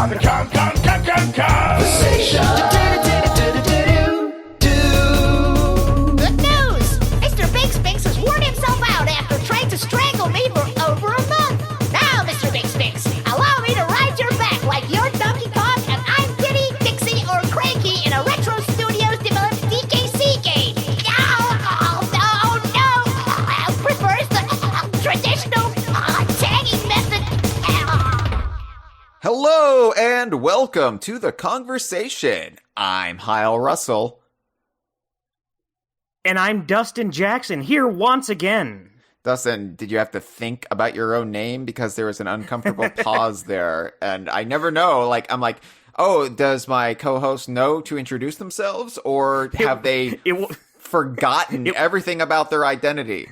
Good news! Mr. Big Spinks has worn himself out after trying to strangle me for over a month. Now, Mr. Big Spinks, allow me to ride your back like you're Donkey Kong and I'm Diddy, Dixie, or Cranky in a Retro Studios developed DKC game. No! Prefers the traditional tagging method. Hello and welcome to the Kongversation. I'm Hyle Russell. And I'm Dustin Jackson, here once again. Dustin, did you have to think about your own name? Because there was an uncomfortable pause there. And I never know, I'm like, oh, does my co-host know to introduce themselves? Or have they forgotten everything about their identity?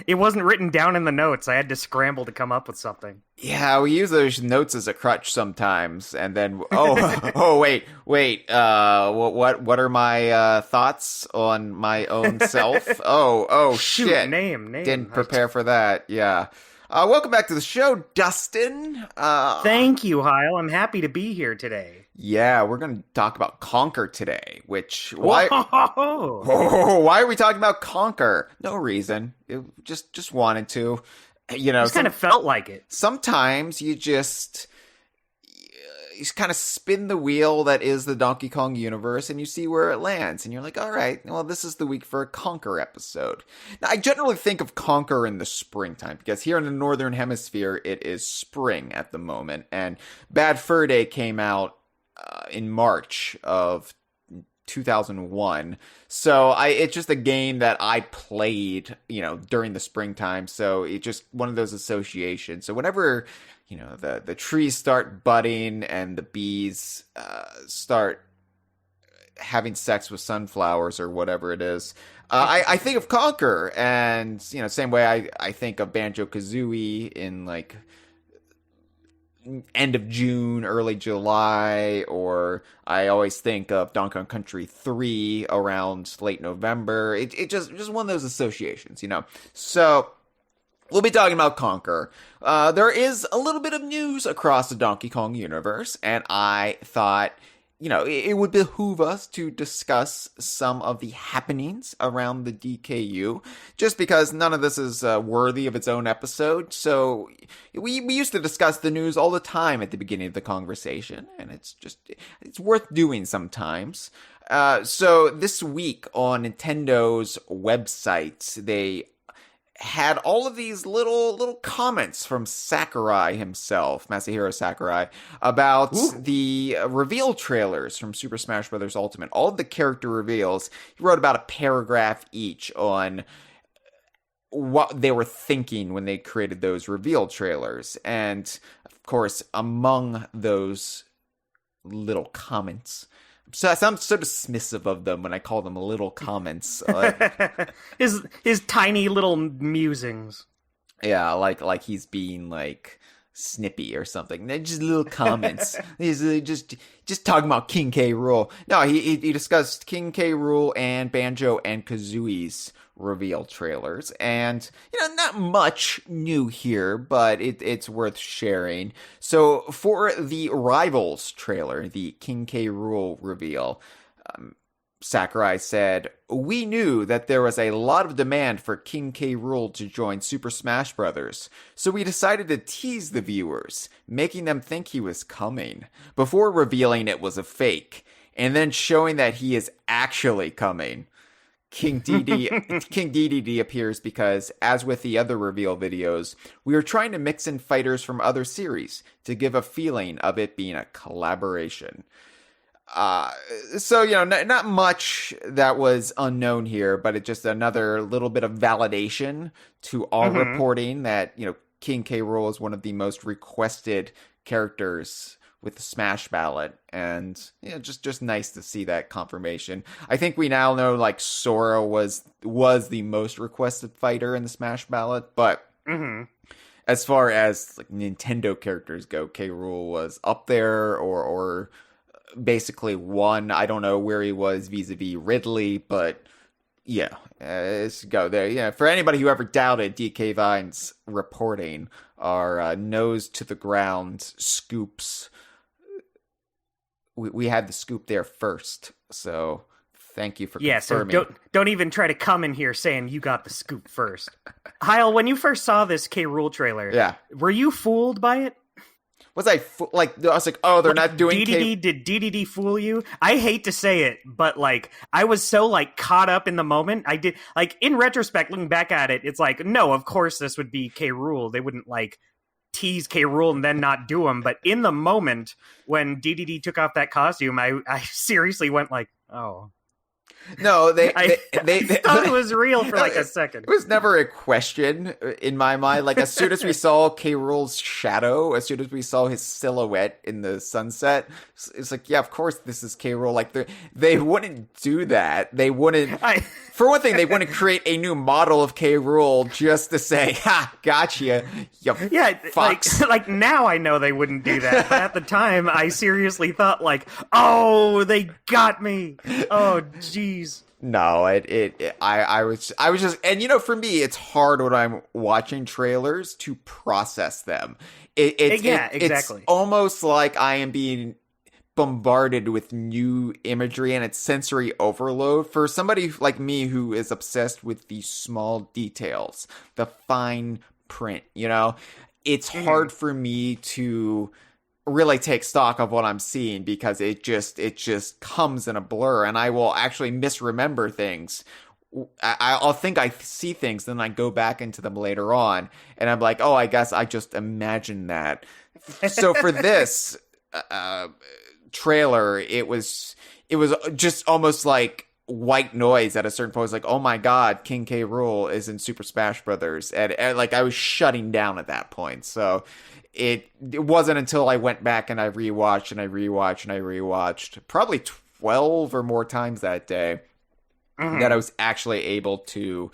It wasn't written down in the notes. I had to scramble to come up with something. Yeah, we use those notes as a crutch sometimes, and then wait, what are my thoughts on my own self? Oh Shoot, shit, name. Didn't prepare for that. Yeah. Welcome back to the show, Dustin. Thank you, Hyle. I'm happy to be here today. Yeah, we're going to talk about Conker today, why are we talking about Conker? No reason. Just wanted to. Just kind of felt like it. Sometimes you kind of spin the wheel that is the Donkey Kong universe and you see where it lands. And you're like, all right, well, this is the week for a Conker episode. Now, I generally think of Conker in the springtime because here in the Northern Hemisphere, it is spring at the moment. And Bad Fur Day came out in March of 2001. So it's just a game that I played, during the springtime. So it's just one of those associations. So whenever, the trees start budding and the bees start having sex with sunflowers or whatever it is, I think of Conker. And, same way I think of Banjo-kazooie in end of June, early July, or I always think of Donkey Kong Country 3 around late November. It just one of those associations, So we'll be talking about Conker. There is a little bit of news across the Donkey Kong universe, and I thought, it would behoove us to discuss some of the happenings around the DKU, just because none of this is worthy of its own episode. So we used to discuss the news all the time at the beginning of the Kongversation, and it's worth doing sometimes. So this week on Nintendo's website, they had all of these little comments from Sakurai himself, Masahiro Sakurai, about the reveal trailers from Super Smash Bros. Ultimate. All of the character reveals. He wrote about a paragraph each on what they were thinking when they created those reveal trailers. And, of course, among those little comments, so I'm so dismissive of them when I call them little comments. His tiny little musings. Yeah, like he's being snippy or something. They're just little comments. He's just talking about King K. Rool. No, he discussed King K. Rool and Banjo and Kazooie's reveal trailers, and not much new here, but it's worth sharing. So for the Rivals trailer, the King K. Rool reveal, Sakurai said, "We knew that there was a lot of demand for King K. Rool to join Super Smash Bros., so we decided to tease the viewers, making them think he was coming, before revealing it was a fake, and then showing that he is actually coming." King DDD appears because, as with the other reveal videos, we are trying to mix in fighters from other series to give a feeling of it being a collaboration. So, not much that was unknown here, but it's just another little bit of validation to our reporting that, King K. Rool is one of the most requested characters with the Smash ballot, and just nice to see that confirmation. I think we now know Sora was the most requested fighter in the Smash ballot, but as far as Nintendo characters go, K. Rool was up there or basically won. I don't know where he was vis-a-vis Ridley, but yeah, let's go there. Yeah, for anybody who ever doubted DK Vine's reporting, our nose to the ground scoops we had the scoop there first. So thank you for confirming. So don't even try to come in here saying you got the scoop first. Hyle, when you first saw this K. Rool trailer, were you fooled by it? Was I was like, oh, they're not doing DDD? Did DDD fool you? I hate to say it, but like I was so like caught up in the moment. I did like in retrospect, looking back at it, it's like no, of course this would be K. Rool. They wouldn't like tease K. Rool and then not do him. But in the moment when DDD took off that costume, I seriously went like, oh. No, they thought it was real for like a second. It was never a question in my mind. Like as soon as we saw K. Rool's shadow, as soon as we saw his silhouette in the sunset, it's like, yeah, of course this is K. Rool. Like they wouldn't do that. They wouldn't. For one thing, they wouldn't create a new model of K. Rool just to say, "Ha, gotcha." You fucks. Like now I know they wouldn't do that. But at the time, I seriously thought like, "Oh, they got me." Oh, geez. No, I was just, and for me, it's hard when I'm watching trailers to process them. Exactly. It's almost like I am being bombarded with new imagery and it's sensory overload for somebody like me who is obsessed with the small details, the fine print, it's hard for me to really take stock of what I'm seeing because it just comes in a blur and I will actually misremember things. I'll think I see things, then I go back into them later on and I'm like, oh, I guess I just imagined that. So for this trailer, it was just almost like white noise at a certain point. It's like, oh my god, King K. Rool is in Super Smash Brothers, and like I was shutting down at that point. So it wasn't until I went back and I rewatched probably 12 or more times that day that I was actually able to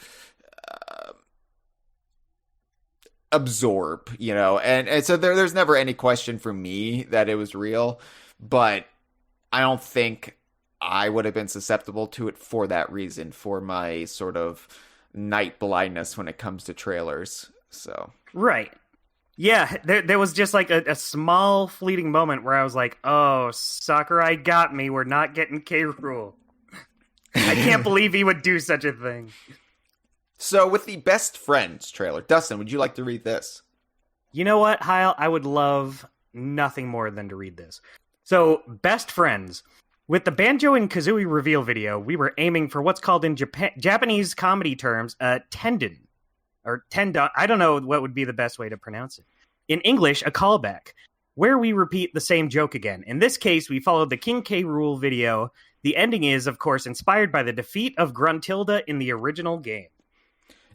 absorb, and so there's never any question for me that it was real. But I don't think I would have been susceptible to it for that reason, for my sort of night blindness when it comes to trailers. So right. Yeah, there was just like a small fleeting moment where I was like, oh, Sakurai got me. We're not getting K. Rool. I can't believe he would do such a thing. So with the Best Friends trailer, Dustin, would you like to read this? You know what, Hyle? I would love nothing more than to read this. So, Best Friends. With the Banjo and Kazooie reveal video, we were aiming for what's called in Japanese comedy terms, tendon. Or tendon. I don't know what would be the best way to pronounce it. In English, a callback, where we repeat the same joke again. In this case, we followed the King K. Rool video. The ending is, of course, inspired by the defeat of Gruntilda in the original game.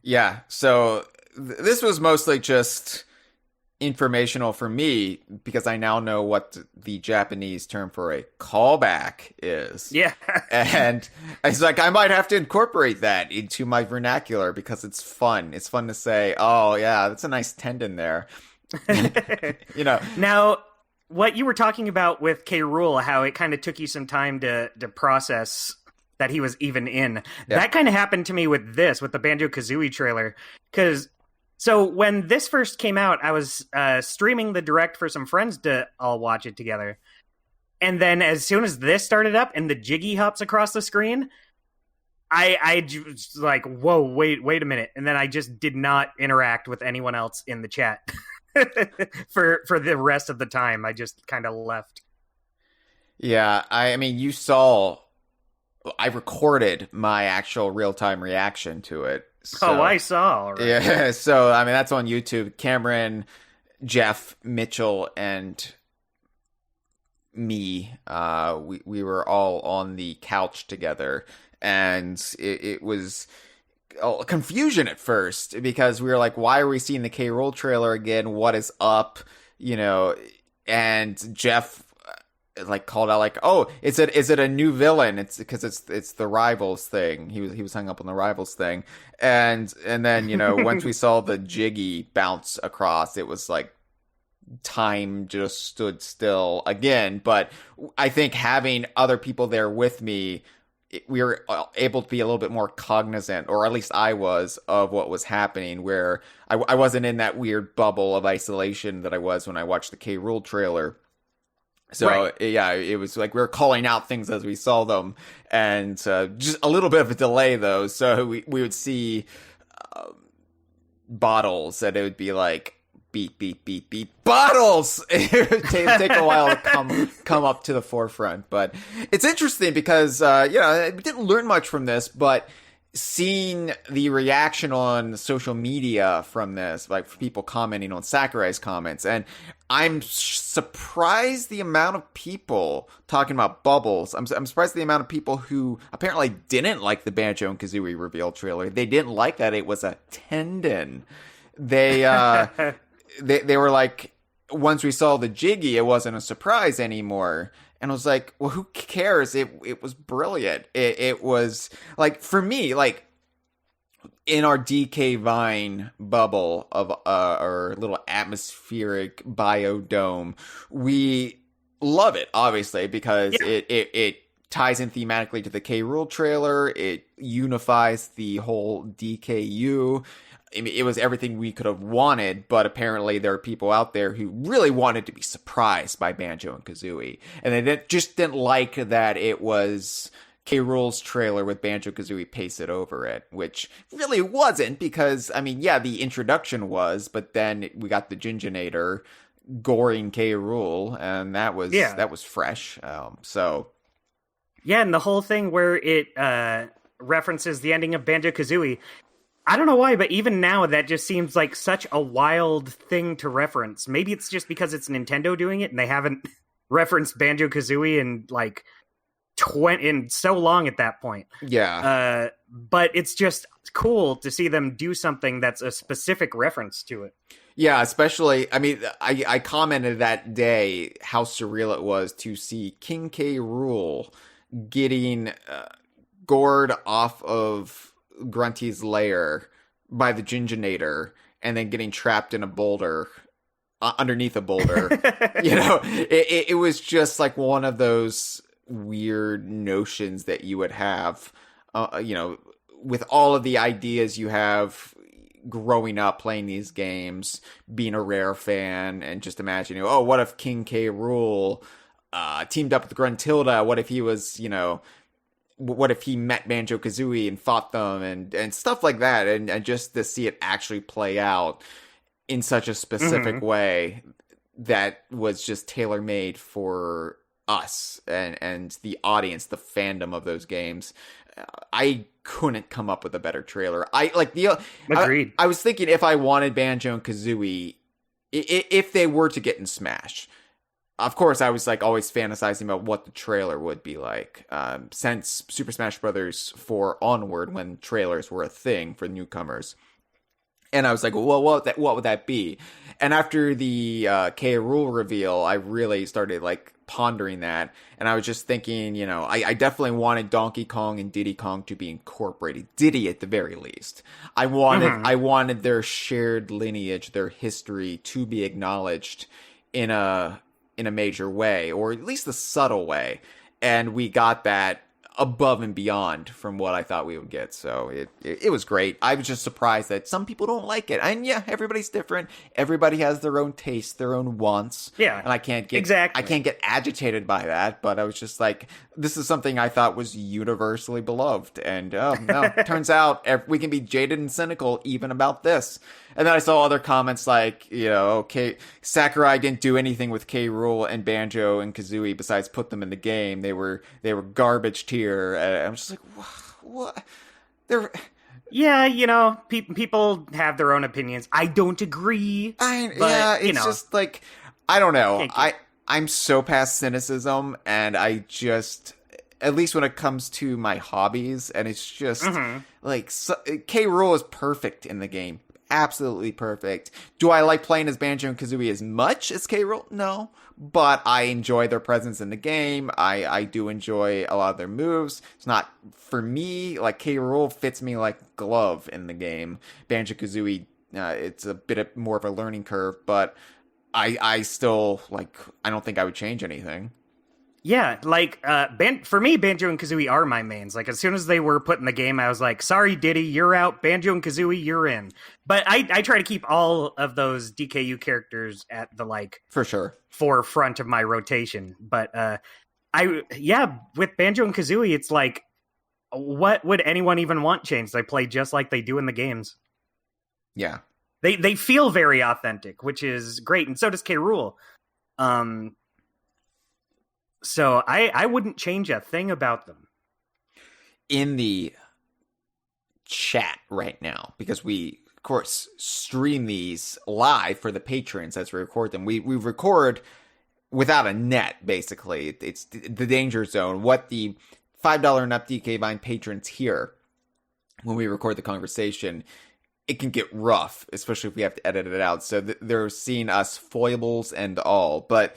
Yeah, so this was mostly just informational for me because I now know what the Japanese term for a callback is. Yeah. And it's like I might have to incorporate that into my vernacular because it's fun. It's fun to say, oh yeah, that's a nice tendon there. Now, what you were talking about with K. Rool, how it kind of took you some time to process that he was even in. Yeah. That kind of happened to me with the Banjo-Kazooie trailer. So when this first came out, I was streaming the direct for some friends to all watch it together. And then as soon as this started up and the jiggy hops across the screen, I was like, whoa, wait a minute. And then I just did not interact with anyone else in the chat for the rest of the time. I just kind of left. Yeah, I mean, you saw, I recorded my actual real-time reaction to it. So, I saw. All right. Yeah, so, I mean, that's on YouTube. Cameron, Jeff, Mitchell, and me, we were all on the couch together, and it was confusion at first, because we were like, why are we seeing the K. Rool trailer again? What is up? And Jeff called out like, oh, is it a new villain? It's because it's the Rivals thing. He was hung up on the Rivals thing, and then once we saw the jiggy bounce across, it was like time just stood still again. But I think having other people there with me, we were able to be a little bit more cognizant, or at least I was, of what was happening, where I wasn't in that weird bubble of isolation that I was when I watched the K. Rool trailer. So, Right. yeah, it was like we were calling out things as we saw them. And just a little bip of a delay, though. So we would see bottles, and it would be like, beep, beep, beep, beep, bottles! It would take a while to come up to the forefront. But it's interesting because, we didn't learn much from this, but seeing the reaction on social media from this, like people commenting on Sakurai's comments, and I'm surprised the amount of people talking about Bubbles. I'm surprised the amount of people who apparently didn't like the Banjo and Kazooie reveal trailer. They didn't like that it was a tendon. They they were like, once we saw the Jiggy, it wasn't a surprise anymore. And I was like, well, who cares? It was brilliant. It was, like, for me, like, in our DK Vine bubble of our little atmospheric biodome, we love it, obviously, because it ties in thematically to the K. Rool trailer. It unifies the whole DKU. I mean, it was everything we could have wanted, but apparently there are people out there who really wanted to be surprised by Banjo and Kazooie, and they didn't like that it was K. Rool's trailer with Banjo-Kazooie pasted over it, which really wasn't, because, I mean, yeah, the introduction was, but then we got the Ginginator goring K. Rool, and that was fresh. Yeah, and the whole thing where it references the ending of Banjo-Kazooie, I don't know why, but even now that just seems like such a wild thing to reference. Maybe it's just because it's Nintendo doing it and they haven't referenced Banjo-Kazooie in like in so long at that point. Yeah. But it's just cool to see them do something that's a specific reference to it. Yeah, especially, I mean, I commented that day how surreal it was to see King K. Rool getting gored off of Grunty's lair by the Ginginator and then getting trapped in a boulder, underneath a boulder. It was just like one of those weird notions that you would have, with all of the ideas you have growing up playing these games, being a Rare fan, and just imagining, oh, what if King K. Rool teamed up with Gruntilda? What if he was, what if he met Banjo-Kazooie and fought them and stuff like that, and just to see it actually play out in such a specific way that was just tailor-made for us and the audience, the fandom of those games. I couldn't come up with a better trailer. Agreed. I was thinking, if I wanted Banjo and Kazooie, if they were to get in Smash, of course, I was like always fantasizing about what the trailer would be like. Since Super Smash Bros. 4 onward, when trailers were a thing for newcomers, and I was like, well, what would that be? And after the K. Rool reveal, I really started like pondering that, and I was just thinking, I definitely wanted Donkey Kong and Diddy Kong to be incorporated. Diddy, at the very least. I wanted their shared lineage, their history, to be acknowledged in a major way, or at least a subtle way, and we got that above and beyond from what I thought we would get. So it was great. I was just surprised that some people don't like it, and yeah, everybody's different. Everybody has their own tastes, their own wants. Yeah, and I can't get agitated by that. But I was just like, this is something I thought was universally beloved, and no, turns out we can be jaded and cynical even about this. And then I saw other comments like, okay, Sakurai didn't do anything with K. Rool and Banjo and Kazooie besides put them in the game. They were garbage tier. I'm just like, what? Yeah, people have their own opinions. I don't agree. It's just like, I don't know. I'm so past cynicism, and I just, at least when it comes to my hobbies, and it's just like, K. Rool is perfect in the game. Absolutely perfect. Do I like playing as Banjo and Kazooie as much as K. Rool? No. But I enjoy their presence in the game. I do enjoy a lot of their moves. It's not, for me, like, K. Rool fits me like glove in the game. Banjo-Kazooie, it's a bit more of a learning curve, but I still, like, I don't think I would change anything. Yeah, like for me, Banjo and Kazooie are my mains. Like as soon as they were put in the game, I was like, "Sorry, Diddy, you're out. Banjo and Kazooie, you're in." But I try to keep all of those DKU characters at the for sure forefront of my rotation. But with Banjo and Kazooie, it's like, what would anyone even want changed? They play just like they do in the games. Yeah, they feel very authentic, which is great, and so does K. Rool. So I wouldn't change a thing about them. In the chat right now, because we, of course, stream these live for the patrons as we record them. We record without a net, basically. It's the danger zone. What the $5 and up DK Vine patrons hear when we record the conversation, it can get rough, especially if we have to edit it out. So they're seeing us foibles and all. But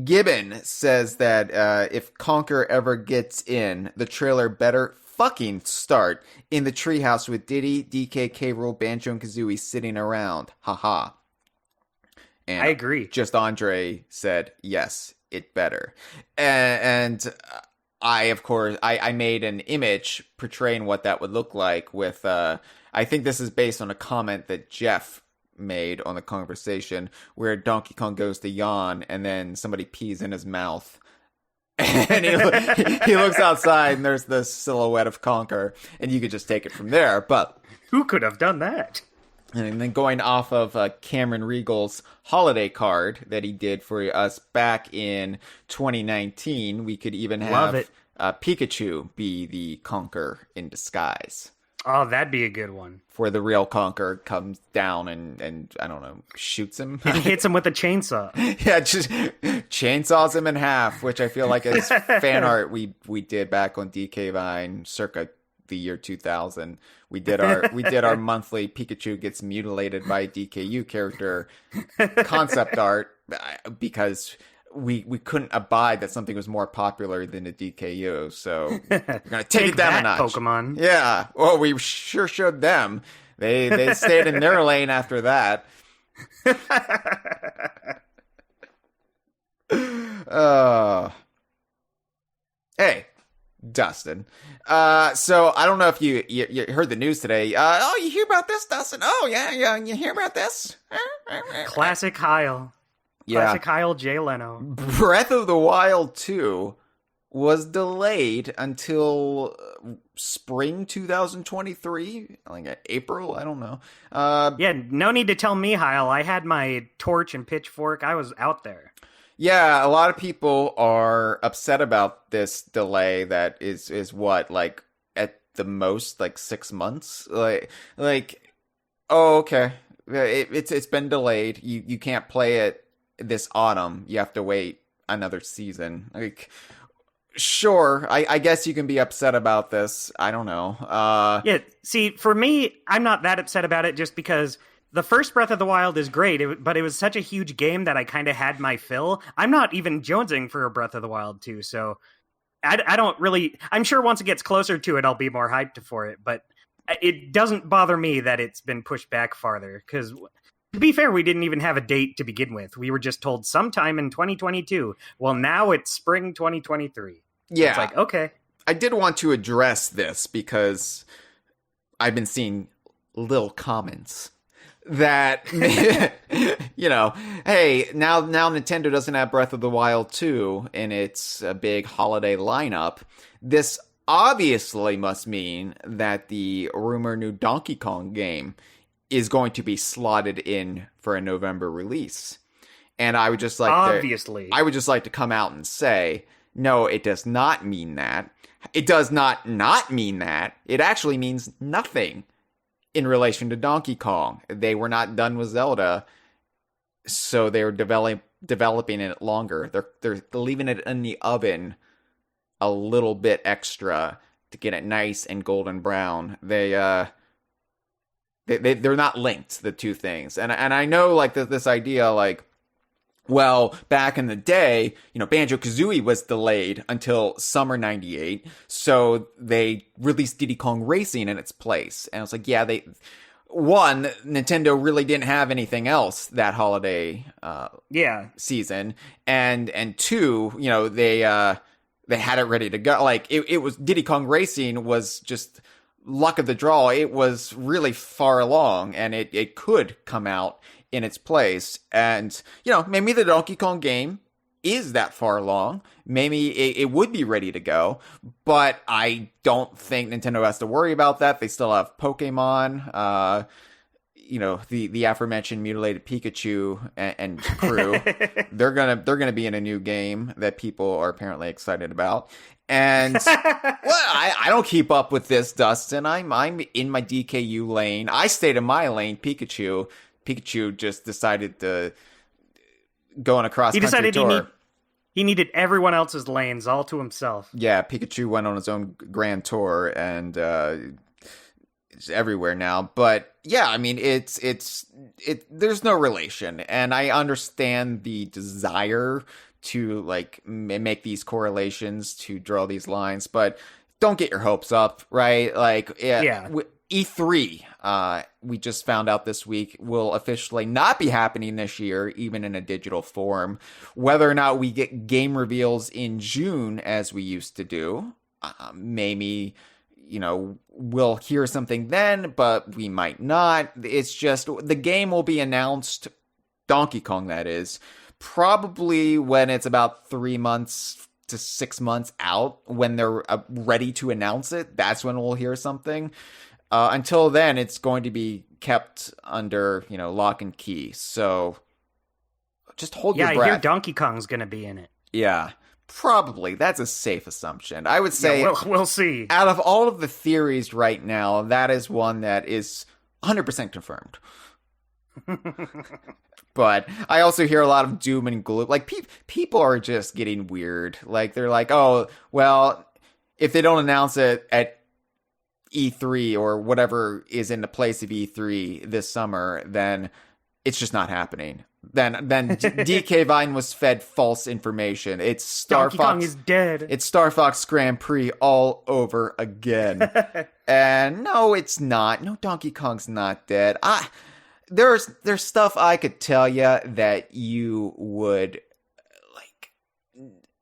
Gibbon says that if Conker ever gets in, the trailer better fucking start in the treehouse with Diddy, DK, K. Rool, Banjo, and Kazooie sitting around. Haha. And I agree. Just Andre said, yes, it better. And I, of course, I made an image portraying what that would look like with, I think this is based on a comment that Jeff made on the Kongversation where Donkey Kong goes to yawn and then somebody pees in his mouth. And he looks outside and there's the silhouette of Conker, and you could just take it from there. But who could have done that? And then going off of Cameron Regal's holiday card that he did for us back in 2019, we could even have Pikachu be the Conker in disguise. Oh, that'd be a good one. Where the real Conker comes down and I don't know, shoots him. And hits him with a chainsaw. Yeah, just chainsaws him in half, which I feel like is fan art we did back on DK Vine circa the year 2000. We did our monthly Pikachu gets mutilated by DKU character concept art because we couldn't abide that something was more popular than a DKU, so we're gonna take it down a notch. Pokemon. Yeah. Well, we sure showed them. They stayed in their lane after that. Hey, Dustin. So I don't know if you heard the news today. You hear about this, Dustin? Oh yeah. You hear about this? Classic Hyle. Yeah. Classic Hyle Jay Leno. Breath of the Wild 2 was delayed until spring 2023, like April, I don't know. Yeah, no need to tell me, Hyle. I had my torch and pitchfork. I was out there. Yeah, a lot of people are upset about this delay that is what, like, at the most, like, 6 months? Like, oh, okay. It's been delayed. You can't play it this autumn. You have to wait another season. Like, sure, I guess you can be upset about this. I don't know. Yeah, see, for me, I'm not that upset about it just because the first Breath of the Wild is great, but it was such a huge game that I kind of had my fill. I'm not even jonesing for a Breath of the Wild 2, so I don't really... I'm sure once it gets closer to it, I'll be more hyped for it, but it doesn't bother me that it's been pushed back farther, because... To be fair, we didn't even have a date to begin with. We were just told sometime in 2022. Well, now it's spring 2023. Yeah. It's like, okay. I did want to address this because I've been seeing little comments that, you know, hey, now Nintendo doesn't have Breath of the Wild 2 in its big holiday lineup. This obviously must mean that the rumored new Donkey Kong game is going to be slotted in for a November release. And I would just like to come out and say, no, it does not mean that. It does not mean that. It actually means nothing in relation to Donkey Kong. They were not done with Zelda, so they were developing it longer. They're leaving it in the oven a little bit extra to get it nice and golden brown. They're not linked, the two things. And I know, like, this idea, like, well, back in the day, you know, Banjo-kazooie was delayed until summer 98, so they released Diddy Kong Racing in its place. And I was like, yeah, one, Nintendo really didn't have anything else that holiday season, and two, they had it ready to go. Like it was Diddy Kong Racing was just luck of the draw. It was really far along, and it could come out in its place. And maybe the Donkey Kong game is that far along. Maybe it would be ready to go, but I don't think Nintendo has to worry about that. They still have Pokemon, the aforementioned mutilated Pikachu and crew. They're gonna be in a new game that people are apparently excited about. And I don't keep up with this, Dustin. I'm in my DKU lane. I stayed in my lane. Pikachu just decided to go on a cross-country tour. He needed everyone else's lanes all to himself. Yeah, Pikachu went on his own grand tour, and it's everywhere now. But yeah, I mean, it's there's no relation, and I understand the desire to make these correlations, to draw these lines, but don't get your hopes up, right? Like, yeah. E3, we just found out this week, will officially not be happening this year, even in a digital form. Whether or not we get game reveals in June, as we used to do, maybe, we'll hear something then, but we might not. It's just, the game will be announced, Donkey Kong that is, probably when it's about 3 months to 6 months out, when they're ready to announce it. That's when we'll hear something. Until then, it's going to be kept under, lock and key. So just hold your breath. Yeah, I hear Donkey Kong's going to be in it. Yeah, probably. That's a safe assumption. I would say, we'll see. Out of all of the theories right now, that is one that is 100% confirmed. But I also hear a lot of doom and gloom. Like, people are just getting weird. Like, they're like, oh, well, if they don't announce it at E3 or whatever is in the place of E3 this summer, then it's just not happening. Then DK Vine was fed false information. It's Star Donkey Fox Kong is dead. It's Star Fox Grand Prix all over again. And no, it's not. No, Donkey Kong's not dead. There's stuff I could tell you that you would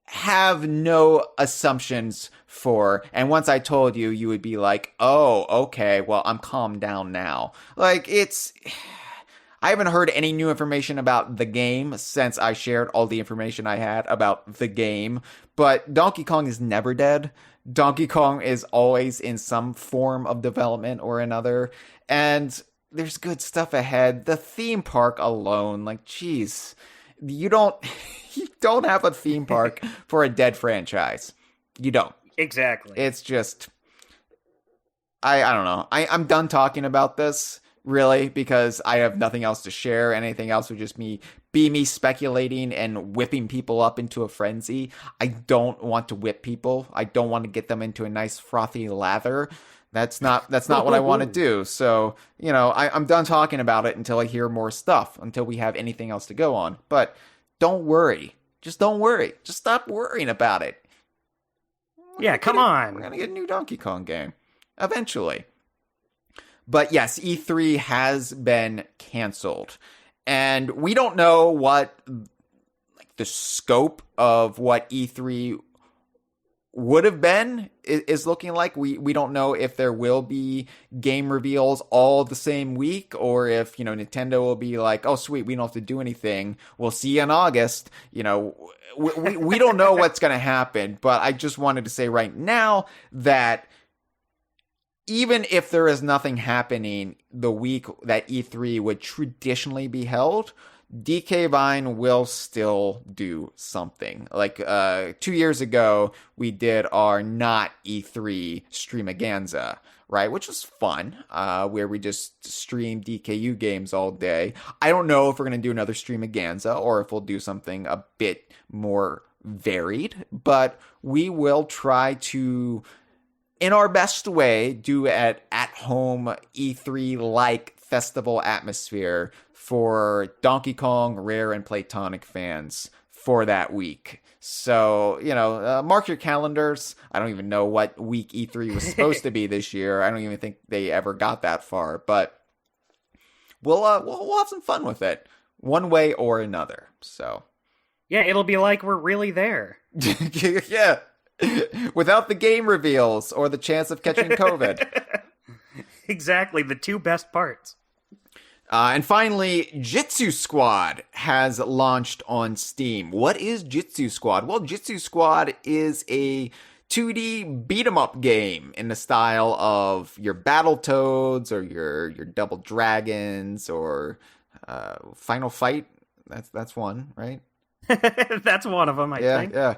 have no assumptions for, and once I told you, you would be like, oh, okay, well, I'm calmed down now. I haven't heard any new information about the game since I shared all the information I had about the game, but Donkey Kong is never dead. Donkey Kong is always in some form of development or another, and there's good stuff ahead. The theme park alone, geez, you don't have a theme park for a dead franchise. You don't. Exactly. It's just, I don't know. I'm done talking about this, really, because I have nothing else to share. Anything else would just be me speculating and whipping people up into a frenzy. I don't want to whip people. I don't want to get them into a nice frothy lather. That's not what I want to do. So, I'm done talking about it until I hear more stuff, until we have anything else to go on. But don't worry. Just don't worry. Just stop worrying about it. Yeah, come on. We're going to get a new Donkey Kong game eventually. But yes, E3 has been canceled. And we don't know what the scope of what E3 would have been is looking like. We don't know if there will be game reveals all the same week, or if Nintendo will be like, oh sweet, we don't have to do anything, we'll see you in August. We don't know what's going to happen. But I just wanted to say right now that even if there is nothing happening the week that E3 would traditionally be held, DK Vine will still do something. 2 years ago, we did our not E3 streamaganza, right? Which was fun, where we just streamed DKU games all day. I don't know if we're going to do another streamaganza or if we'll do something a bit more varied, but we will try to, in our best way, do at home E3-like festival atmosphere for Donkey Kong, Rare, and Platonic fans for that week. So, mark your calendars. I don't even know what week E3 was supposed to be this year. I don't even think they ever got that far. But we'll have some fun with it, one way or another. So Yeah, it'll be like we're really there. yeah, without the game reveals or the chance of catching COVID. Exactly, the two best parts. And finally, Jitsu Squad has launched on Steam. What is Jitsu Squad? Well, Jitsu Squad is a 2D beat-em-up game in the style of your Battletoads or your Double Dragons or Final Fight. That's one, right? That's one of them, I think. Yeah.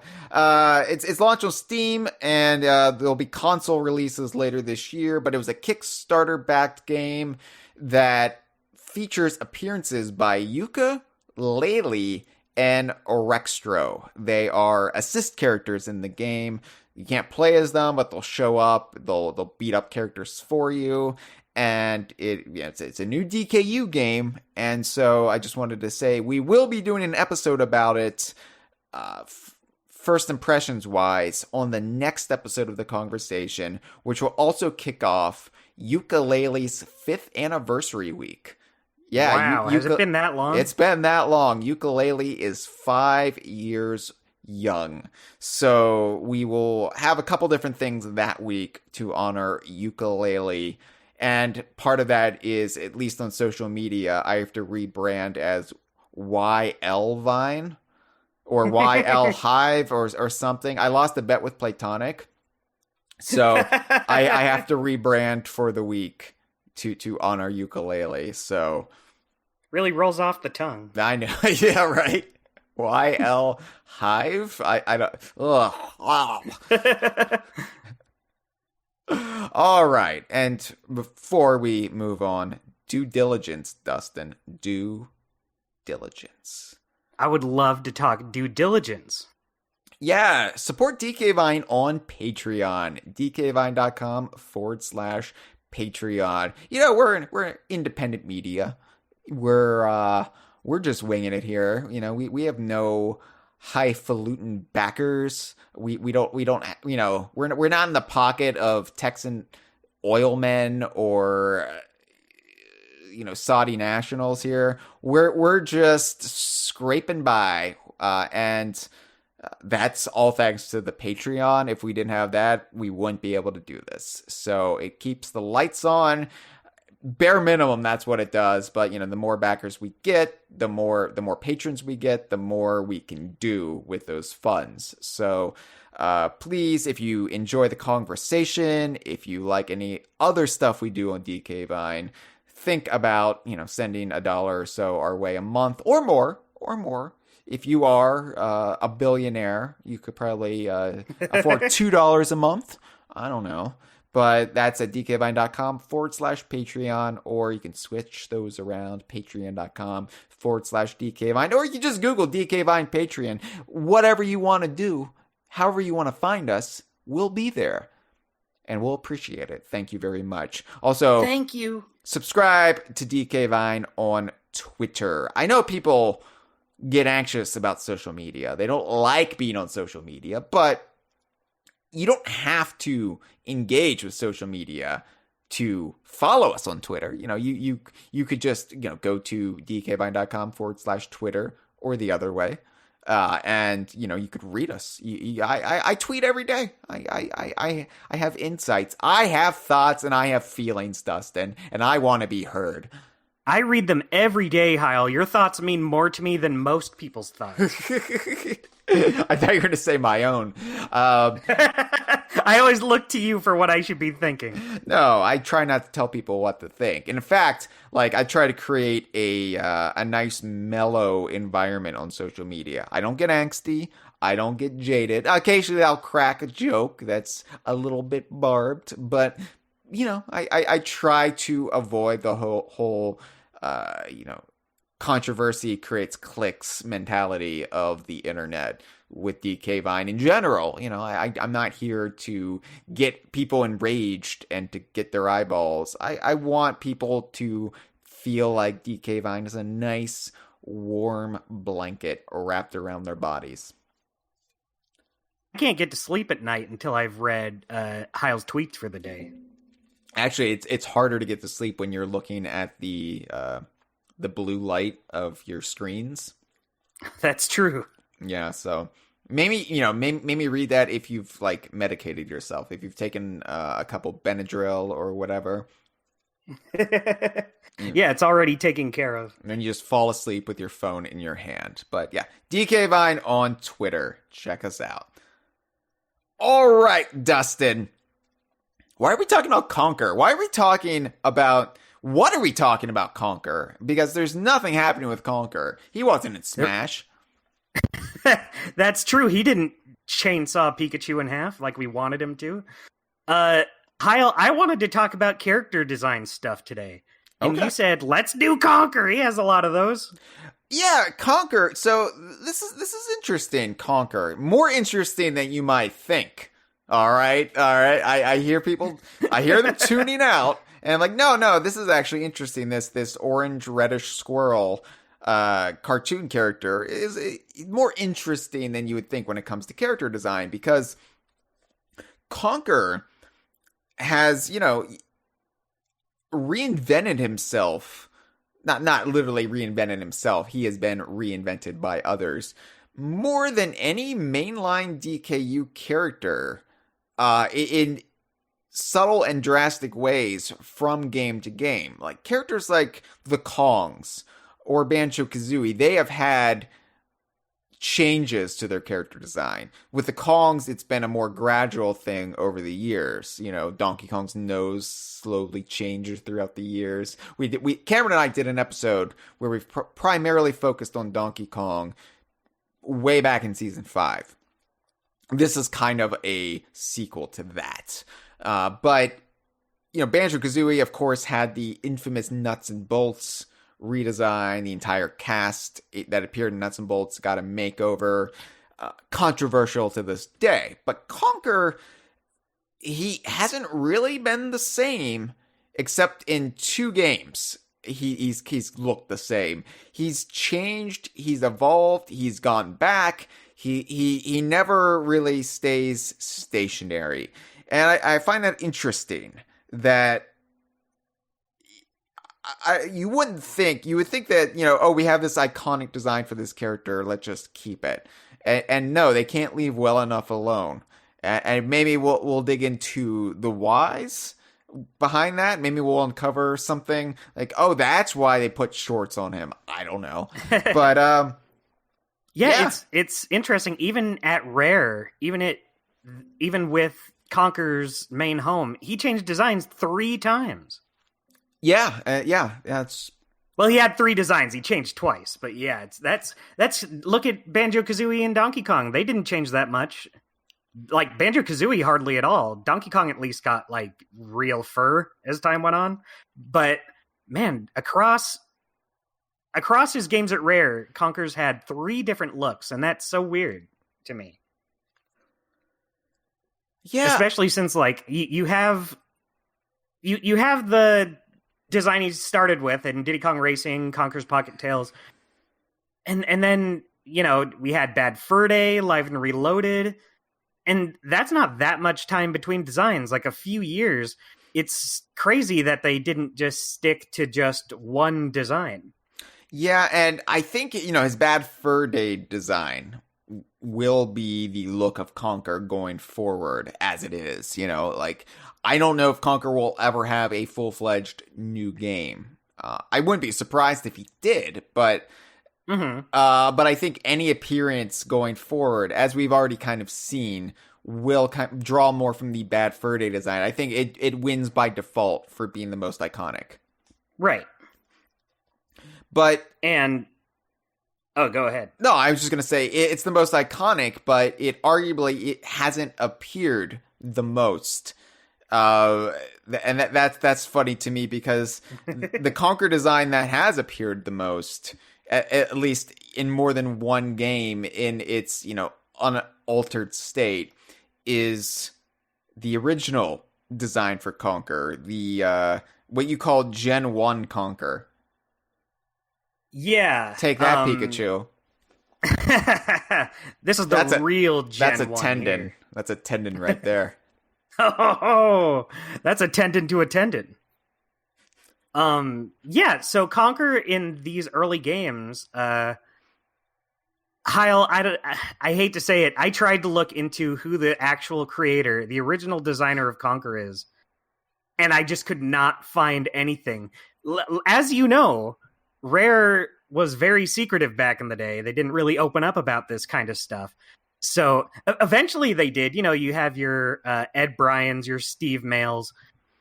It's launched on Steam, and there'll be console releases later this year, but it was a Kickstarter-backed game that features appearances by Yooka-Laylee and Orextro. They are assist characters in the game. You can't play as them, but they'll show up. They'll beat up characters for you. And it's a new DKU game. And so I just wanted to say we will be doing an episode about it, first impressions wise, on the next episode of the Kongversation, which will also kick off Yooka-Laylee's 5th anniversary week. Yeah, wow, has it been that long? It's been that long. Yooka-Laylee is 5 years young. So we will have a couple different things that week to honor Yooka-Laylee. And part of that is, at least on social media, I have to rebrand as YL Vine or YL Hive or something. I lost a bet with Platonic. So I have to rebrand for the week to honor Yooka-Laylee. So really rolls off the tongue. I know. Yeah, right. YL Hive? I don't. Ugh. All right. And before we move on, due diligence, Dustin. Due diligence. I would love to talk due diligence. Yeah, support DK Vine on Patreon. dkvine.com/Patreon. You know, we're independent media. We're just winging it here. You know, we have no highfalutin backers. We don't you know, we're not in the pocket of Texan oil men or Saudi nationals here. We're just scraping by, and that's all thanks to the Patreon. If we didn't have that, we wouldn't be able to do this. So it keeps the lights on. Bare minimum, that's what it does. But the more backers we get, the more patrons we get, the more we can do with those funds. So please, if you enjoy the Kongversation, if you like any other stuff we do on DK Vine, think about sending $1 or so our way a month or more. If you are a billionaire, you could probably afford $2 a month. I don't know. But that's at dkvine.com/Patreon, or you can switch those around, patreon.com/DKVine, or you can just Google DKVine Patreon. Whatever you want to do, however you want to find us, we'll be there. And we'll appreciate it. Thank you very much. Also, thank you. Subscribe to DK Vine on Twitter. I know people get anxious about social media. They don't like being on social media, but you don't have to engage with social media to follow us on Twitter. You could just go to dkvine.com/Twitter or the other way, and you could read us. I tweet every day. I have insights. I have thoughts and I have feelings, Dustin, and I want to be heard. I read them every day, Hyle. Your thoughts mean more to me than most people's thoughts. I thought you were going to say my own. I always look to you for what I should be thinking. No, I try not to tell people what to think. In fact, I try to create a nice mellow environment on social media. I don't get angsty. I don't get jaded. Occasionally I'll crack a joke that's a little bit barbed, but I try to avoid the whole controversy creates clicks mentality of the internet with DK Vine in general. I'm not here to get people enraged and to get their eyeballs. I want people to feel like DK Vine is a nice, warm blanket wrapped around their bodies. I can't get to sleep at night until I've read Hyle's tweets for the day. Actually, it's harder to get to sleep when you're looking at the the blue light of your screens. That's true. Yeah, so maybe, maybe read that if you've, like, medicated yourself. If you've taken a couple Benadryl or whatever. Yeah, it's already taken care of. And then you just fall asleep with your phone in your hand. But yeah, DK Vine on Twitter. Check us out. All right, Dustin. Why are we talking about Conker? What are we talking about Conker? Because there's nothing happening with Conker. He wasn't in Smash. That's true. He didn't chainsaw Pikachu in half like we wanted him to. Hyle, I wanted to talk about character design stuff today. And you said, let's do Conker. He has a lot of those. Yeah, Conker. So this is interesting, Conker. More interesting than you might think. All right. I hear them tuning out. And I'm like, no, this is actually interesting. This orange reddish squirrel cartoon character is more interesting than you would think when it comes to character design, because Conker has, reinvented himself. Not literally reinvented himself. He has been reinvented by others more than any mainline DKU character in subtle and drastic ways from game to game. Like characters like the Kongs or Banjo-kazooie, they have had changes to their character design. With the Kongs, it's been a more gradual thing over the years. Donkey Kong's nose slowly changes throughout the years. Cameron and I did an episode where we've primarily focused on Donkey Kong way back in season 5. This is kind of a sequel to that. But Banjo-kazooie, of course, had the infamous nuts and bolts redesign. The entire cast that appeared in Nuts and Bolts got a makeover. Controversial to this day. But Conker, he hasn't really been the same, except in 2 games. He's looked the same. He's changed. He's evolved. He's gone back. He never really stays stationary. And I find that interesting that you would think that, we have this iconic design for this character, let's just keep it. And no, they can't leave well enough alone. And maybe we'll dig into the whys behind that. Maybe we'll uncover something like, that's why they put shorts on him. I don't know. But yeah, it's interesting. Even at Rare, even with Conker's main home, he changed designs 3 times. Yeah, it's... Well, he had 3 designs. He changed twice, but yeah, that's look at Banjo-kazooie and Donkey Kong. They didn't change that much. Like Banjo-kazooie hardly at all. Donkey Kong at least got like real fur as time went on. But man, across his games at Rare, Conker's had 3 different looks, and that's so weird to me. Yeah, especially since like you have the design he started with in Diddy Kong Racing, Conker's Pocket Tales, and then we had Bad Fur Day, Live and Reloaded, and that's not that much time between designs, like a few years. It's crazy that they didn't just stick to just one design. Yeah, and I think his Bad Fur Day design will be the look of Conker going forward as it is. I don't know if Conker will ever have a full-fledged new game. I wouldn't be surprised if he did, but but I think any appearance going forward, as we've already kind of seen, will kind of draw more from the Bad Fur Day design. I think it wins by default for being the most iconic. Right. But oh, go ahead. No, I was just going to say it's the most iconic, but it hasn't appeared the most. And that's funny to me because the Conker design that has appeared the most, at least in more than one game in its, unaltered state, is the original design for Conker, the what you call Gen 1 Conker. Yeah. Take that, Pikachu. This is the real Gen 1. That's a tendon. Here. That's a tendon right there. Oh, that's a tendon to a tendon. Yeah, so Conker in these early games, Hyle, I hate to say it, I tried to look into who the actual creator, the original designer of Conker is, and I just could not find anything. As you know, Rare was very secretive back in the day. They didn't really open up about this kind of stuff. So eventually they did. You know, you have your Ed Bryans, your Steve Mails,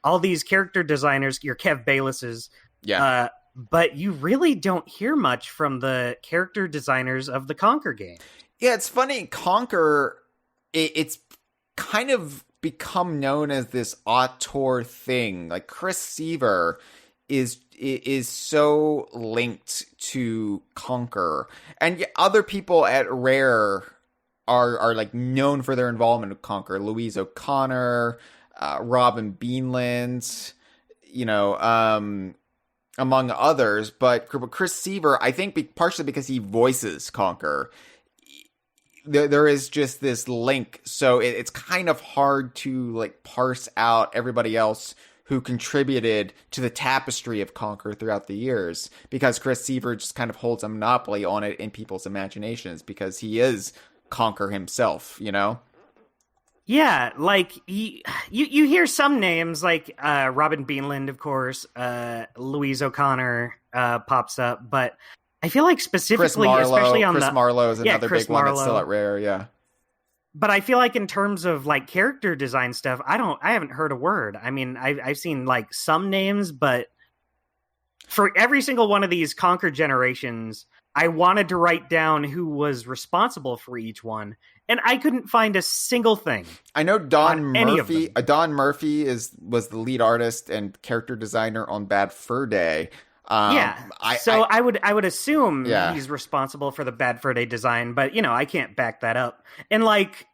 all these character designers, your Kev Baylesses. Yeah. But you really don't hear much from the character designers of the Conker game. Yeah, it's funny. Conker, it's kind of become known as this auteur thing. Like Chris Seaver is so linked to Conker, and other people at Rare are like known for their involvement with Conker. Louise O'Connor, Robin Beanland, you know, among others. But Chris Seaver, I think partially because he voices Conker, there is just this link. So it's kind of hard to like parse out everybody else who contributed to the tapestry of Conker throughout the years, because Chris Seaver just kind of holds a monopoly on it in people's imaginations because he is Conker himself, you know? Yeah, like you hear some names like Robin Beanland, of course, Louise O'Connor pops up, but I feel like specifically, especially on Chris Marlowe is another big one that's still at Rare, yeah. But I feel like in terms of like character design stuff, I haven't heard a word. I mean, I've seen like some names, but for every single one of these Conker generations, I wanted to write down who was responsible for each one, and I couldn't find a single thing. I know Don Murphy. Don Murphy was the lead artist and character designer on Bad Fur Day. I would assume he's responsible for the Bad Fur Day design, but you know, I can't back that up. And like,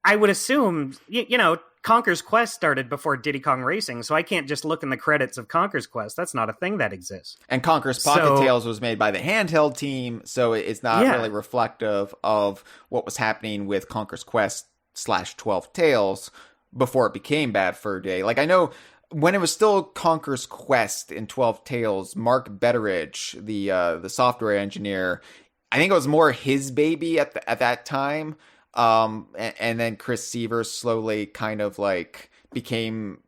I would assume, you know, Conker's Quest started before Diddy Kong Racing, so I can't just look in the credits of Conker's Quest. That's not a thing that exists. And Conker's Pocket Tales was made by the handheld team, so it's not really reflective of what was happening with Conker's Quest / 12 Tales before it became Bad Fur Day. Like, I know when it was still Conker's Quest in 12 Tales, Mark Betteridge, the software engineer, I think it was more his baby at that time. And then Chris Seaver slowly kind of like became,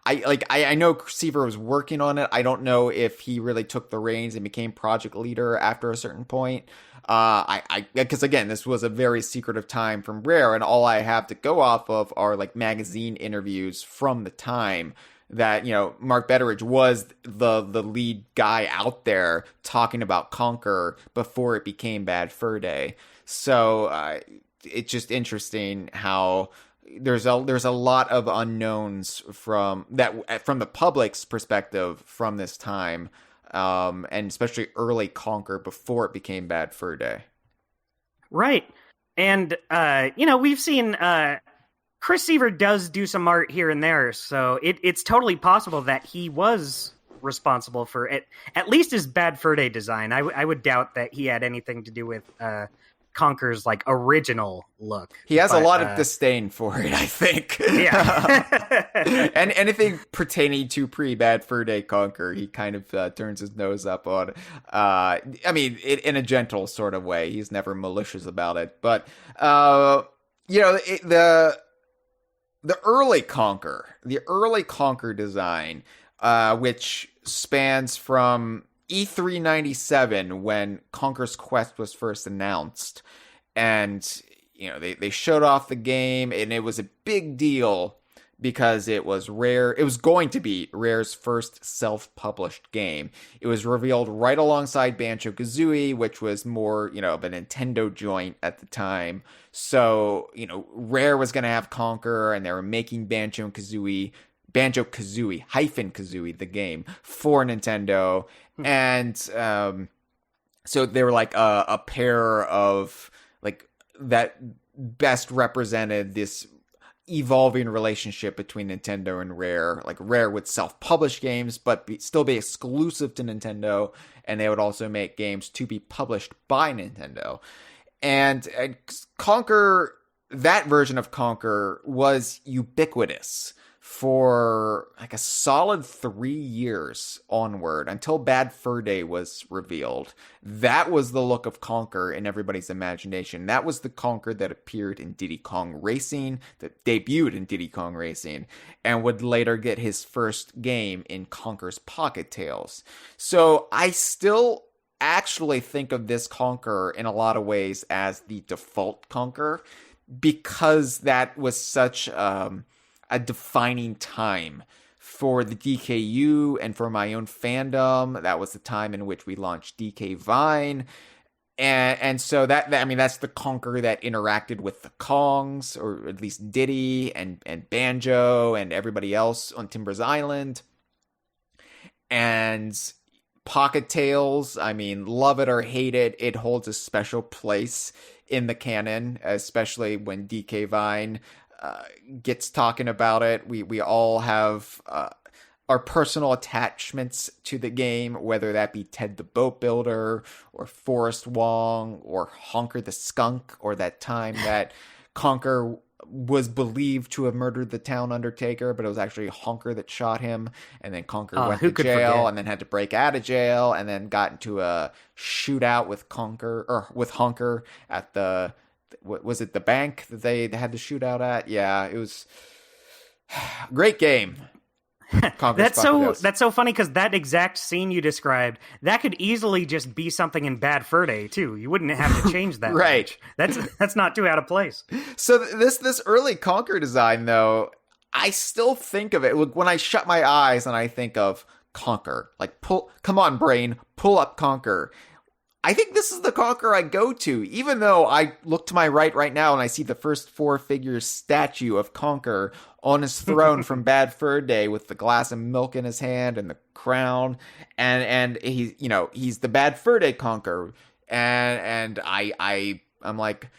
I know Seaver was working on it. I don't know if he really took the reins and became project leader after a certain point. Because again, this was a very secretive time from Rare, and all I have to go off of are like magazine interviews from the time that, you know, Mark Betteridge was the lead guy out there talking about Conker before it became Bad Fur Day. So, it's just interesting how there's a lot of unknowns from the public's perspective from this time, and especially early Conker before it became Bad Fur Day. Right. And you know, we've seen Chris Seaver does do some art here and there, so it's totally possible that he was responsible for it, at least his Bad Fur Day design. I would doubt that he had anything to do with Conker's like original look. He has a lot of disdain for it, I think. Yeah. And anything pertaining to pre-Bad Fur Day Conker, he kind of turns his nose up on. I mean, in a gentle sort of way. He's never malicious about it. But, you know, the early Conker design, which spans from E397 when Conker's Quest was first announced, and you know they showed off the game, and it was a big deal because it was going to be Rare's first self-published game. It was revealed right alongside Banjo-Kazooie, which was more, you know, of a Nintendo joint at the time. So, you know, Rare was going to have Conker, and they were making Banjo-Kazooie, Kazooie, the game, for Nintendo. And so they were like a pair of like that best represented this evolving relationship between Nintendo and Rare. Like Rare would self-publish games, but still be exclusive to Nintendo, and they would also make games to be published by Nintendo. And Conker, that version of Conker was ubiquitous for like a solid 3 years onward until Bad Fur Day was revealed. That was the look of Conker in everybody's imagination. That was the Conker that appeared in Diddy Kong Racing, that debuted in Diddy Kong Racing, and would later get his first game in Conker's Pocket Tales. So I still actually think of this Conker in a lot of ways as the default Conker, because that was such a defining time for the DKU and for my own fandom. That was the time in which we launched DK Vine. And so that's the Conker that interacted with the Kongs, or at least Diddy and Banjo and everybody else on Timbers Island. And Pocket Tales, I mean, love it or hate it, it holds a special place in the canon, especially when DK Vine gets talking about it. We all have our personal attachments to the game, whether that be Ted the Boat Builder, or Forrest Wong, or Honker the Skunk, or that time that Conker was believed to have murdered the town undertaker, but it was actually Honker that shot him, and then Conker went to jail, and then had to break out of jail, and then got into a shootout with Honker at the, what was it, the bank that they had the shootout at? Yeah, it was great game. That's so funny, because that exact scene you described, that could easily just be something in Bad Fur Day too. You wouldn't have to change that. Right. That's not too out of place. So this early Conker design, though, I still think of it when I shut my eyes and I think of Conker. Like, come on, brain, pull up Conker. I think this is the Conker I go to, even though I look to my right now and I see the first 4-figure statue of Conker on his throne from Bad Fur Day with the glass of milk in his hand and the crown, and he's the Bad Fur Day Conker, and I'm like,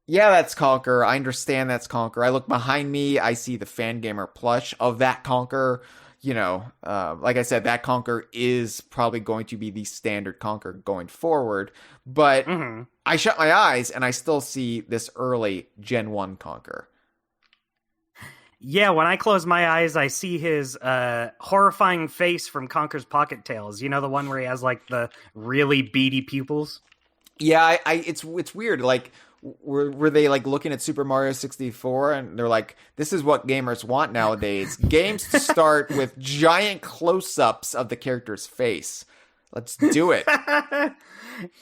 yeah, that's Conker. I understand that's Conker. I look behind me, I see the Fangamer plush of that Conker. Like I said, that Conker is probably going to be the standard Conker going forward, but I shut my eyes and I still see this early Gen 1 Conker. Yeah, when I close my eyes, I see his horrifying face from Conker's Pocket Tales. You know, the one where he has, like, the really beady pupils? Yeah, it's weird. Like, were they, like, looking at Super Mario 64 and they're like, this is what gamers want nowadays. Games to start with giant close-ups of the character's face. Let's do it.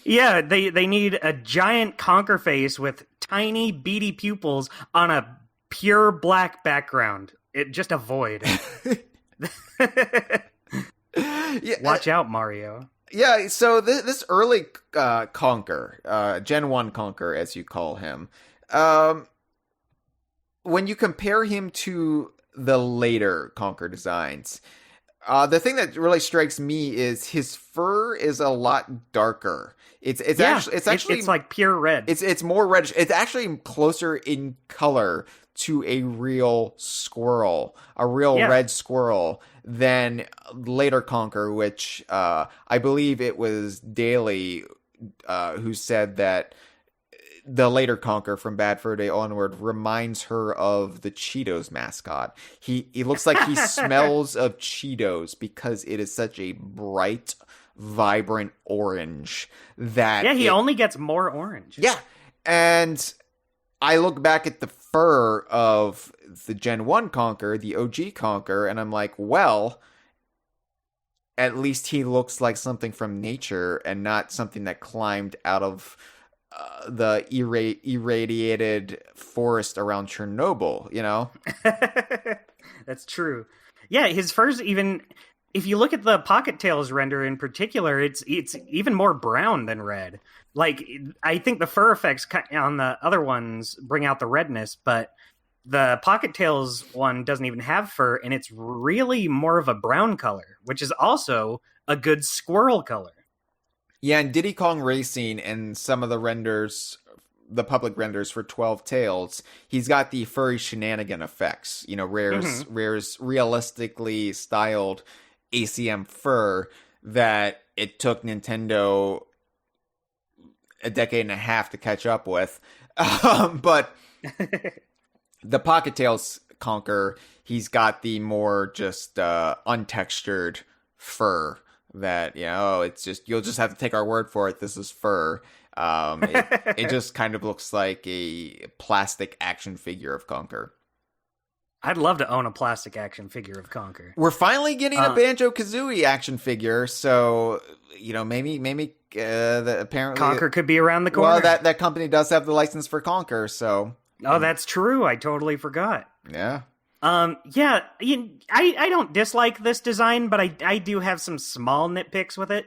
Yeah, they need a giant Conker face with tiny beady pupils on a pure black background. It just a void. Watch out, Mario. Yeah, so this early Conker, Gen 1 Conker, as you call him, when you compare him to the later Conker designs, the thing that really strikes me is his fur is a lot darker. It's actually like pure red. It's more reddish. It's actually closer in color to a real squirrel, a real red squirrel, than later Conker, which I believe it was Daly who said that the later Conker from Bad Fur Day onward reminds her of the Cheetos mascot. He looks like he smells of Cheetos because it is such a bright, vibrant orange that he only gets more orange. Yeah, and I look back at the fur of the Gen 1 Conker, the OG Conker, and I'm like, well, at least he looks like something from nature and not something that climbed out of the irradiated forest around Chernobyl, you know? That's true. Yeah, his fur's even... If you look at the Pocket Tales render in particular, it's even more brown than red. Like, I think the fur effects on the other ones bring out the redness, but the Pocket Tales one doesn't even have fur, and it's really more of a brown color, which is also a good squirrel color. Yeah, and Diddy Kong Racing and some of the renders, the public renders for 12 Tales, he's got the furry shenanigan effects. You know, Rare's realistically styled ACM fur that it took Nintendo a decade and a half to catch up with. But the Pocket Tales Conker, he's got the more just untextured fur that, it's just, you'll just have to take our word for it. This is fur. It just kind of looks like a plastic action figure of Conker. I'd love to own a plastic action figure of Conker. We're finally getting a Banjo-kazooie action figure, so maybe apparently Conker could be around the corner. Well, that company does have the license for Conker, so. Oh, that's true. I totally forgot. Yeah. Yeah. I don't dislike this design, but I do have some small nitpicks with it.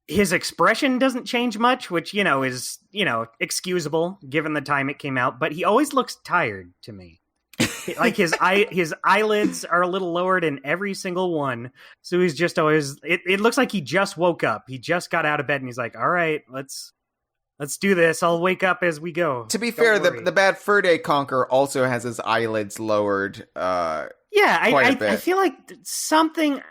His expression doesn't change much, which, is, excusable given the time it came out, but he always looks tired to me. Like his eyelids are a little lowered in every single one. So he's just always, it looks like he just woke up. He just got out of bed and he's like, all right, let's do this. I'll wake up as we go. To be fair, the Bad Fur Day Conker also has his eyelids lowered. Yeah, I feel like something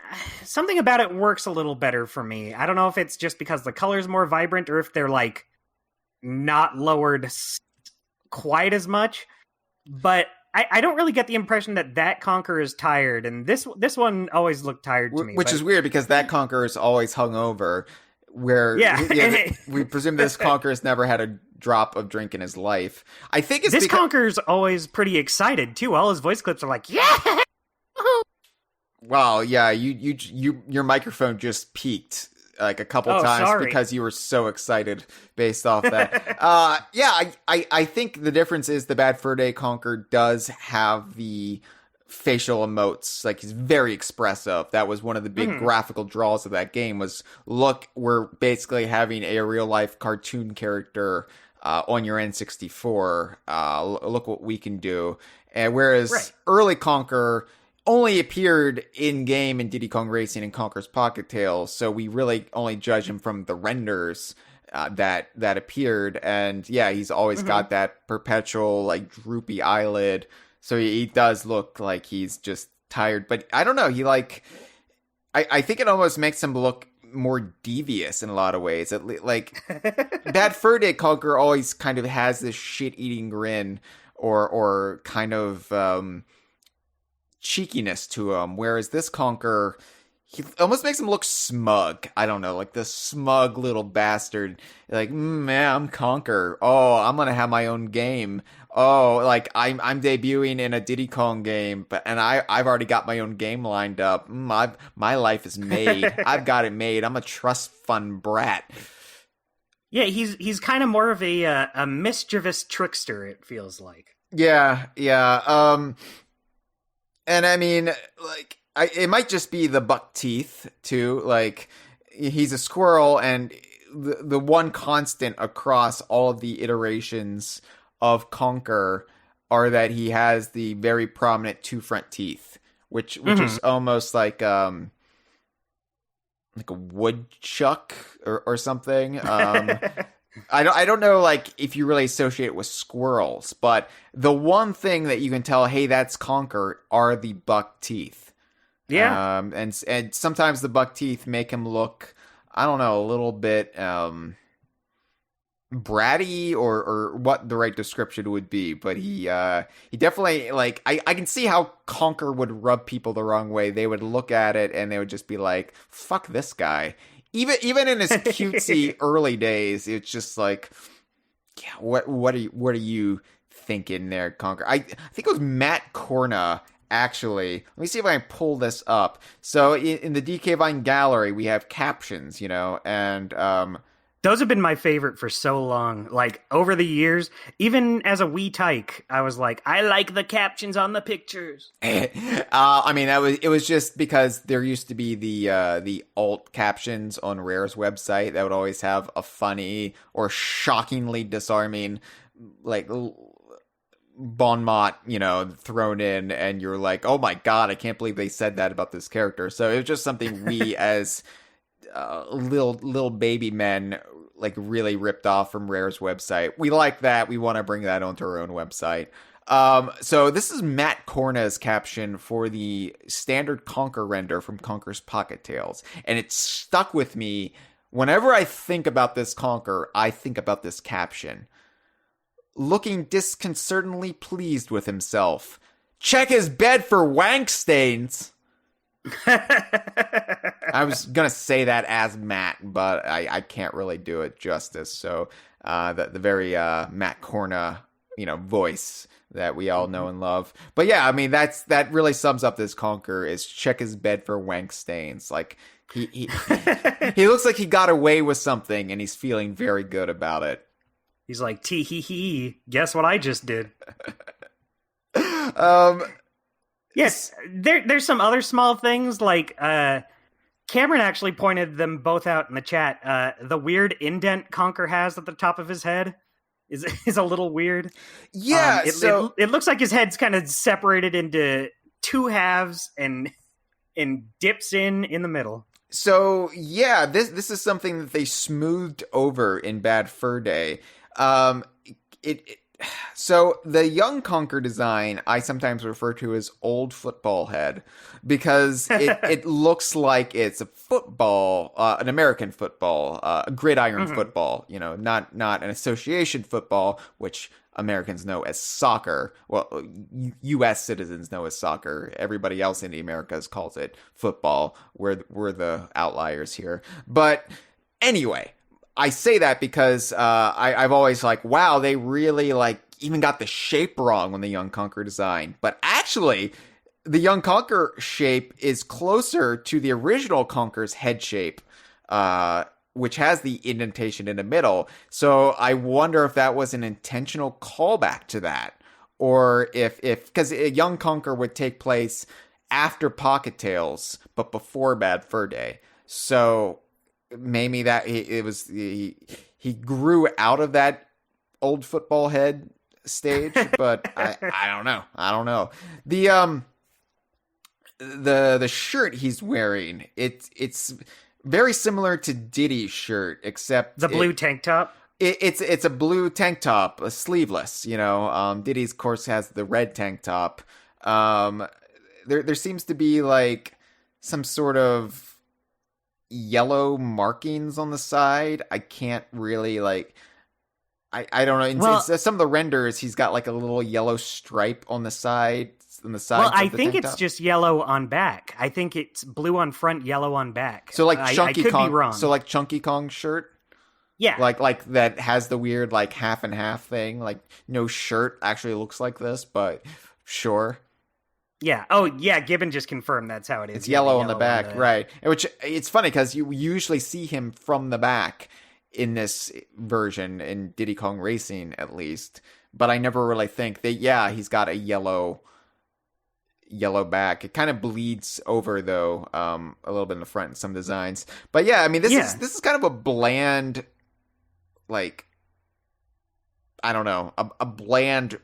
about it works a little better for me. I don't know if it's just because the color's more vibrant or if they're like not lowered quite as much. But I don't really get the impression that Conker is tired, and this one always looked tired to me. Which is weird because that Conker is always hungover. Where we presume this Conker has never had a drop of drink in his life. I think it's this Conker's always pretty excited too. All his voice clips are like, yeah. Wow, yeah, your microphone just peaked like a couple times because you were so excited based off that. I think the difference is the Bad Fur Day Conker does have the facial emotes. Like, he's very expressive. That was one of the big graphical draws of that game was, look, we're basically having a real life cartoon character on your N64. Look what we can do. And whereas early Conker only appeared in-game in Diddy Kong Racing and Conker's Pocket Tales, so we really only judge him from the renders that appeared. And yeah, he's always got that perpetual, like, droopy eyelid, so he does look like he's just tired. But I don't know, he I think it almost makes him look more devious in a lot of ways. Like, Bad Fur Day Conker always kind of has this shit-eating grin or kind of cheekiness to him, whereas this Conker, he almost makes him look smug. I don't know, like the smug little bastard. Like, man, I'm Conker. Oh, I'm gonna have my own game. Oh, like I'm debuting in a Diddy Kong game, and I've already got my own game lined up. My life is made. I've got it made. I'm a trust fund brat. Yeah, he's kind of more of a mischievous trickster. It feels like. Yeah. And I mean, like, it might just be the buck teeth, too. Like, he's a squirrel, and the one constant across all of the iterations of Conker are that he has the very prominent two front teeth, which is almost like a woodchuck or something. I don't know, like, if you really associate it with squirrels, but the one thing that you can tell, hey, that's Conker, are the buck teeth. Yeah. And sometimes the buck teeth make him look, I don't know, a little bit bratty or what the right description would be, but he definitely, like, I can see how Conker would rub people the wrong way. They would look at it and they would just be like, fuck this guy. Even in his cutesy early days, it's just like, yeah, what are you thinking there, Conker? I think it was Matt Corna, actually. Let me see if I can pull this up. So in the DK Vine gallery, we have captions, and those have been my favorite for so long. Like, over the years, even as a wee tyke, I was like, I like the captions on the pictures. I mean, it was just because there used to be the alt captions on Rare's website that would always have a funny or shockingly disarming, like, bon mot, thrown in, and you're like, oh my god, I can't believe they said that about this character. So it was just something we as little baby men, like, really ripped off from Rare's website. We like that. We want to bring that onto our own website. So this is Matt Corna's caption for the standard Conker render from Conker's Pocket Tales, and it stuck with me. Whenever I think about this Conker, I think about this caption. looking disconcertingly pleased with himself. Check his bed for wank stains. I was gonna say that as Matt, but I can't really do it justice. So the very Matt Corna, voice that we all know and love. But yeah, I mean that really sums up this Conker, is check his bed for wank stains. Like he he looks like he got away with something, and he's feeling very good about it. He's like, tee hee hee, guess what I just did? Yes, there's some other small things, like Cameron actually pointed them both out in the chat. The weird indent Conker has at the top of his head is a little weird. Yeah, it looks like his head's kind of separated into two halves and dips in the middle. So yeah, this is something that they smoothed over in Bad Fur Day. So the young Conker design I sometimes refer to as old football head, because it looks like it's a football, an American football, a gridiron football, not an association football, which Americans know as soccer. Well, U.S. citizens know as soccer. Everybody else in the Americas calls it football. We're the outliers here. But anyway, I say that because I've always wow, they really even got the shape wrong when the Young Conker design. But actually, the Young Conker shape is closer to the original Conker's head shape, which has the indentation in the middle. So I wonder if that was an intentional callback to that, or if because Young Conker would take place after Pocket Tales but before Bad Fur Day. So maybe that he grew out of that old football head stage, but I don't know. The shirt he's wearing, it's very similar to Diddy's shirt, except the blue tank top. It's a blue tank top, sleeveless. Diddy's of course has the red tank top. There seems to be some sort of yellow markings on the side. I can't really I don't know. In some of the renders, he's got a little yellow stripe on the side. Well, I think it's just yellow on back. I think it's blue on front, yellow on back. So Chunky I could Kong. Be wrong. So Chunky Kong's shirt. Yeah. Like that has the weird half and half thing. No shirt actually looks like this, but sure. Yeah. Oh, yeah. Gibbon just confirmed that's how it is. It's yellow on the back, right? Which it's funny because you usually see him from the back in this version, in Diddy Kong Racing at least. But I never really think that. Yeah, he's got a yellow back. It kind of bleeds over though, a little bit in the front in some designs. But yeah, I mean this is kind of a bland, I don't know, a bland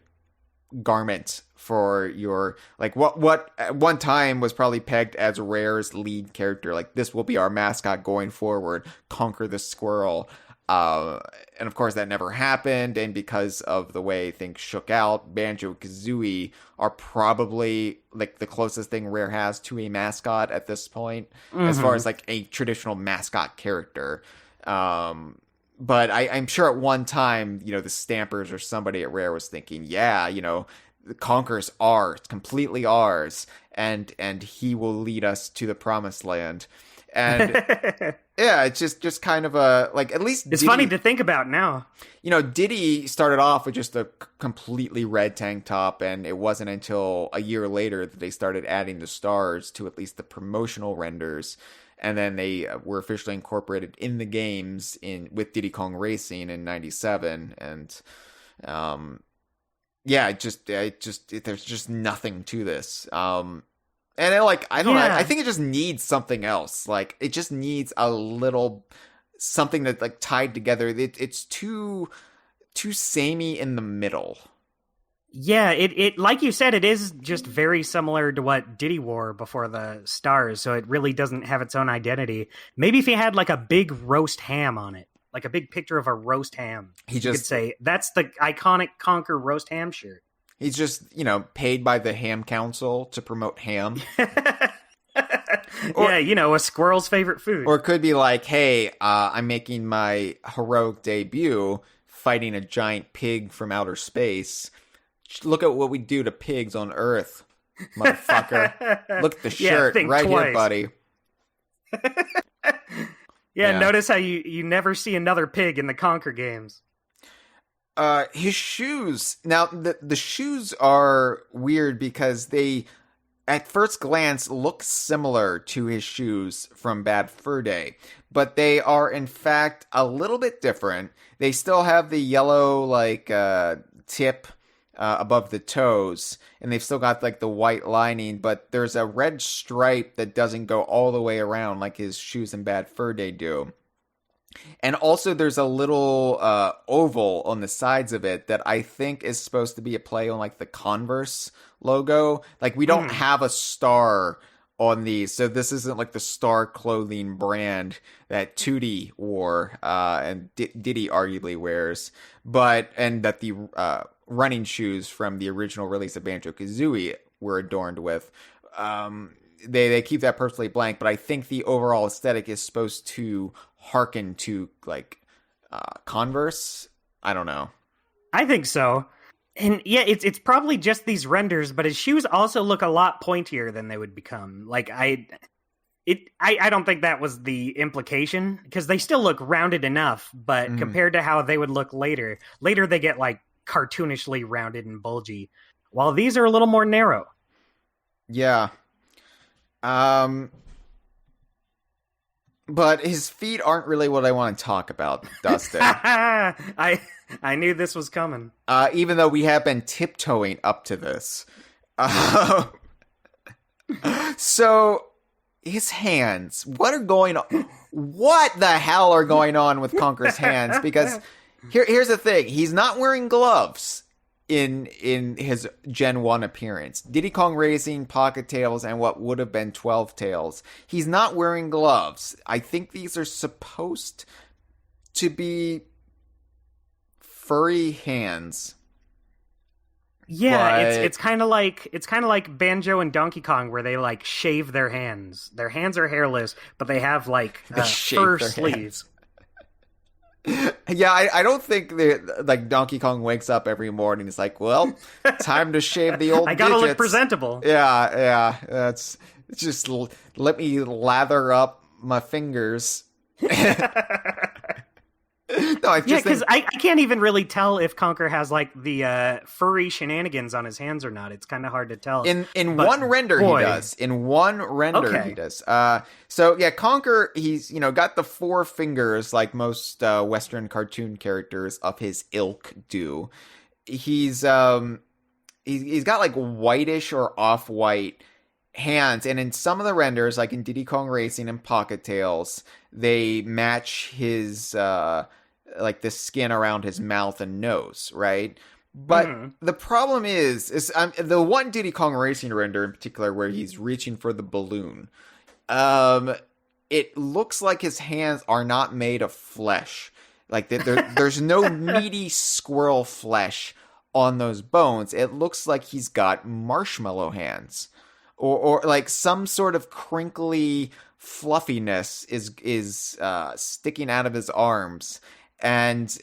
garment for your what at one time was probably pegged as Rare's lead character. This will be our mascot going forward, Conker the Squirrel. And of course that never happened, and because of the way things shook out, Banjo-kazooie are probably the closest thing Rare has to a mascot at this point, as far as a traditional mascot character. But I'm sure at one time, the Stampers or somebody at Rare was thinking, the Conker's ours, completely ours, and he will lead us to the promised land. And yeah, it's just kind of at least it's funny to think about now. Diddy started off with just a completely red tank top, and it wasn't until a year later that they started adding the stars to at least the promotional renders. And then they were officially incorporated in the games with Diddy Kong Racing in '97, and yeah, there's just nothing to this. And I don't know, I think it just needs something else. It just needs a little something that tied together. It's too samey in the middle. Yeah, it like you said, it is just very similar to what Diddy wore before the stars, so it really doesn't have its own identity. Maybe if he had a big roast ham on it, a big picture of a roast ham, you could say that's the iconic Conker roast ham shirt. He's just, paid by the Ham Council to promote ham. Or, a squirrel's favorite food. Or it could be hey, I'm making my heroic debut. fighting a giant pig from outer space. Look at what we do to pigs on Earth, motherfucker. Look at the shirt right twice. Here, buddy. Yeah, notice how you never see another pig in the Conker games. His shoes. Now, the shoes are weird because they, at first glance, look similar to his shoes from Bad Fur Day, but they are, in fact, a little bit different. They still have the yellow, tip above the toes, and they've still got, the white lining, but there's a red stripe that doesn't go all the way around like his shoes in Bad Fur Day do. And also there's a little oval on the sides of it that I think is supposed to be a play on, the Converse logo. We don't have a star on these, so this isn't, the Star clothing brand that Tootie wore, and Diddy arguably wears, and that the running shoes from the original release of Banjo-Kazooie were adorned with. They keep that perfectly blank, but I think the overall aesthetic is supposed to hearken to Converse. I don't know. I think so. And yeah, it's probably just these renders, but his shoes also look a lot pointier than they would become. I don't think that was the implication, because they still look rounded enough, but compared to how they would look later they get cartoonishly rounded and bulgy, while these are a little more narrow. Yeah. But his feet aren't really what I want to talk about, Dustin. I knew this was coming. Even though we have been tiptoeing up to this. So, his hands. What are going on? What the hell are going on with Conker's hands? Because here's the thing. He's not wearing gloves in his Gen 1 appearance. Diddy Kong Racing, Pocket Tails, and what would have been 12 Tails. He's not wearing gloves. I think these are supposed to be furry hands. Yeah, it's kind of like Banjo and Donkey Kong, where they shave their hands. Their hands are hairless, but they have fur sleeves. Yeah, I don't think Donkey Kong wakes up every morning. It's well, time to shave the old. I gotta digits. Look presentable. Yeah. That's just let me lather up my fingers. No, because I can't even really tell if Conker has the furry shenanigans on his hands or not. It's kind of hard to tell. In one render he does. In one render he does. So yeah, Conker, he's got the 4 fingers like most Western cartoon characters of his ilk do. He's got whitish or off-white hands, and in some of the renders, like in Diddy Kong Racing and Pocket Tails, they match his the skin around his mouth and nose, right? But the problem is the one Diddy Kong Racing render in particular, where he's reaching for the balloon. It looks like his hands are not made of flesh. There's no meaty squirrel flesh on those bones. It looks like he's got marshmallow hands, or some sort of crinkly fluffiness is sticking out of his arms, and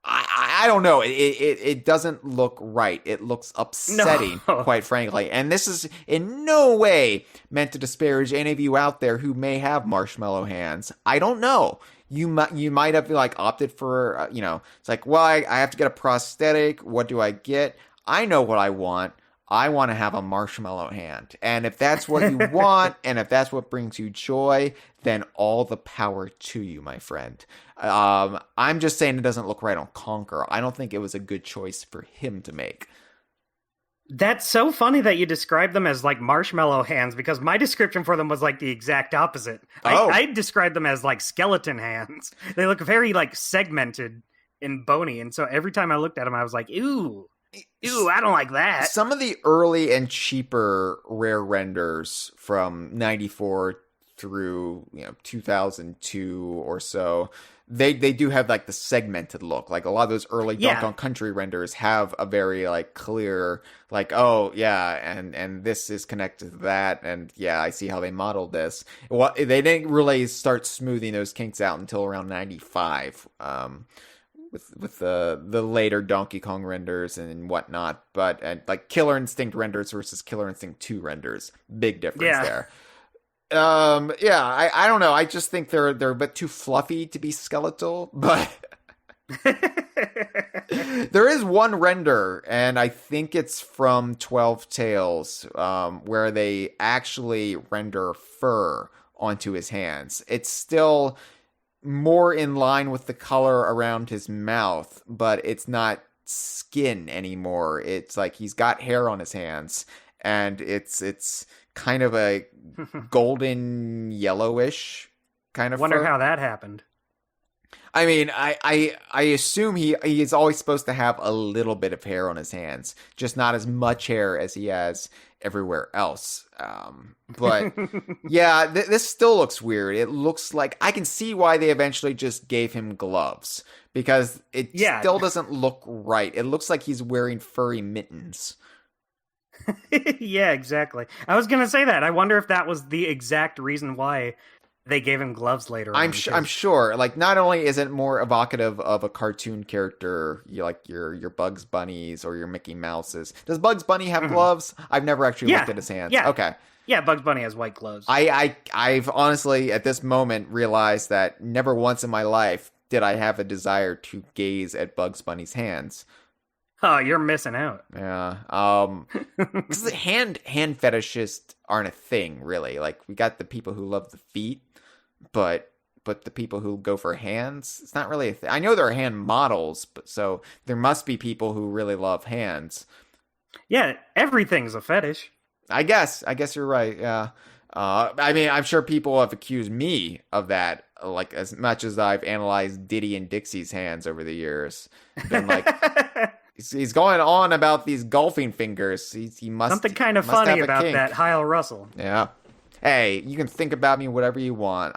I don't know. It doesn't look right. It looks upsetting, quite frankly. And this is in no way meant to disparage any of you out there who may have marshmallow hands. I don't know. You might have opted for it's well, I have to get a prosthetic. What do I get? I know what I want. I want to have a marshmallow hand. And if that's what you want, and if that's what brings you joy, then all the power to you, my friend. I'm just saying it doesn't look right on Conker. I don't think it was a good choice for him to make. That's so funny that you described them as marshmallow hands, because my description for them was the exact opposite. I described them as skeleton hands. They look very segmented and bony. And so every time I looked at them, I was ew. Ew, I don't like that. Some of the early and cheaper rare renders from 94 through 2002 or so, they do have the segmented look. A lot of those early Donkey Kong Country renders have a very clear oh yeah, and this is connected to that, and yeah, I see how they modeled this. Well, they didn't really start smoothing those kinks out until around 95. with the later Donkey Kong renders and whatnot, but like Killer Instinct renders versus Killer Instinct 2 renders, big difference there. I don't know. I just think they're a bit too fluffy to be skeletal, but there is one render, and I think it's from 12 Tales, where they actually render fur onto his hands. It's still more in line with the color around his mouth, but it's not skin anymore. It's like he's got hair on his hands, and it's kind of a golden yellowish kind of Wonder fur. how that happened. I mean, I assume he is always supposed to have a little bit of hair on his hands, just not as much hair as he has everywhere else. But yeah, this still looks weird. It looks like I can see why they eventually just gave him gloves, because it still doesn't look right. It looks like he's wearing furry mittens. Yeah, exactly. I was gonna say that. I wonder if that was the exact reason why they gave him gloves later on. I'm sure. Like, not only is it more evocative of a cartoon character, like your Bugs Bunnies or your Mickey Mouses. Does Bugs Bunny have gloves? I've never actually looked at his hands. Yeah. Okay. Yeah, Bugs Bunny has white gloves. I've honestly, at this moment, realized that never once in my life did I have a desire to gaze at Bugs Bunny's hands. Oh, you're missing out. Yeah. 'Cause the hand fetishists aren't a thing, really. Like, we got the people who love the feet, but the people who go for hands, it's not really a thing. I know there are hand models, but so there must be people who really love hands. Yeah, everything's a fetish. I guess you're right. Yeah. I mean, I'm sure people have accused me of that, like, as much as I've analyzed Diddy and Dixie's hands over the years. Been like, he's going on about these golfing fingers. He must something kind of must funny have a about kink. that Hyle Russell. Yeah. Hey, you can think about me whatever you want.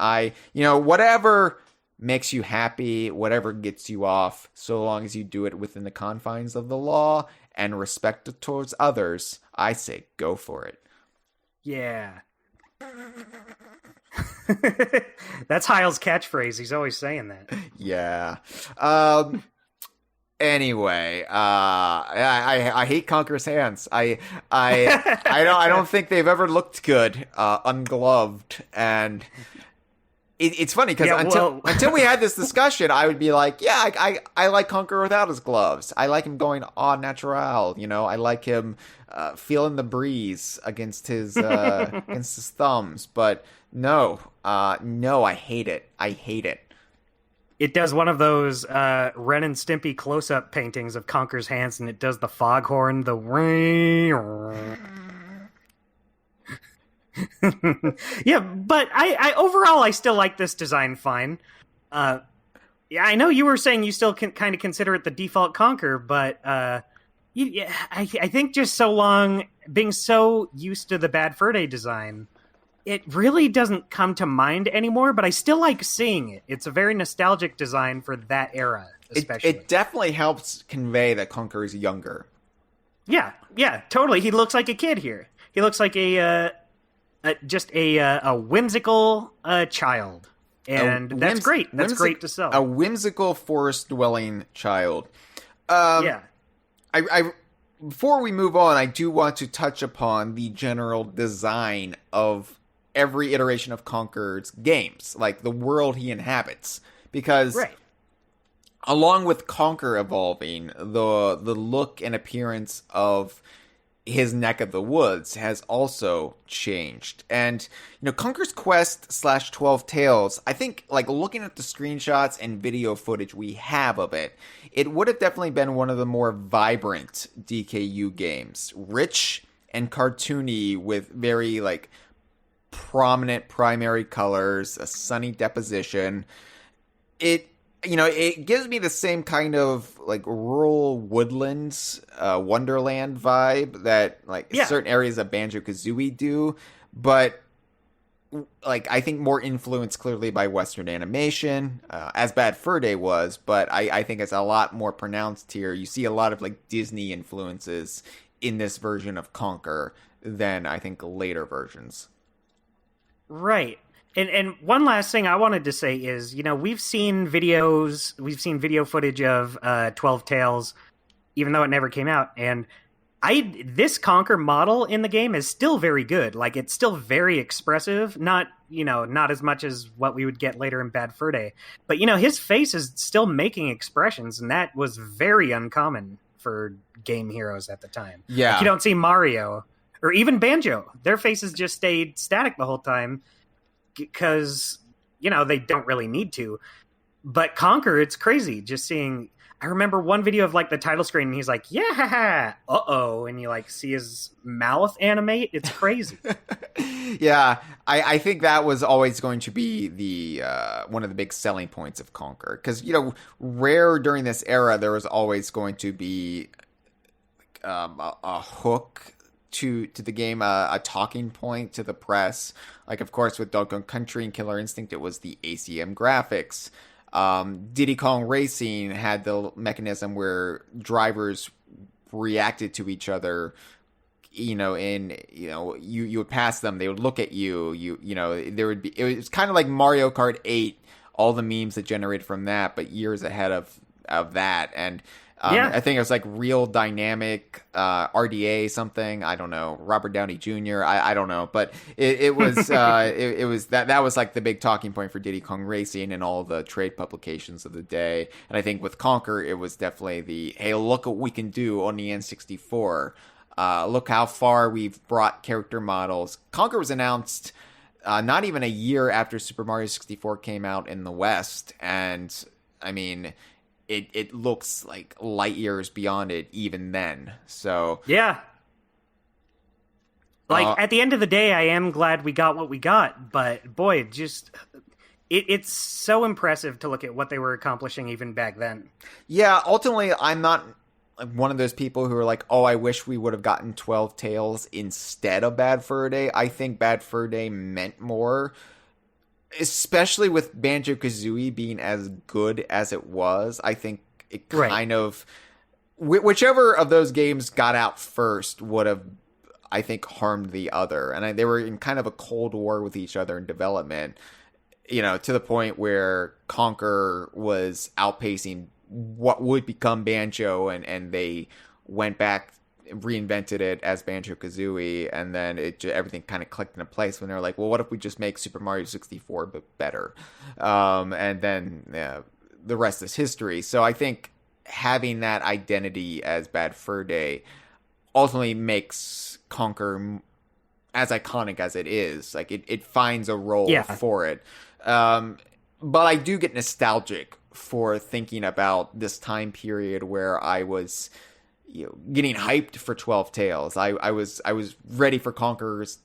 Whatever makes you happy, whatever gets you off, so long as you do it within the confines of the law and respect towards others, I say go for it. Yeah. That's Hyle's catchphrase. He's always saying that. Yeah. Anyway, I hate Conker's hands. I don't think they've ever looked good ungloved, and it's funny because until we had this discussion, I would be like, yeah, I like Conker without his gloves. I like him going au natural. I like him feeling the breeze against his thumbs. But no, I hate it. I hate it. It does one of those Ren and Stimpy close-up paintings of Conker's hands, and it does the foghorn, the yeah, but I overall I still like this design fine. Yeah, I know you were saying you still can kind of consider it the default Conker, but I think just so long being so used to the Bad Fur Day design, it really doesn't come to mind anymore, but I still like seeing it. It's a very nostalgic design for that era, especially. It definitely helps convey that Conker is younger. Yeah, totally. He looks like a kid here. He looks like a whimsical child. And that's great. That's great to sell. A whimsical forest-dwelling child. Yeah. I before we move on, I do want to touch upon the general design of every iteration of Conker's games, like the world he inhabits, because along with Conker evolving, the look and appearance of his neck of the woods has also changed. And Conker's Quest / 12 Tales, I think, like, looking at the screenshots and video footage we have of it, it would have definitely been one of the more vibrant DKU games, rich and cartoony with very, like, prominent primary colors, a sunny deposition. It gives me the same kind of, like, rural woodlands, Wonderland vibe that, like, certain areas of Banjo-kazooie do, but, like, I think more influenced clearly by Western animation, as Bad Fur Day was, but I think it's a lot more pronounced here. You see a lot of, like, Disney influences in this version of Conker than, I think, later versions. Right. And one last thing I wanted to say is, we've seen video footage of 12 Tales, even though it never came out, and this Conker model in the game is still very good. Like, it's still very expressive, not as much as what we would get later in Bad Fur Day, but his face is still making expressions, and that was very uncommon for game heroes at the time. Yeah, like, you don't see Mario or even Banjo; their faces just stayed static the whole time because they don't really need to. But Conker, it's crazy just seeing. I remember one video of like the title screen, and he's like, "Yeah, uh-oh," and you like see his mouth animate. It's crazy. Yeah, I think that was always going to be the one of the big selling points of Conker, because rare during this era there was always going to be a hook to the game, a talking point to the press. Like, of course, with Donkey Kong Country and Killer Instinct, it was the ACM graphics. Diddy Kong Racing had the mechanism where drivers reacted to each other, you would pass them, they would look at you, there would be, it was kind of like Mario Kart 8, all the memes that generated from that, but years ahead of that. And I think it was like Real Dynamic, RDA something. I don't know. Robert Downey Jr. I don't know, but it was it was that was like the big talking point for Diddy Kong Racing and all the trade publications of the day. And I think with Conker, it was definitely the, hey, look what we can do on the N64. Look how far we've brought character models. Conker was announced not even a year after Super Mario 64 came out in the West, and I mean, it looks like light years beyond it even then. So yeah, like at the end of the day, I am glad we got what we got. But boy, it's so impressive to look at what they were accomplishing even back then. Yeah, ultimately, I'm not one of those people who are like, oh, I wish we would have gotten 12 Tales instead of Bad Fur Day. I think Bad Fur Day meant more, especially with Banjo-Kazooie being as good as it was. I think it kind of, whichever of those games got out first would have, I think, harmed the other. And they were in kind of a cold war with each other in development, to the point where Conker was outpacing what would become Banjo, and they went back, reinvented it as Banjo-Kazooie, and then everything kind of clicked into place when they were like, well, what if we just make Super Mario 64 but better? And then the rest is history. So I think having that identity as Bad Fur Day ultimately makes Conker as iconic as it is. Like, it finds a role for it. But I do get nostalgic for thinking about this time period where I was getting hyped for 12 Tales. I was ready for Conker's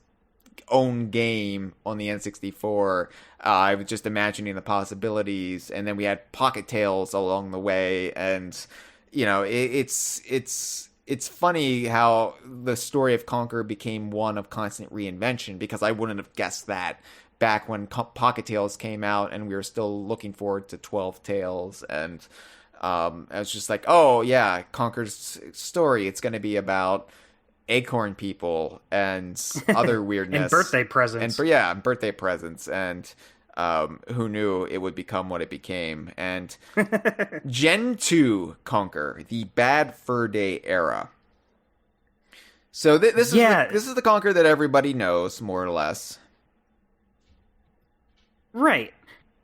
own game on the N64. I was just imagining the possibilities, and then we had Pocket Tales along the way, and it's funny how the story of Conker became one of constant reinvention, because I wouldn't have guessed that back when Pocket Tales came out and we were still looking forward to 12 Tales. And I was just like, oh yeah, Conker's story, it's going to be about acorn people and other weirdness. And birthday presents. And birthday presents. And who knew it would become what it became. And Gen 2 Conker, the Bad Fur Day era. So this is the Conker that everybody knows, more or less. Right.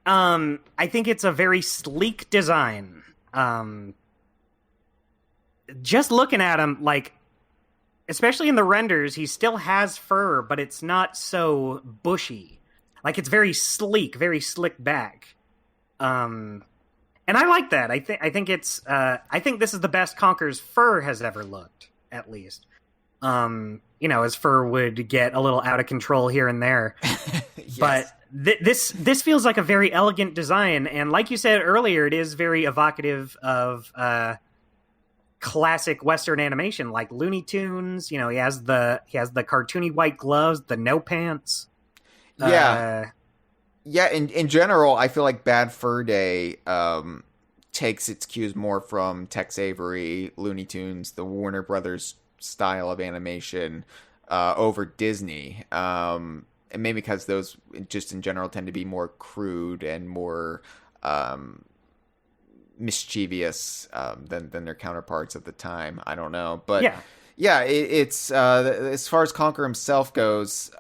I think it's a very sleek design. Just looking at him, like, especially in the renders, he still has fur, but it's not so bushy. Like, it's very sleek, very slick back. And I like that. I think it's I think this is the best Conker's fur has ever looked, at least. His fur would get a little out of control here and there. Yes. But this feels like a very elegant design, and like you said earlier, it is very evocative of classic Western animation, like Looney Tunes. He has the cartoony white gloves, the no pants. Yeah. In general, I feel like Bad Fur Day takes its cues more from Tex Avery, Looney Tunes, the Warner Brothers style of animation over Disney. and maybe because those just in general tend to be more crude and more mischievous than their counterparts at the time. I don't know, but yeah, it's as far as Conker himself goes,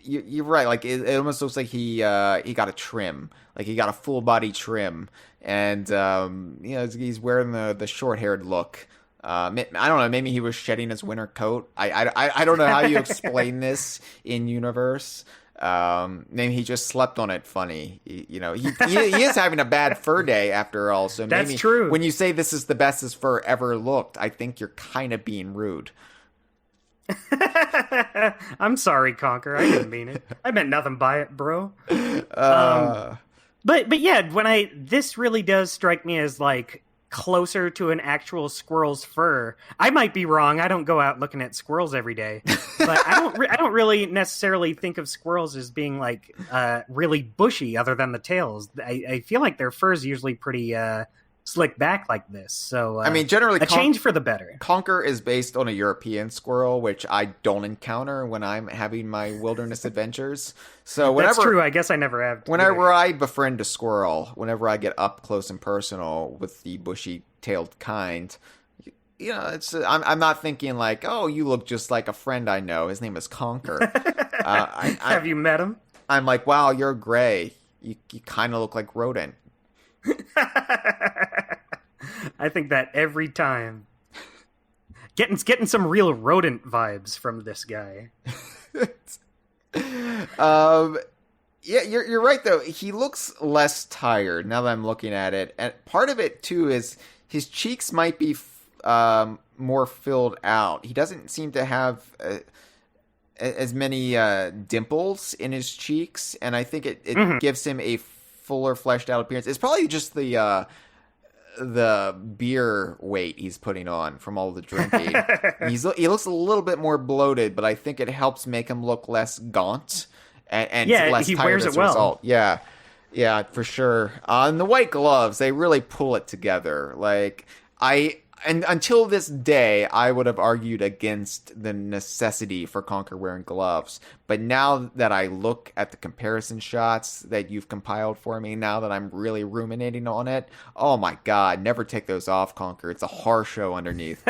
you're right. Like it almost looks like he got a trim, like he got a full body trim, and he's wearing the short haired look. I don't know. Maybe he was shedding his winter coat. I don't know how you explain this in universe. Maybe he just slept on it funny. He is having a bad fur day after all. So maybe that's true. When you say this is the best his fur ever looked, I think you're kind of being rude. I'm sorry, Conker. I didn't mean it. I meant nothing by it, bro. But yeah, this really does strike me as like closer to an actual squirrel's fur. I might be wrong. I don't go out looking at squirrels every day, but I don't really necessarily think of squirrels as being like really bushy, other than the tails. I feel like their fur is usually pretty slick back like this. So I mean, generally, a change for the better. Conker is based on a European squirrel, which I don't encounter when I'm having my wilderness adventures. So that's true. I guess I never have. Whenever I befriend a squirrel, whenever I get up close and personal with the bushy-tailed kind, I'm not thinking like, oh, you look just like a friend I know. His name is Conker. Have you met him? I'm like, wow, you're gray. You kind of look like rodent. I think that every time. Getting some real rodent vibes from this guy. Yeah, you're right though. He looks less tired now that I'm looking at it, and part of it too is his cheeks might be more filled out. He doesn't seem to have as many dimples in his cheeks, and I think it gives him a fuller, fleshed out appearance. It's probably just the beer weight he's putting on from all the drinking. He looks a little bit more bloated, but I think it helps make him look less gaunt and less tired wears as it a well. result. Yeah, for sure. And the white gloves, they really pull it together. Like and until this day, I would have argued against the necessity for Conker wearing gloves. But now that I look at the comparison shots that you've compiled for me, now that I'm really ruminating on it, oh my God, never take those off, Conker. It's a horror show underneath.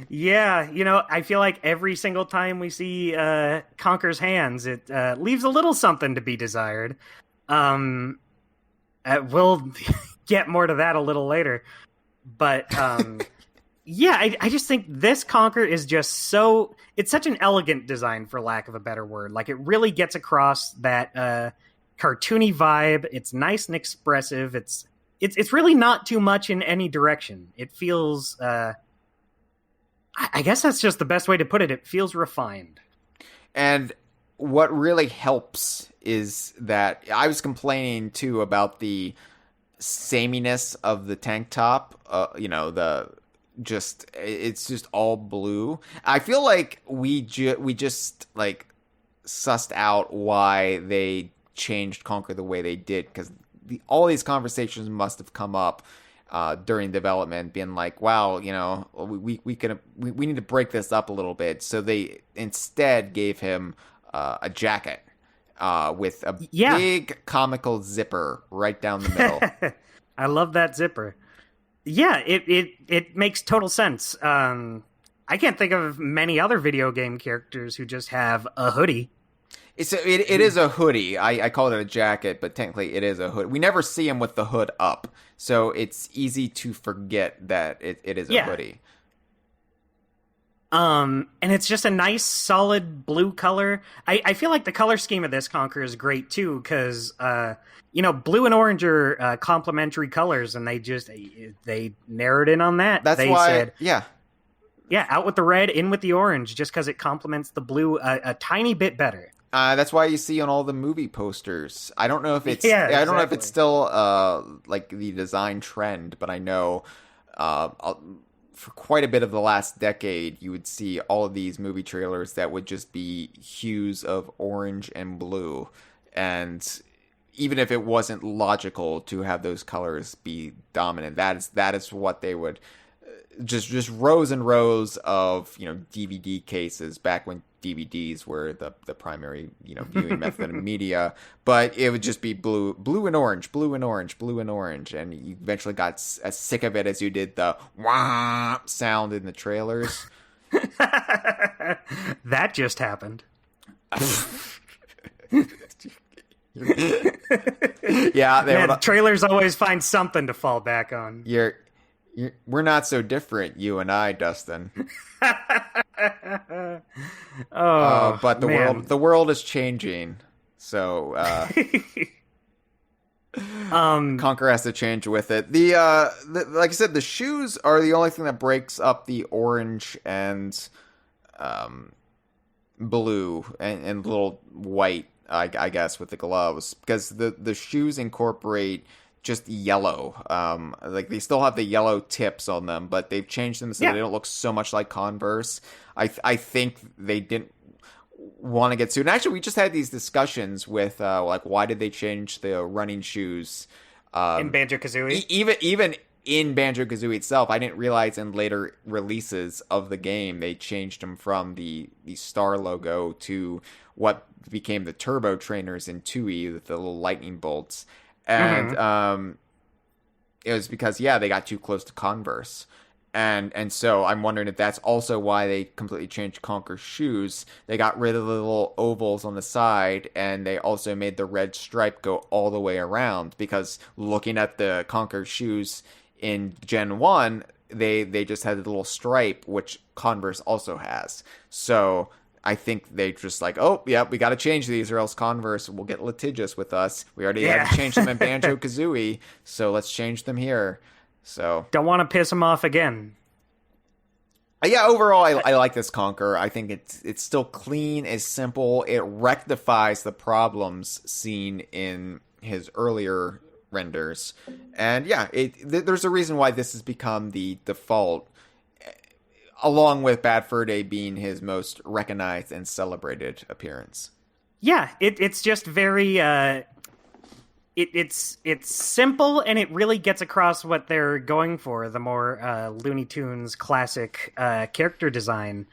Yeah, I feel like every single time we see Conker's hands, it leaves a little something to be desired. We'll get more to that a little later. But, yeah, I just think this Conker is just it's such an elegant design, for lack of a better word. Like, it really gets across that cartoony vibe. It's nice and expressive. It's really not too much in any direction. It feels, I guess that's just the best way to put it. It feels refined. And what really helps is that I was complaining, too, about the sameness of the tank top. It's just all blue. I feel like we just like sussed out why they changed Conker the way they did, because all these conversations must have come up during development, being like, wow, we need to break this up a little bit. So they instead gave him a jacket with a big comical zipper right down the middle. I love that zipper. Yeah, it makes total sense. I can't think of many other video game characters who just have a hoodie. It is a hoodie. I call it a jacket, but technically it is a hood. We never see him with the hood up, so it's easy to forget that it is a hoodie. And it's just a nice, solid blue color. I feel like the color scheme of this Conker is great, too, because, blue and orange are complementary colors, and they narrowed in on that. They said, out with the red, in with the orange, just because it complements the blue a tiny bit better. That's why you see on all the movie posters. I don't know if it's I don't know if it's still like the design trend, but I know for quite a bit of the last decade, you would see all of these movie trailers that would just be hues of orange and blue. And even if it wasn't logical to have those colors be dominant, that is what they would just rows and rows of, DVD cases back when DVDs were the primary, viewing method of media, but it would just be blue and orange, blue and orange, blue and orange, and you eventually got as sick of it as you did the wah sound in the trailers. That just happened. Yeah, trailers always find something to fall back on. We're not so different, you and I, Dustin. But the world is changing, so Conker has to change with it. Like I said, the shoes are the only thing that breaks up the orange and blue and little white, I guess, with the gloves, because the shoes incorporate just yellow. Like they still have the yellow tips on them, but they've changed them so they don't look so much like Converse. I think they didn't want to get sued. And actually, we just had these discussions with why did they change the running shoes in Banjo-kazooie? Even in Banjo-kazooie itself, I didn't realize in later releases of the game they changed them from the star logo to what became the turbo trainers in 2E with the little lightning bolts. And it was because they got too close to Converse, and so I'm wondering if that's also why they completely changed Conker's shoes. They got rid of the little ovals on the side, and they also made the red stripe go all the way around, because looking at the Conker shoes in Gen 1, they just had a little stripe, which Converse also has. So I think they just like, we got to change these or else Converse will get litigious with us. We already had to change them in Banjo-kazooie, so let's change them here. So don't want to piss them off again. Yeah, overall, I like this Conker. I think it's still clean, it's simple. It rectifies the problems seen in his earlier renders. And there's a reason why this has become the default, along with Bad Fur Day being his most recognized and celebrated appearance. Yeah, it's just very it's simple, and it really gets across what they're going for, the more Looney Tunes classic character design.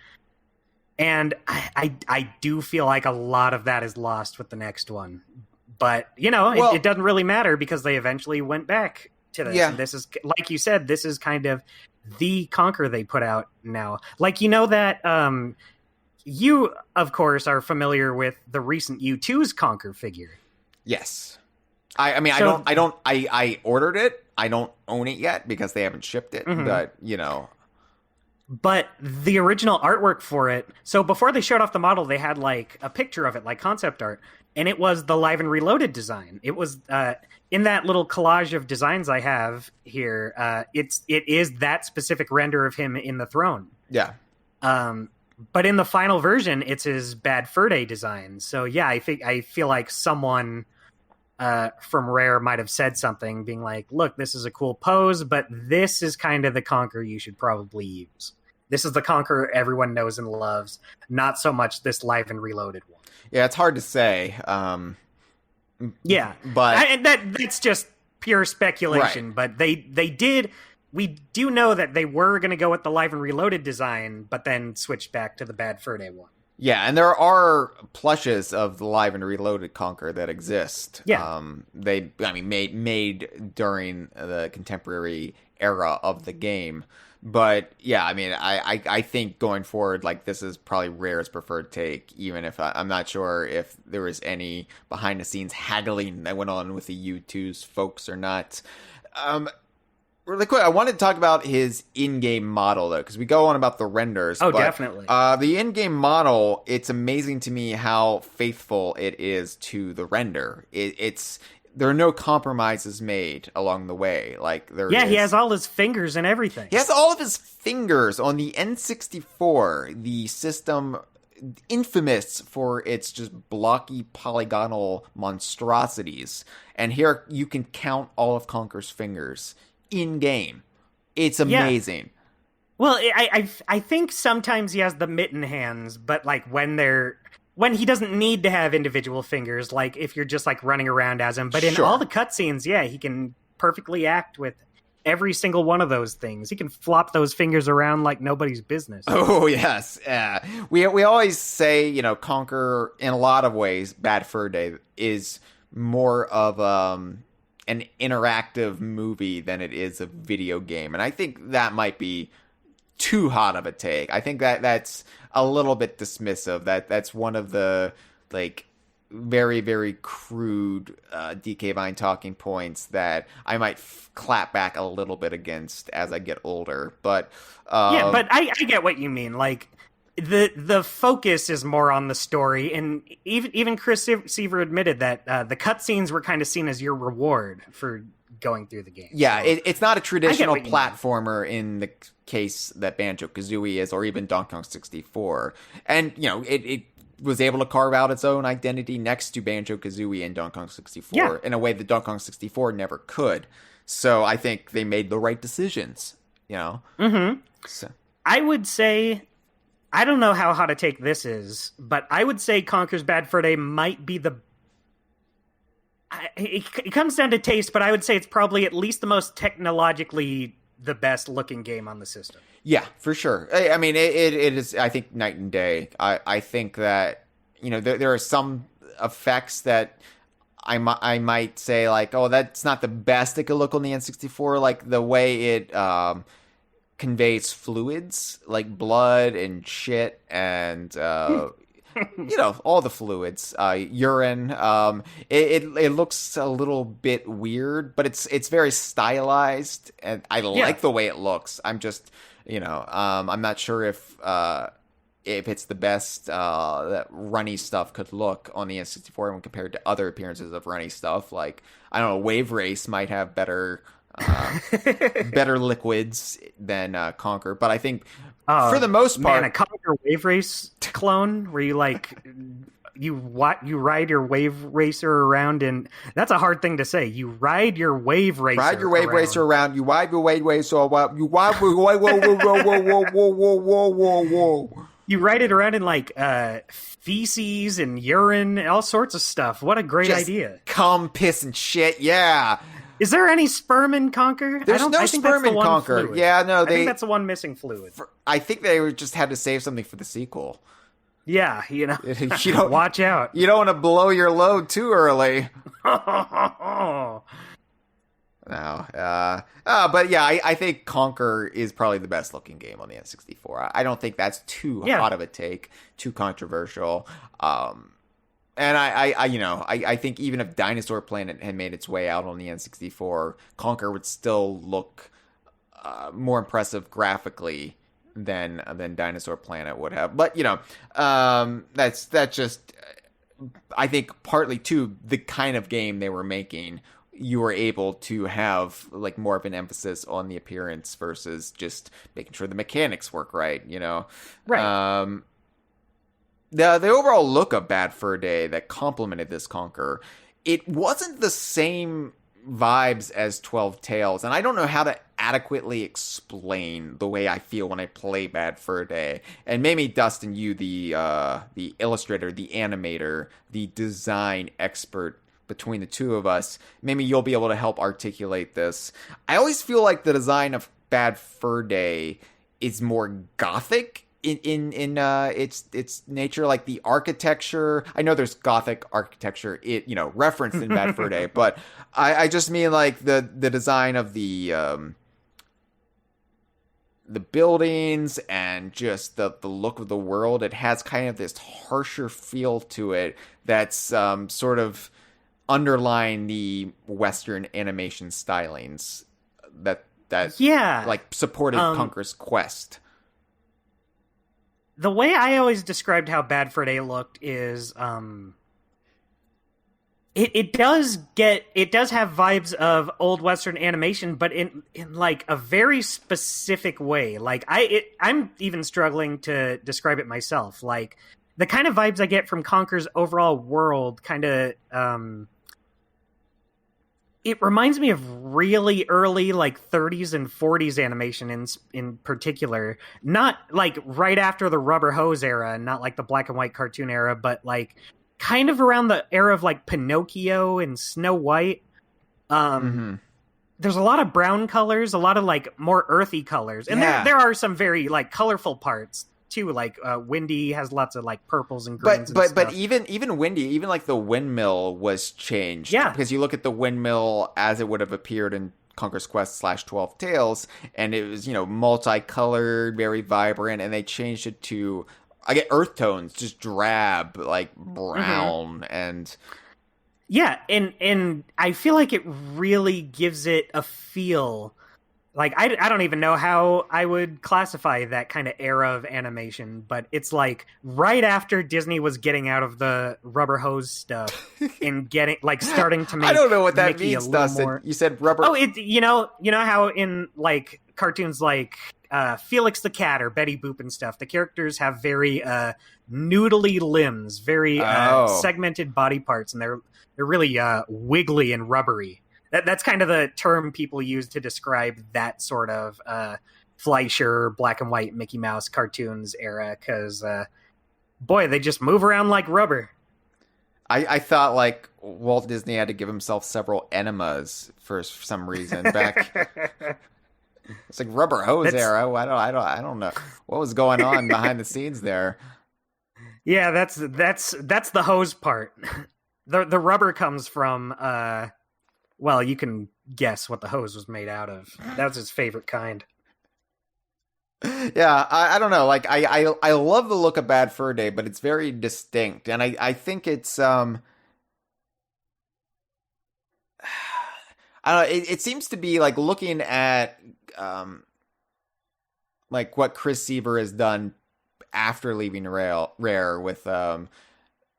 And I do feel like a lot of that is lost with the next one. But, it doesn't really matter because they eventually went back to this. Yeah. And this is, like you said, this is kind of the Conker they put out now. Like, that you, of course, are familiar with the recent U2's Conker figure. Yes. I ordered it. I don't own it yet because they haven't shipped it, but, But the original artwork for it, so before they showed off the model, they had, like, a picture of it, like concept art, and it was the Live and Reloaded design. It was, in that little collage of designs I have here, it is that specific render of him in the throne. Yeah. But in the final version, it's his Bad Fur Day design. So, I feel like someone from Rare might have said something, being like, look, this is a cool pose, but this is kind of the Conker you should probably use. This is the Conker everyone knows and loves, not so much this Live and Reloaded one. Yeah, it's hard to say. But that's just pure speculation. Right. But we do know that they were going to go with the Live and Reloaded design, but then switched back to the Bad Fur Day one. Yeah, and there are plushes of the Live and Reloaded Conker that exist. Yeah. Made during the contemporary era of the game. But yeah, I think going forward, like, this is probably Rare's preferred take, even if I'm not sure if there was any behind the scenes haggling that went on with the U2's folks or not. Really quick, I wanted to talk about his in-game model, though, because we go on about the renders. Oh, definitely. The in-game model, it's amazing to me how faithful it is to the render. There are no compromises made along the way. He has all his fingers and everything. He has all of his fingers on the N64, the system infamous for its just blocky polygonal monstrosities. And here you can count all of Conker's fingers in game. It's amazing. Yeah. Well, I think sometimes he has the mitten hands, but like when he doesn't need to have individual fingers, like if you're just like running around as him. But in all the cutscenes, he can perfectly act with every single one of those things. He can flop those fingers around like nobody's business. Oh, yes. We always say, you know, Conker, in a lot of ways, Bad Fur Day is more of an interactive movie than it is a video game. And I think that might be too hot of a take. I think that's a little bit dismissive. That's one of the, like, very, very crude DK Vine talking points that I might clap back a little bit against as I get older. But yeah, but I get what you mean. Like, the focus is more on the story, and even Chris Seaver admitted that the cutscenes were kind of seen as your reward for going through the game. Yeah, so, it's not a traditional platformer in the case that Banjo-Kazooie is, or even Donkey Kong 64. And, you know, it was able to carve out its own identity next to Banjo-Kazooie and Donkey Kong 64 in a way that Donkey Kong 64 never could. So I think they made the right decisions, you know? Mm-hmm. So. I would say, I don't know how hot a take this is, but I would say Conker's Bad Fur Day might be it comes down to taste, but I would say it's probably at least the most technologically the best looking game on the system. Yeah, for sure. I mean, it is, I think, night and day. I think that, you know, there are some effects that I might say, like, oh, that's not the best it could look on the N64. Like, the way it conveys fluids, like blood and shit and, you know, all the fluids, urine. It looks a little bit weird, but it's very stylized, and I like the way it looks. I'm just... You know, I'm not sure if it's the best that Runny stuff could look on the N64 when compared to other appearances of Runny stuff. Like, I don't know, Wave Race might have better liquids than Conker, but I think for the most part, a Conker Wave Race clone where you like. You ride your wave racer around, and that's a hard thing to say. You ride your wave racer around. You ride your wave racer around. You ride whoa. You ride it around in like feces and urine and all sorts of stuff. What a great idea. Cum, piss, and shit, yeah. Is there any sperm in Conker? There's no sperm in Conker. Fluid. Yeah, no, I think that's the one missing fluid. I think they just had to save something for the sequel. Yeah, you know, you don't, watch out. You don't want to blow your load too early. No. But yeah, I think Conker is probably the best looking game on the N64. I don't think that's too hot of a take, too controversial. And I think even if Dinosaur Planet had made its way out on the N64, Conker would still look more impressive graphically than Dinosaur Planet would have. But, you know, that's just, I think, partly too the kind of game they were making. You were able to have, like, more of an emphasis on the appearance versus just making sure the mechanics work right, you know? Right. The overall look of Bad Fur Day that complemented this Conker, it wasn't the same vibes as 12 Tales, and I don't know how to adequately explain the way I feel when I play Bad Fur Day. And maybe, Dustin, you, the illustrator, the animator, the design expert between the two of us, maybe you'll be able to help articulate this. I always feel like the design of Bad Fur Day is more gothic in its nature, like the architecture. I know there's gothic architecture, referenced in Bad Fur Day, but I just mean like the design of the buildings and just the look of the world. It has kind of this harsher feel to it that's sort of underlying the Western animation stylings that like supported Conker's quest. The way I always described how Bad Fur Day looked is it does have vibes of old Western animation, but in like a very specific way. Like I'm even struggling to describe it myself. Like the kind of vibes I get from Conker's overall world kind of it reminds me of really early, like 30s and 40s animation in particular. Not like right after the rubber hose era, not like the black and white cartoon era, but like kind of around the era of like Pinocchio and Snow White. there's a lot of brown colors, a lot of like more earthy colors, and there are some very like colorful parts too. Like Windy has lots of like purples and greens. But even Windy, even like the windmill was changed. Yeah, because you look at the windmill as it would have appeared in Conker's Quest / 12 Tales, and it was, multicolored, very vibrant, and they changed it to, I get earth tones, just drab, like brown, and yeah, and I feel like it really gives it a feel. Like, I don't even know how I would classify that kind of era of animation, but it's like right after Disney was getting out of the rubber hose stuff and starting to make I don't know what that Mickey means, Dustin. You said rubber. Oh, you know how in like cartoons like Felix the Cat or Betty Boop and stuff, the characters have very noodly limbs, very segmented body parts, and they're really wiggly and rubbery. That's kind of the term people use to describe that sort of Fleischer, black and white Mickey Mouse cartoons era, because, boy, they just move around like rubber. I thought, like, Walt Disney had to give himself several enemas for some reason back. It's like rubber hose era. I don't know what was going on behind the scenes there. Yeah, that's the hose part. The rubber comes from... well, you can guess what the hose was made out of. That was his favorite kind. Yeah, I don't know. Like, I love the look of Bad Fur Day, but it's very distinct. And I think it's... I don't know, it seems to be, like, looking at, like, what Chris Seaver has done after leaving Rare with...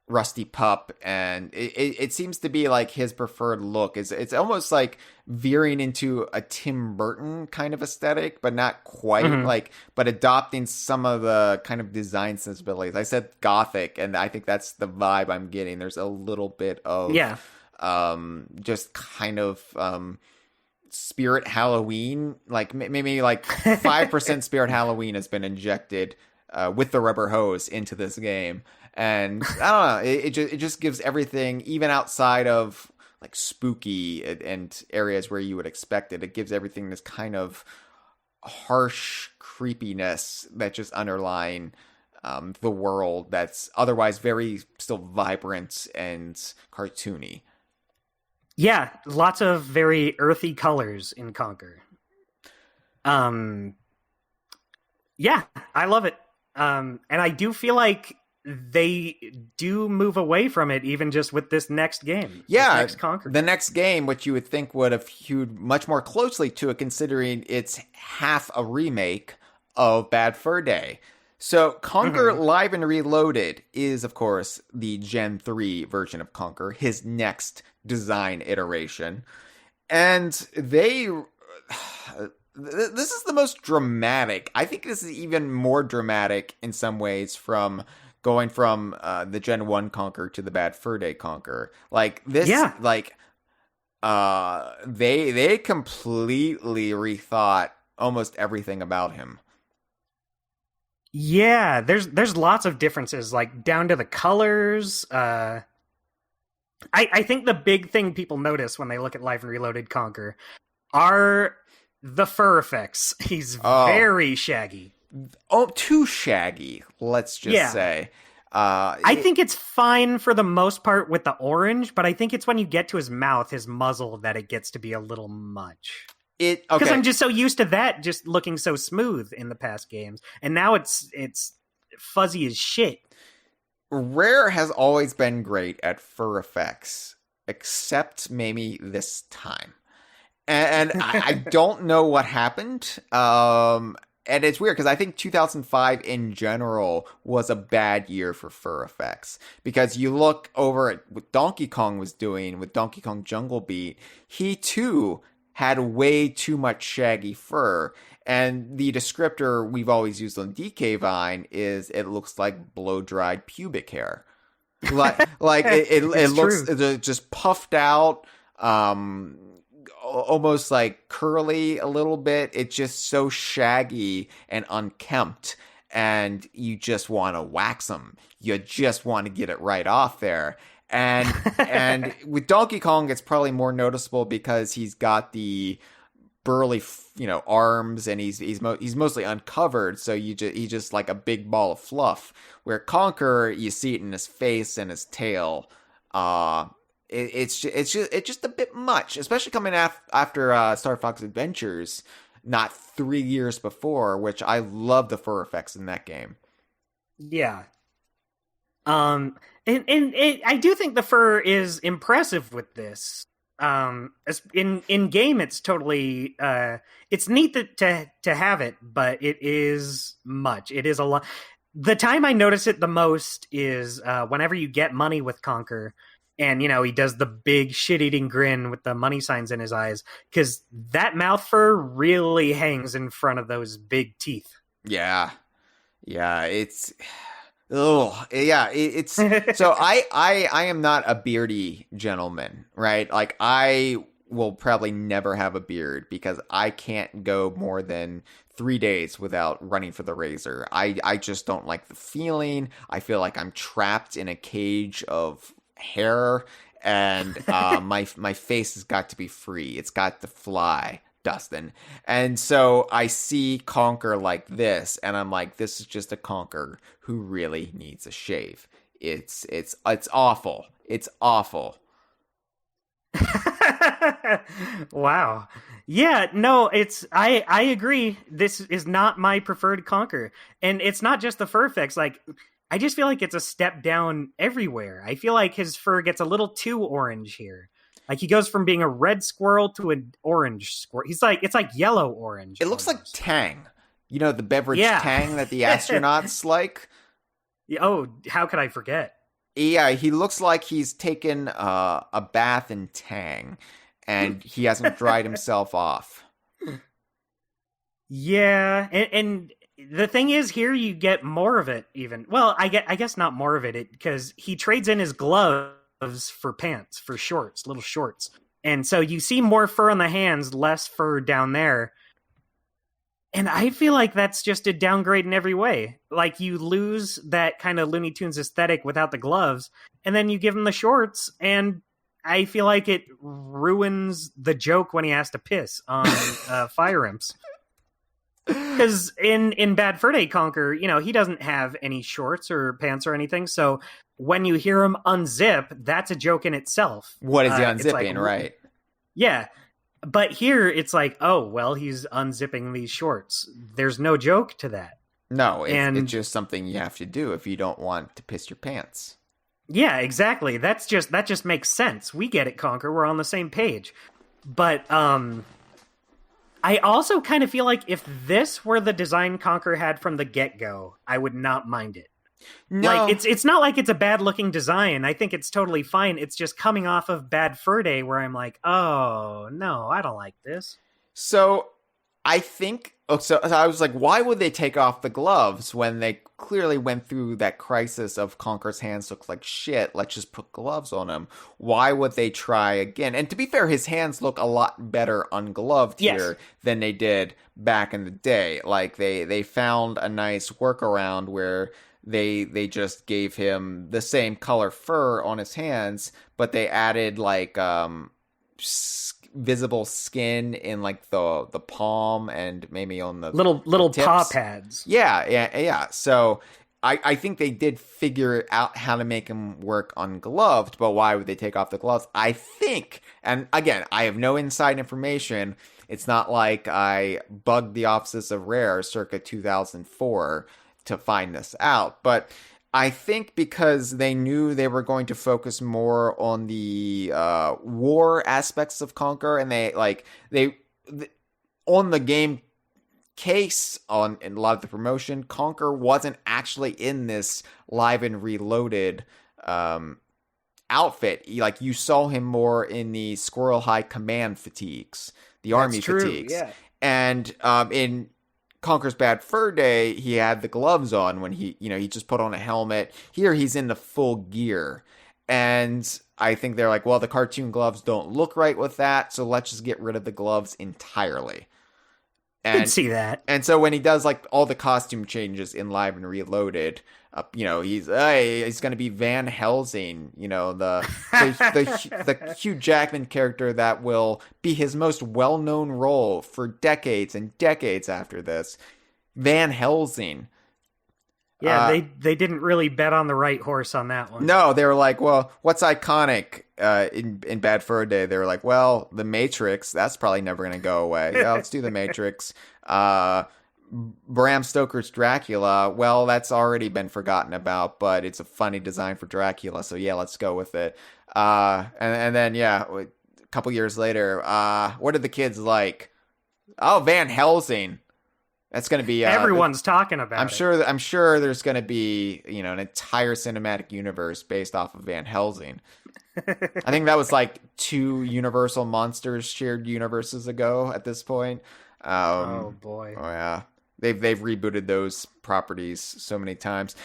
Rusty Pup, and it seems to be like his preferred look. It's almost like veering into a Tim Burton kind of aesthetic, but not quite, but adopting some of the kind of design sensibilities. I said gothic, and I think that's the vibe I'm getting. There's a little bit of just kind of Spirit Halloween, like maybe like 5% Spirit Halloween has been injected with the rubber hose into this game. And I don't know, it just gives everything, even outside of like spooky and areas where you would expect it, it gives everything this kind of harsh creepiness that just underline the world that's otherwise very still vibrant and cartoony. Yeah, lots of very earthy colors in Conker. Yeah, I love it. And I do feel like they do move away from it, even just with this next game. Yeah, next Conker. The next game, which you would think would have hewed much more closely to it, considering it's half a remake of Bad Fur Day. So Conker Live and Reloaded is, of course, the Gen 3 version of Conker, his next design iteration. And they... This is the most dramatic. I think this is even more dramatic in some ways from going from the Gen 1 Conker to the Bad Fur Day Conker. Like this, like they completely rethought almost everything about him. Yeah, there's lots of differences, like down to the colors. I think the big thing people notice when they look at Live and Reloaded Conker are the fur effects. He's very shaggy. Oh, too shaggy, let's just say. I think it's fine for the most part with the orange, but I think it's when you get to his mouth, his muzzle, that it gets to be a little much. Because I'm just so used to that just looking so smooth in the past games. And now it's fuzzy as shit. Rare has always been great at fur effects, except maybe this time. And I don't know what happened. And it's weird because I think 2005 in general was a bad year for fur effects. Because you look over at what Donkey Kong was doing with Donkey Kong Jungle Beat, he too had way too much shaggy fur. And the descriptor we've always used on DK Vine is it looks like blow-dried pubic hair. Like it looks just puffed out, almost like curly a little bit. It's just so shaggy and unkempt, and you just want to wax them. You just want to get it right off there. And with Donkey Kong, it's probably more noticeable because he's got the burly, arms, and he's mostly uncovered, so he's just like a big ball of fluff. Where Conker, you see it in his face and his tail. It's just a bit much, especially coming after Star Fox Adventures, not 3 years before, which I love the fur effects in that game. Yeah. And I do think the fur is impressive with this. In game, it's totally it's neat to have it, but it is much. It is a lot. The time I notice it the most is whenever you get money with Conker, and he does the big shit-eating grin with the money signs in his eyes, because that mouth fur really hangs in front of those big teeth. Yeah, it's. Oh, yeah, it's so I am not a beardy gentleman, right? Like, I will probably never have a beard because I can't go more than 3 days without running for the razor. I just don't like the feeling. I feel like I'm trapped in a cage of hair, and my face has got to be free. It's got to fly, Dustin. And so I see Conker like this, and I'm like, this is just a Conker who really needs a shave. It's awful. It's awful. Wow. Yeah, no, I agree. This is not my preferred Conker. And it's not just the fur effects. Like, I just feel like it's a step down everywhere. I feel like his fur gets a little too orange here. Like, he goes from being a red squirrel to an orange squirrel. It's like yellow orange. It looks like Tang. The beverage Tang that the astronauts like. Oh, how could I forget? Yeah, he looks like he's taken a bath in Tang, and he hasn't dried himself off. Yeah, and the thing is, here you get more of it. Even I guess not more of it because he trades in his gloves for pants, for shorts, little shorts. And so you see more fur on the hands, less fur down there. And I feel like that's just a downgrade in every way. Like, you lose that kind of Looney Tunes aesthetic without the gloves, and then you give him the shorts, and I feel like it ruins the joke when he has to piss on fire imps. Because in Bad Fur Day Conker, he doesn't have any shorts or pants or anything, so when you hear him unzip, that's a joke in itself. What is he unzipping, right? Yeah. But here, it's like, oh, well, he's unzipping these shorts. There's no joke to that. No, it's just something you have to do if you don't want to piss your pants. Yeah, exactly. That just makes sense. We get it, Conker. We're on the same page. But I also kind of feel like if this were the design Conker had from the get-go, I would not mind it. No. Like, it's not like it's a bad-looking design. I think it's totally fine. It's just coming off of Bad Fur Day where I'm like, oh, no, I don't like this. So, I think... so I was like, why would they take off the gloves when they clearly went through that crisis of Conker's hands look like shit, let's just put gloves on him? Why would they try again? And to be fair, his hands look a lot better ungloved here than they did back in the day. Like, they found a nice workaround where... They just gave him the same color fur on his hands, but they added like visible skin in like the palm and maybe on the little tips. paw pads. Yeah. So I think they did figure out how to make him work ungloved, but why would they take off the gloves? I think, and again, I have no inside information. It's not like I bugged the offices of Rare circa 2004 to find this out, but I think because they knew they were going to focus more on the war aspects of Conker, and they on the game case in a lot of the promotion, Conker wasn't actually in this Live and Reloaded outfit. Like, you saw him more in the Squirrel High Command fatigues, the Army fatigues, and in Conker's Bad Fur Day, he had the gloves on when he just put on a helmet. Here, he's in the full gear. And I think they're like, well, the cartoon gloves don't look right with that, so let's just get rid of the gloves entirely. I can see that. And so when he does like all the costume changes in Live and Reloaded, he's going to be Van Helsing, the Hugh Jackman character that will be his most well-known role for decades and decades after this. Van Helsing. Yeah, they didn't really bet on the right horse on that one. No, they were like, well, what's iconic in Bad Fur Day? They were like, well, The Matrix. That's probably never going to go away. Yeah, let's do The Matrix. Bram Stoker's Dracula. Well, that's already been forgotten about, but it's a funny design for Dracula. So yeah, let's go with it. And then a couple years later, what did the kids like? Oh, Van Helsing. That's going to be everyone's talking about. I'm sure there's going to be an entire cinematic universe based off of Van Helsing. I think that was like 2 Universal Monsters shared universes ago at this point. Oh boy! Oh yeah, they've rebooted those properties so many times.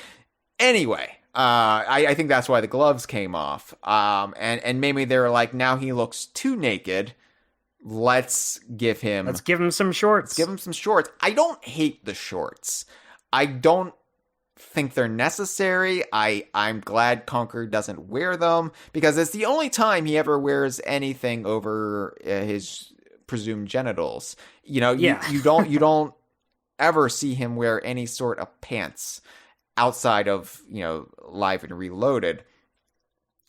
Anyway, I think that's why the gloves came off. And maybe they were like, now he looks too naked. Let's give him some shorts. I don't hate the shorts. I don't think they're necessary. I'm glad Conker doesn't wear them because it's the only time he ever wears anything over his presumed genitals. You don't ever see him wear any sort of pants outside of Live and Reloaded.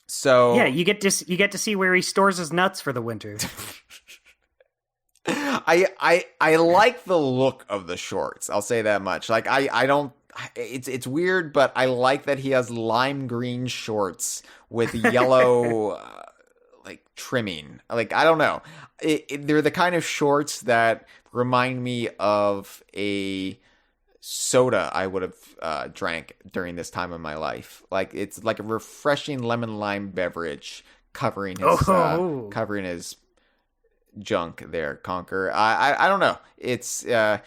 So yeah, you get to see where he stores his nuts for the winter. I like the look of the shorts. I'll say that much. Like I don't. It's weird, but I like that he has lime green shorts with yellow like trimming. Like I don't know. They're the kind of shorts that remind me of a soda I would have drank during this time of my life. Like it's like a refreshing lemon lime beverage covering his junk there, Conker. I don't know. It's a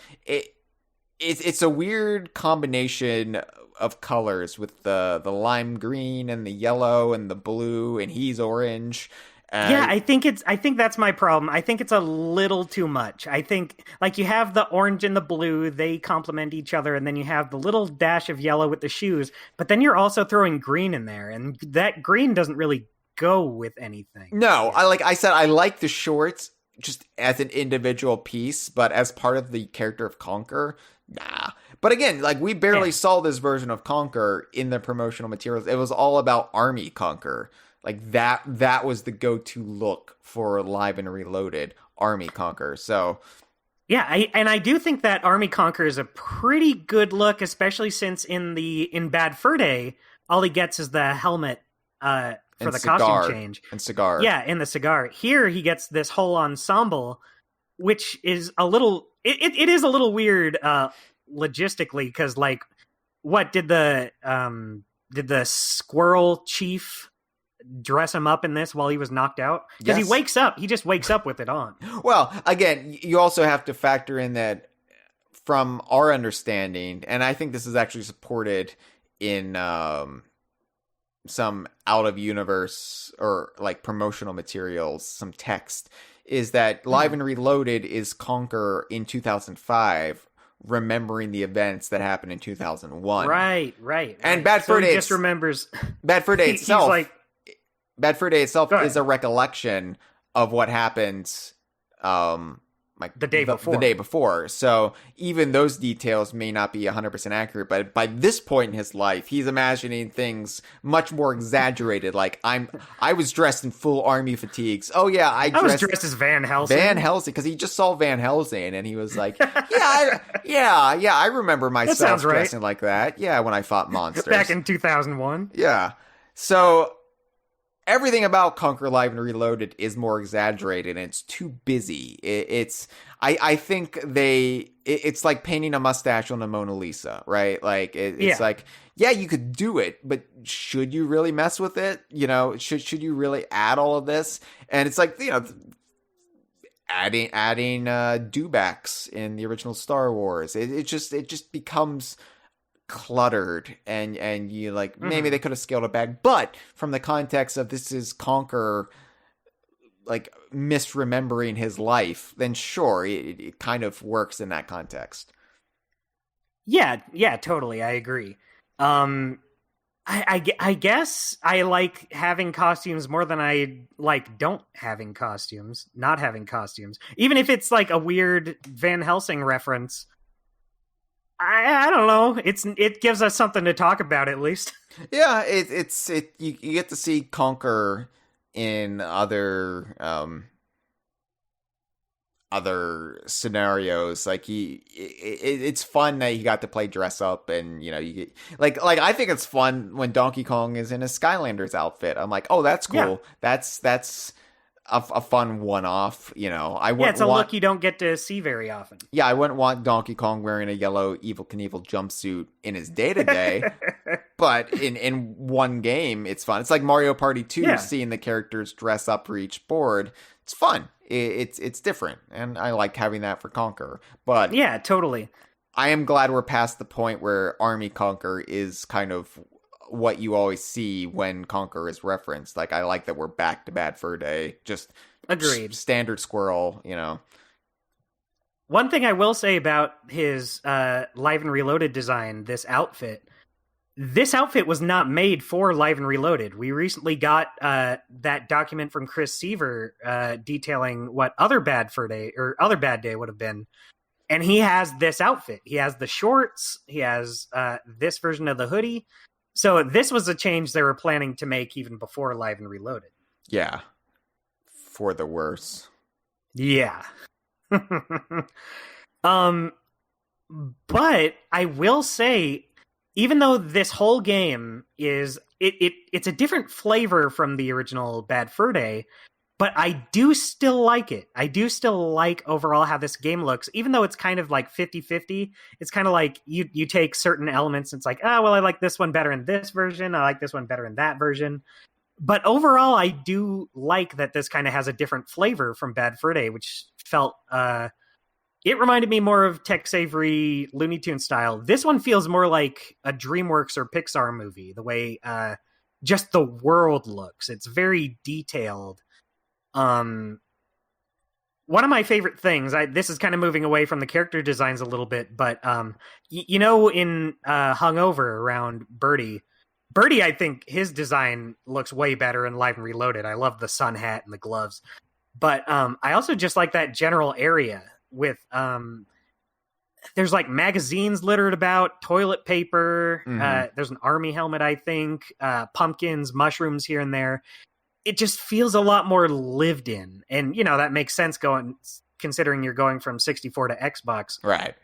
weird combination of colors with the lime green and the yellow and the blue, and he's orange. Yeah, I think that's my problem. I think it's a little too much. I think like you have the orange and the blue, they complement each other, and then you have the little dash of yellow with the shoes, but then you're also throwing green in there, and that green doesn't really go with anything. No, I like the shorts just as an individual piece, but as part of the character of Conker, nah. But again, like we barely saw this version of Conker in the promotional materials. It was all about Army Conker. Like that was the go-to look for Live and Reloaded, Army Conker. So yeah, I do think that Army Conker is a pretty good look, especially since in Bad Fur Day, all he gets is the helmet for the costume change. And cigar. Yeah, and the cigar. Here he gets this whole ensemble, which is a little it is a little weird logistically, because like what did the squirrel chief dress him up in this while he was knocked out? Because he just wakes up with it on. Well, again, you also have to factor in that from our understanding, and I think this is actually supported in some out of universe or like promotional materials, some text, is that Live and Reloaded is Conker in 2005 remembering the events that happened in 2001. Right. And Bad Fur Day just remembers Bad Fur Day itself. He's like, Bad Fur Day itself is a recollection of what happened like the day before. So even those details may not be 100% accurate, but by this point in his life, he's imagining things much more exaggerated. Like I was dressed in full army fatigues. Oh yeah, I was dressed as Van Helsing. Because he just saw Van Helsing and he was like, I remember myself dressing like that. Yeah, when I fought monsters back in 2001. Yeah, so everything about Conker Live and Reloaded is more exaggerated, and it's too busy. I think it's like painting a mustache on a Mona Lisa, right? Like it's like, yeah, you could do it, but should you really mess with it? Should you really add all of this? And it's like, adding dewbacks in the original Star Wars. It just becomes cluttered, and you like maybe they could have scaled it back, but from the context of this is Conker like misremembering his life, then sure, it kind of works in that context. Yeah, totally. I agree. I guess I like having costumes more than I like not having costumes. Even if it's like a weird Van Helsing reference. I don't know. It gives us something to talk about at least. Yeah, you get to see Conker in other scenarios. Like it's fun that he got to play dress up, and you get like I think it's fun when Donkey Kong is in a Skylanders outfit. I'm like, oh, that's cool. Yeah. That's a fun one-off. It's a look you don't get to see very often. Yeah, I wouldn't want Donkey Kong wearing a yellow Evel Knievel jumpsuit in his day-to-day, but in one game, it's fun. It's like Mario Party 2, seeing the characters dress up for each board. It's fun. It's different, and I like having that for Conker. But yeah, totally. I am glad we're past the point where Army Conker is kind of what you always see when Conker is referenced. Like, I like that we're back to Bad Fur Day. Just agreed. Standard squirrel, One thing I will say about his Live and Reloaded design, this outfit was not made for Live and Reloaded. We recently got that document from Chris Seaver detailing what other Bad Fur Day or other Bad Day would have been. And he has this outfit. He has the shorts. He has this version of the hoodie. So this was a change they were planning to make even before Live and Reloaded. Yeah. For the worse. Yeah. But I will say, even though this whole game is it's a different flavor from the original Bad Fur Day, but I do still like it. I do still like overall how this game looks, even though it's kind of like 50-50. It's kind of like you take certain elements and it's like, oh, well, I like this one better in this version. I like this one better in that version. But overall, I do like that this kind of has a different flavor from Bad Fur Day, which felt... it reminded me more of Tex Avery Looney Tunes style. This one feels more like a DreamWorks or Pixar movie, the way just the world looks. It's very detailed. One of my favorite things, this is kind of moving away from the character designs a little bit, but in Hungover around Birdie, I think his design looks way better in Live and Reloaded. I love the sun hat and the gloves. But I also just like that general area with there's like magazines littered about, toilet paper, there's an army helmet, I think, pumpkins, mushrooms here and there. It just feels a lot more lived in. And, that makes sense considering you're going from 64 to Xbox. Right.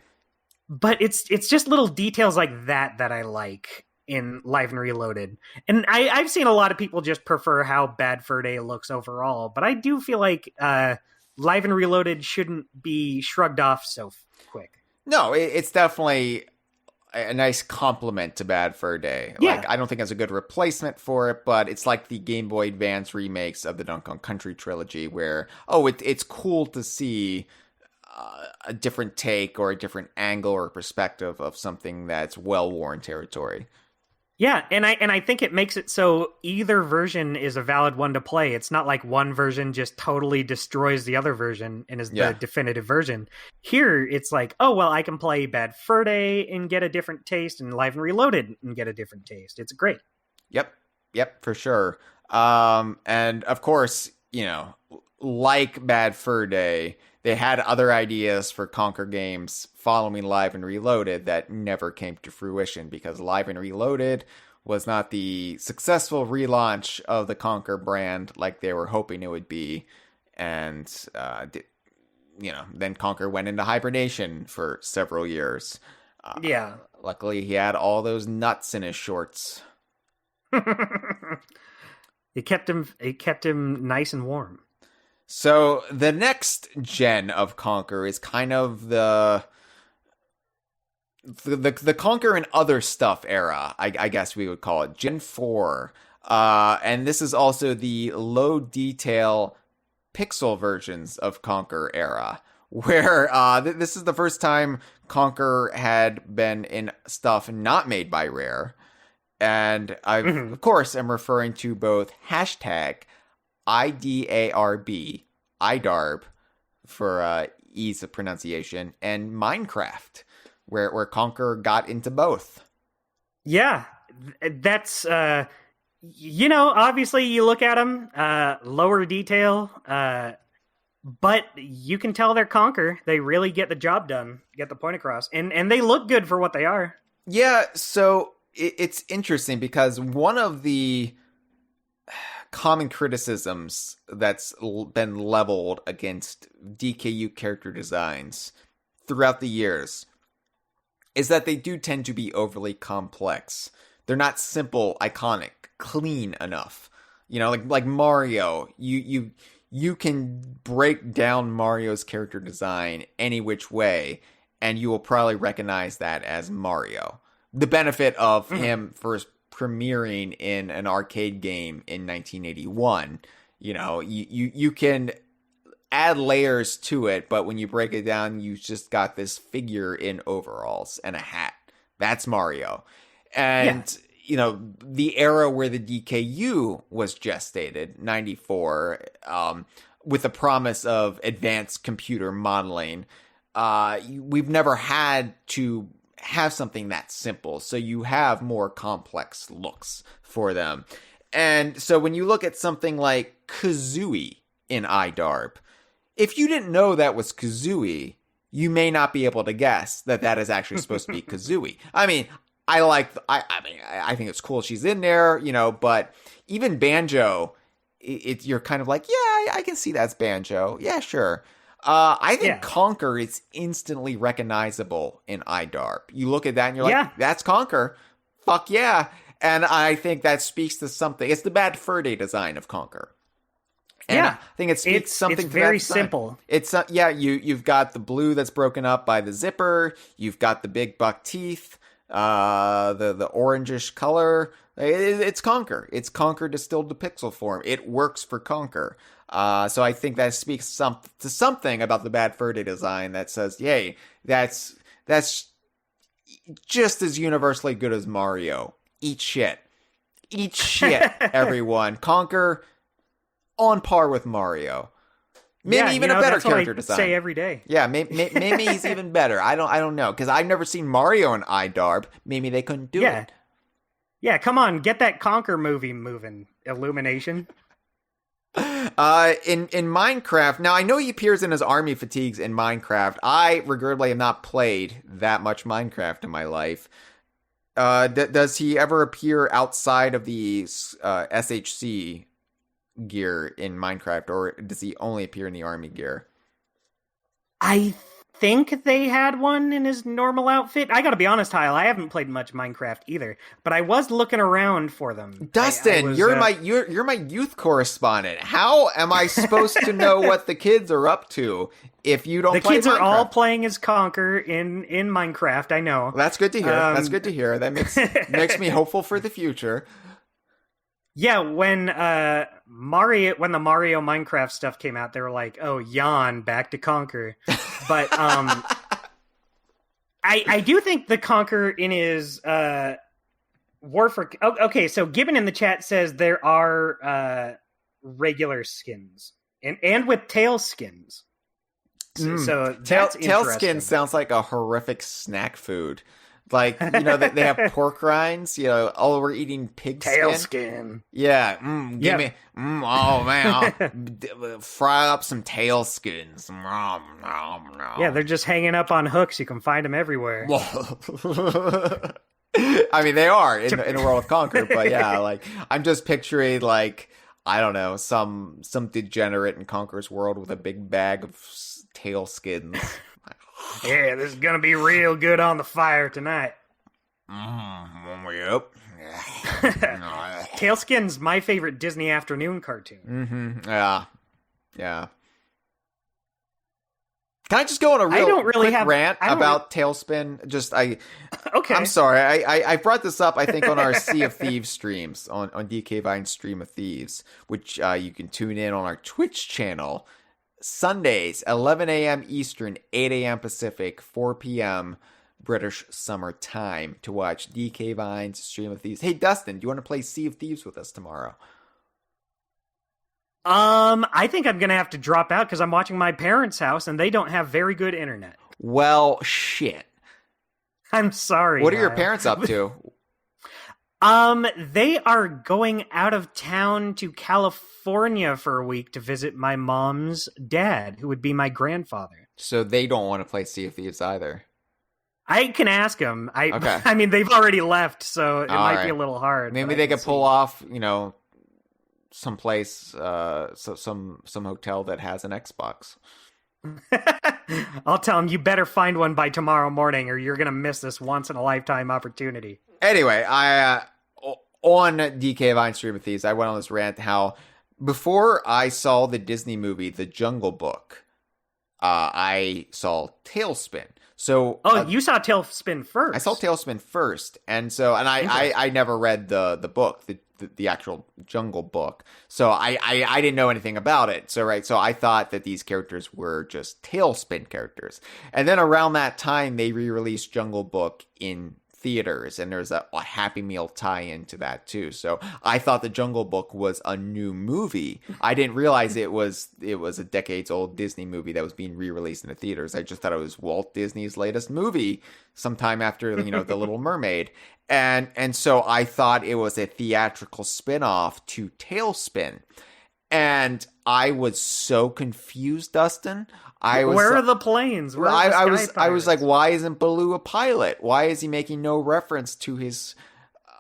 But it's just little details like that I like in Live and Reloaded. And I've seen a lot of people just prefer how Bad Fur Day looks overall. But I do feel like Live and Reloaded shouldn't be shrugged off so quick. No, it's definitely a nice compliment to Bad Fur Day. Yeah. Like, I don't think it's a good replacement for it, but it's like the Game Boy Advance remakes of the Donkey Kong Country trilogy where, it's cool to see a different take or a different angle or perspective of something that's well-worn territory. Yeah, and I think it makes it so either version is a valid one to play. It's not like one version just totally destroys the other version and is the definitive version. Here, it's like, oh, well, I can play Bad Fur Day and get a different taste, and Live and Reloaded and get a different taste. It's great. Yep, for sure. And of course, like Bad Fur Day, they had other ideas for Conker games following Live and Reloaded that never came to fruition because Live and Reloaded was not the successful relaunch of the Conker brand like they were hoping it would be. And, then Conker went into hibernation for several years. Luckily, he had all those nuts in his shorts. It kept him nice and warm. So the next gen of Conker is kind of the Conker and other stuff era, I guess we would call it, Gen 4. And this is also the low detail pixel versions of Conker era, where this is the first time Conker had been in stuff not made by Rare. And I, of course, am referring to both hashtag IDARB, IDARB for ease of pronunciation, and Minecraft, where Conker got into both. Yeah, that's, obviously you look at them, lower detail, but you can tell they're Conker. They really get the job done, get the point across, and they look good for what they are. Yeah, so it's interesting because one of the common criticisms that's been leveled against DKU character designs throughout the years is that they do tend to be overly complex. They're not simple, iconic, clean enough. Like Mario, you can break down Mario's character design any which way, and you will probably recognize that as Mario. The benefit of him first premiering in an arcade game in 1981, you can add layers to it, but when you break it down, you just got this figure in overalls and a hat. That's Mario. And, the era where the DKU was gestated, 94, with the promise of advanced computer modeling, we've never had to have something that simple. So you have more complex looks for them. And so when you look at something like Kazooie in IDARB, if you didn't know that was Kazooie, you may not be able to guess that is actually supposed to be Kazooie. I mean, I think it's cool she's in there, but even Banjo, you're kind of like, yeah, I can see that's Banjo. Yeah, sure. I think Conker is instantly recognizable in IDARB. You look at that and you're like, that's Conker. Fuck yeah. And I think that speaks to something. It's the Bad Fur Day design of Conker. And I think it speaks something it's to very that simple. It's you've got the blue that's broken up by the zipper. You've got the big buck teeth, the orangish color. It's Conker. It's Conker distilled to pixel form. It works for Conker. So I think that speaks to something about the Bad Fur Day design that says, yay, that's just as universally good as Mario. Eat shit. Eat shit, everyone. Conker, on par with Mario. Maybe even a better character design. Say every day. Yeah, maybe he's even better. I don't know, because I've never seen Mario in IDARB. Maybe they couldn't do it. Yeah, come on, get that Conker movie moving. Illumination. In Minecraft, now I know he appears in his army fatigues in Minecraft. I regrettably have not played that much Minecraft in my life. Does he ever appear outside of the SHC gear in Minecraft, or does he only appear in the army gear? I think they had one in his normal outfit. I gotta be honest, Hyle, I haven't played much Minecraft either, but I was looking around for them. Dustin, you're my youth correspondent. How am I supposed to know what the kids are up to if you don't play Minecraft? The kids are all playing as Conker in Minecraft, I know. Well, that's good to hear. That makes me hopeful for the future. Yeah, when the Mario Minecraft stuff came out, they were like, "Oh, yawn, back to Conker." But I do think the Conker in his War for okay. So Gibbon in the chat says there are regular skins and with tail skins. So that's tail skin sounds like a horrific snack food. Like, they have pork rinds, we're eating pig tail skin. Yeah. Give me, oh man, fry up some tail skins. Yeah, they're just hanging up on hooks. You can find them everywhere. I mean, they are in a world of Conker, but yeah, like, I'm just picturing, like, I don't know, some degenerate in Conker's world with a big bag of tail skins. Yeah, this is gonna be real good on the fire tonight. Yep. Tailskin's my favorite Disney afternoon cartoon. Mm-hmm. Yeah. Can I just go on a quick rant about Tailspin? Okay. I'm sorry. I brought this up, I think, on our Sea of Thieves streams, on DK Vine's Stream of Thieves, which you can tune in on our Twitch channel. Sundays, 11 a.m. Eastern, 8 a.m. Pacific, 4 p.m. British Summer Time to watch DK Vine's Stream of Thieves. Hey, Dustin, do you want to play Sea of Thieves with us tomorrow? I think I'm gonna have to drop out because I'm watching my parents' house and they don't have very good internet. Well, shit. I'm sorry. What are your Hyle. parents up to? They are going out of town to California for a week to visit my mom's dad, who would be my grandfather. So they don't want to play Sea of Thieves either. I can ask them. Okay. I mean, they've already left, so it All might right. be a little hard. Maybe but they I can could pull see. off, someplace, some hotel that has an Xbox. I'll tell them you better find one by tomorrow morning, or you're gonna miss this once in a lifetime opportunity. Anyway, on DK Vine Stream of Thieves, I went on this rant how before I saw the Disney movie The Jungle Book, I saw Tailspin. So you saw Tailspin first. I saw Tailspin first, and I never read the book, the actual Jungle Book, so I didn't know anything about it. So I thought that these characters were just Tailspin characters, and then around that time they re-released Jungle Book in theaters, and there's a Happy Meal tie-in to that too. So I thought the Jungle Book was a new movie. I didn't realize it was a decades-old Disney movie that was being re-released in the theaters. I just thought it was Walt Disney's latest movie, sometime after The Little Mermaid, and so I thought it was a theatrical spin-off to Tailspin, and I was so confused, Dustin. Where are the planes? Where are the I sky was like, pirates? why isn't Baloo a pilot? Why is he making no reference to his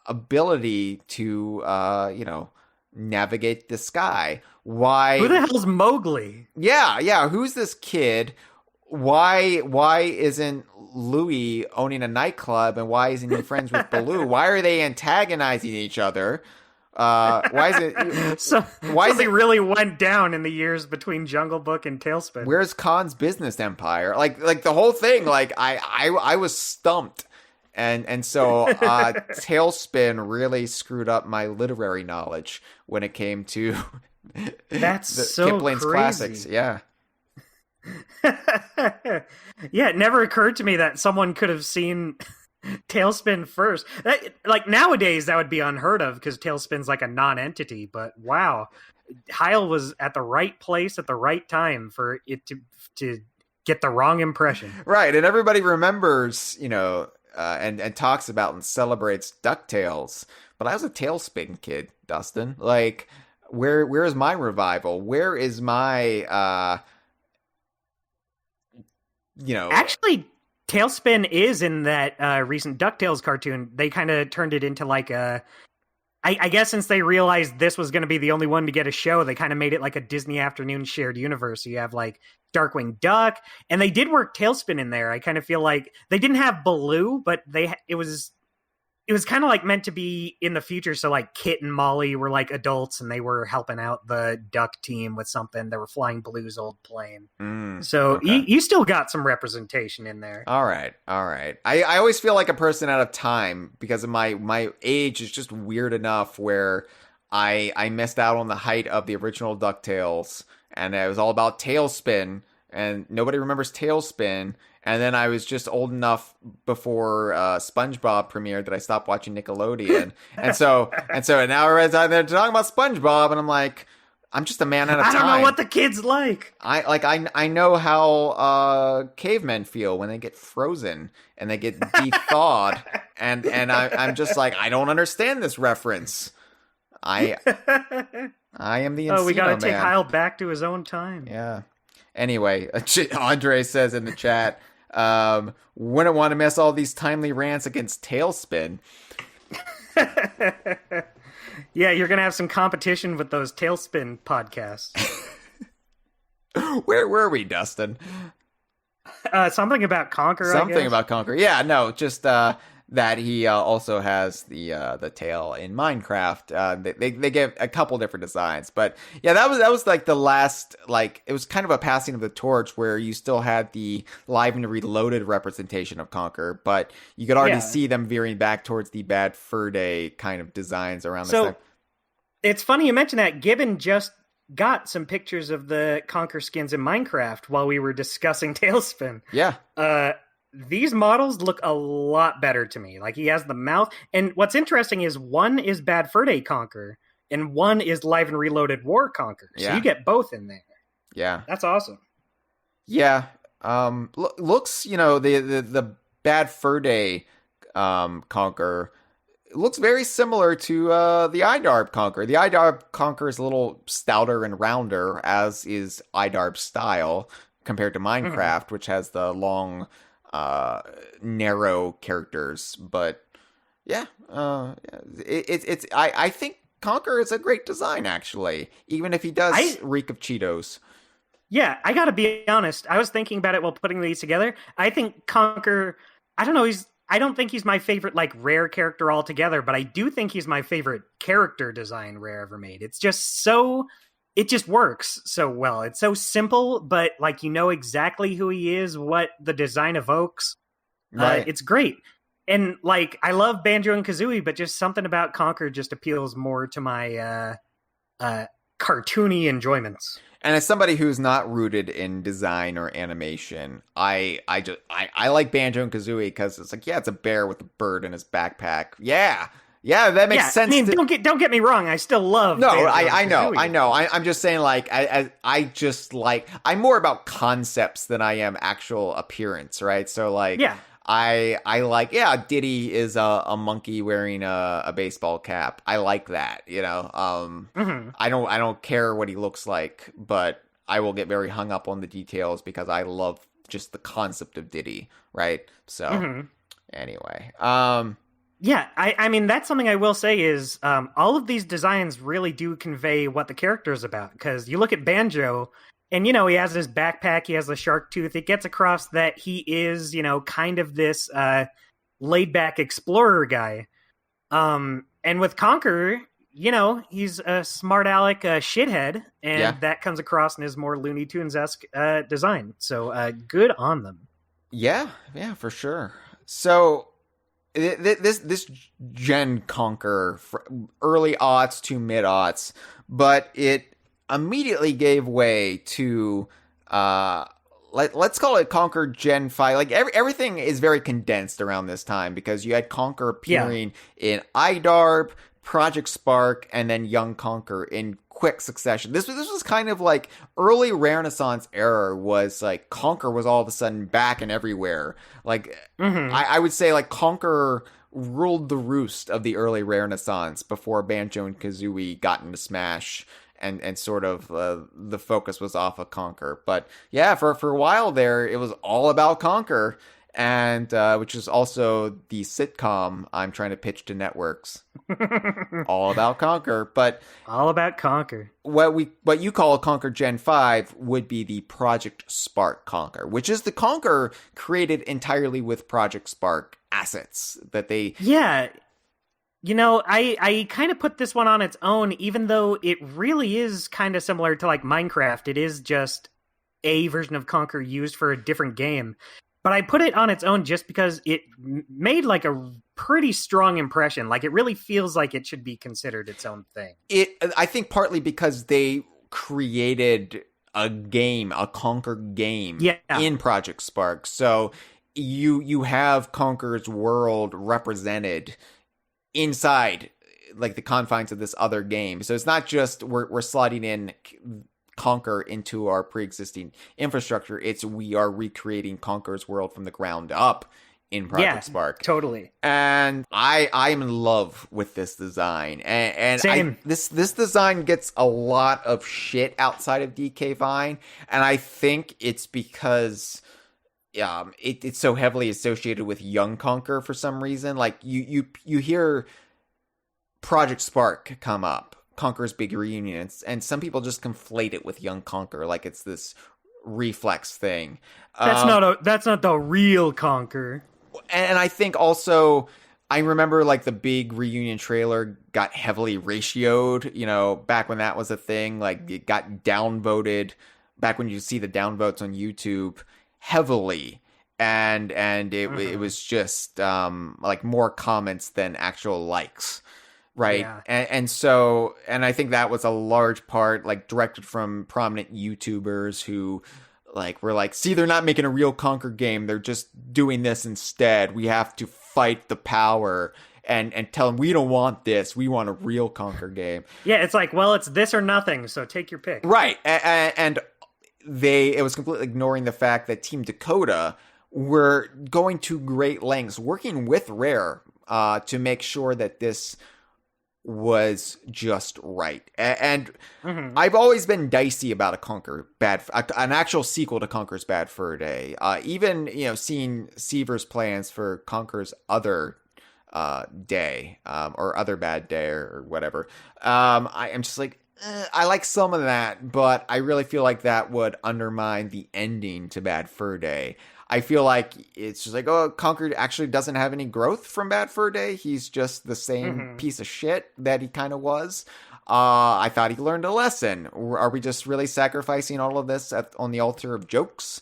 ability to, navigate the sky? Why? Who the hell's Mowgli? Yeah. Who's this kid? Why isn't Louie owning a nightclub, and why isn't he friends with Baloo? Why are they antagonizing each other? Why is it? Something really went down in the years between Jungle Book and Tailspin. Where's Khan's business empire? Like the whole thing. Like I was stumped, and so Tailspin really screwed up my literary knowledge when it came to That's so Kipling's crazy. classics. Yeah. Yeah, it never occurred to me that someone could have seen Tailspin first. Like nowadays, that would be unheard of because Tailspin's like a non-entity. But wow, Hyle was at the right place at the right time for it to get the wrong impression. Right, and everybody remembers, and talks about and celebrates DuckTales. But I was a Tailspin kid, Dustin. Like, where is my revival? Where is my Actually, Tailspin is in that recent DuckTales cartoon. They kind of turned it into like a... I guess since they realized this was going to be the only one to get a show, they kind of made it like a Disney Afternoon shared universe. So you have like Darkwing Duck, and they did work Tailspin in there. I kind of feel like they didn't have Baloo, but it was kind of like meant to be in the future. So like Kit and Molly were like adults, and they were helping out the Duck team with something. They were flying Baloo's old plane. So okay. you still got some representation in there. All right. I always feel like a person out of time because of my age is just weird enough where I missed out on the height of the original DuckTales, and it was all about Tailspin, and nobody remembers Tailspin. And then I was just old enough before SpongeBob premiered that I stopped watching Nickelodeon, and so now they're talking about SpongeBob, and I'm like, I'm just a man out of time. I don't know what the kids like. I know how cavemen feel when they get frozen and they get de-thawed, and I'm just like, I don't understand this reference. I am the Encino we gotta take Man. Hyle back to his own time. Yeah. Anyway, Andre says in the chat, wouldn't want to miss all these timely rants against Tailspin. Yeah, you're gonna have some competition with those Tailspin podcasts. Where were we, Dustin? Something about Conker. Something about Conker. Yeah, no, just that he also has the tail in Minecraft. They give a couple different designs, but yeah, that was like the last, like, it was kind of a passing of the torch where you still had the Live and Reloaded representation of Conker, but you could already see them veering back towards the Bad Fur Day kind of designs around this time. It's funny you mentioned that. Gibbon just got some pictures of the Conker skins in Minecraft while we were discussing Tailspin. Yeah. These models look a lot better to me. Like, he has the mouth. And what's interesting is one is Bad Fur Day Conker, and one is Live and Reloaded War Conker. So you get both in there. Yeah. That's awesome. Yeah. Looks, the Bad Fur Day Conker looks very similar to the Idarb Conker. The Idarb Conker is a little stouter and rounder, as is Idarb's style, compared to Minecraft, which has the long, narrow characters. But yeah, I think Conker is a great design, actually, even if he does reek of Cheetos. Yeah, I gotta be honest. I was thinking about it while putting these together. I think Conker, I don't know, I don't think he's my favorite, like, Rare character altogether, but I do think he's my favorite character design Rare ever made. It's just it just works so well. It's so simple, but, like, you know exactly who he is, what the design evokes. Right. It's great. And, like, I love Banjo and Kazooie, but just something about Conker just appeals more to my cartoony enjoyments. And as somebody who's not rooted in design or animation, I like Banjo and Kazooie because it's like, yeah, it's a bear with a bird in his backpack. Yeah, that makes sense. I mean, don't get me wrong. I still love. No, Banjo I know. Kazooie. I'm just saying, like, I'm more about concepts than I am actual appearance, right? So, like, yeah. I like, Diddy is a monkey wearing a baseball cap. I like that, I don't care what he looks like, but I will get very hung up on the details because I love just the concept of Diddy, right? So anyway, yeah, I mean, that's something I will say is all of these designs really do convey what the character is about, because you look at Banjo. And, he has his backpack, he has the shark tooth. It gets across that he is, kind of this laid-back explorer guy. And with Conker, he's a smart aleck shithead, and that comes across in his more Looney Tunes-esque design. So good on them. Yeah, for sure. So this Gen Conker, early aughts to mid-aughts, but it immediately gave way to let's call it Conker Gen 5. Like everything is very condensed around this time because you had Conker appearing in Idarb, Project Spark, and then Young Conker in quick succession. This was kind of like early Renaissance era was like Conker was all of a sudden back and everywhere. Like I would say like Conker ruled the roost of the early Renaissance before Banjo and Kazooie got into Smash. And sort of the focus was off of Conker. But yeah, for a while there, it was all about Conker, and which is also the sitcom I'm trying to pitch to networks. All about Conker. But all about Conker. What you call Conker Gen 5 would be the Project Spark Conker, which is the Conker created entirely with Project Spark assets that they... Yeah. I kind of put this one on its own, even though it really is kind of similar to, like, Minecraft. It is just a version of Conker used for a different game. But I put it on its own just because it made, like, a pretty strong impression. Like, it really feels like it should be considered its own thing. I think partly because they created a Conker game in Project Spark. So you have Conker's world represented inside like the confines of this other game. So it's not just we're slotting in Conker into our pre-existing infrastructure. It's we are recreating Conker's world from the ground up in Project Spark. Totally. And I'm in love with this design. And Same. This design gets a lot of shit outside of DK Vine, and I think it's because it's so heavily associated with Young Conker for some reason. Like you hear Project Spark come up, Conker's Big Reunion, and some people just conflate it with Young Conker, like it's this reflex thing. That's not the real Conker. And I think also I remember like the big reunion trailer got heavily ratioed, back when that was a thing. Like it got downvoted back when you see the downvotes on YouTube heavily, and it was just like more comments than actual likes, right? And so I think that was a large part like directed from prominent YouTubers who like were like, see, they're not making a real Conker game, they're just doing this instead, we have to fight the power. and tell them, we don't want this. We want a real Conker game. Yeah, it's like, well, it's this or nothing, so take your pick. Right. And it was completely ignoring the fact that Team Dakota were going to great lengths, working with Rare to make sure that this was just right. And I've always been dicey about an actual sequel to Conker's Bad Fur Day. Even, seeing Seaver's plans for Conker's other day, or other bad day or whatever. I am just like, I like some of that, but I really feel like that would undermine the ending to Bad Fur Day. I feel like it's just like, oh, Conker actually doesn't have any growth from Bad Fur Day. He's just the same piece of shit that he kind of was. I thought he learned a lesson. Are we just really sacrificing all of this on the altar of jokes?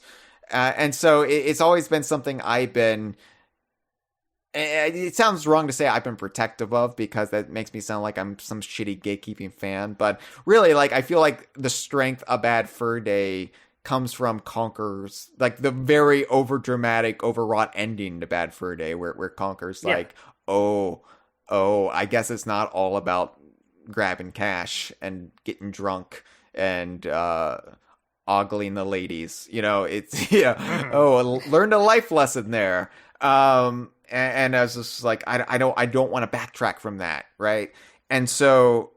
And so it's always been something I've been... It sounds wrong to say I've been protective of, because that makes me sound like I'm some shitty gatekeeping fan. But really, like, I feel like the strength of Bad Fur Day comes from Conker's, like, the very overdramatic, overwrought ending to Bad Fur Day, where Conker's like, oh, I guess it's not all about grabbing cash and getting drunk and ogling the ladies. It's, learned a life lesson there. And I was just like, I don't want to backtrack from that, right? And so,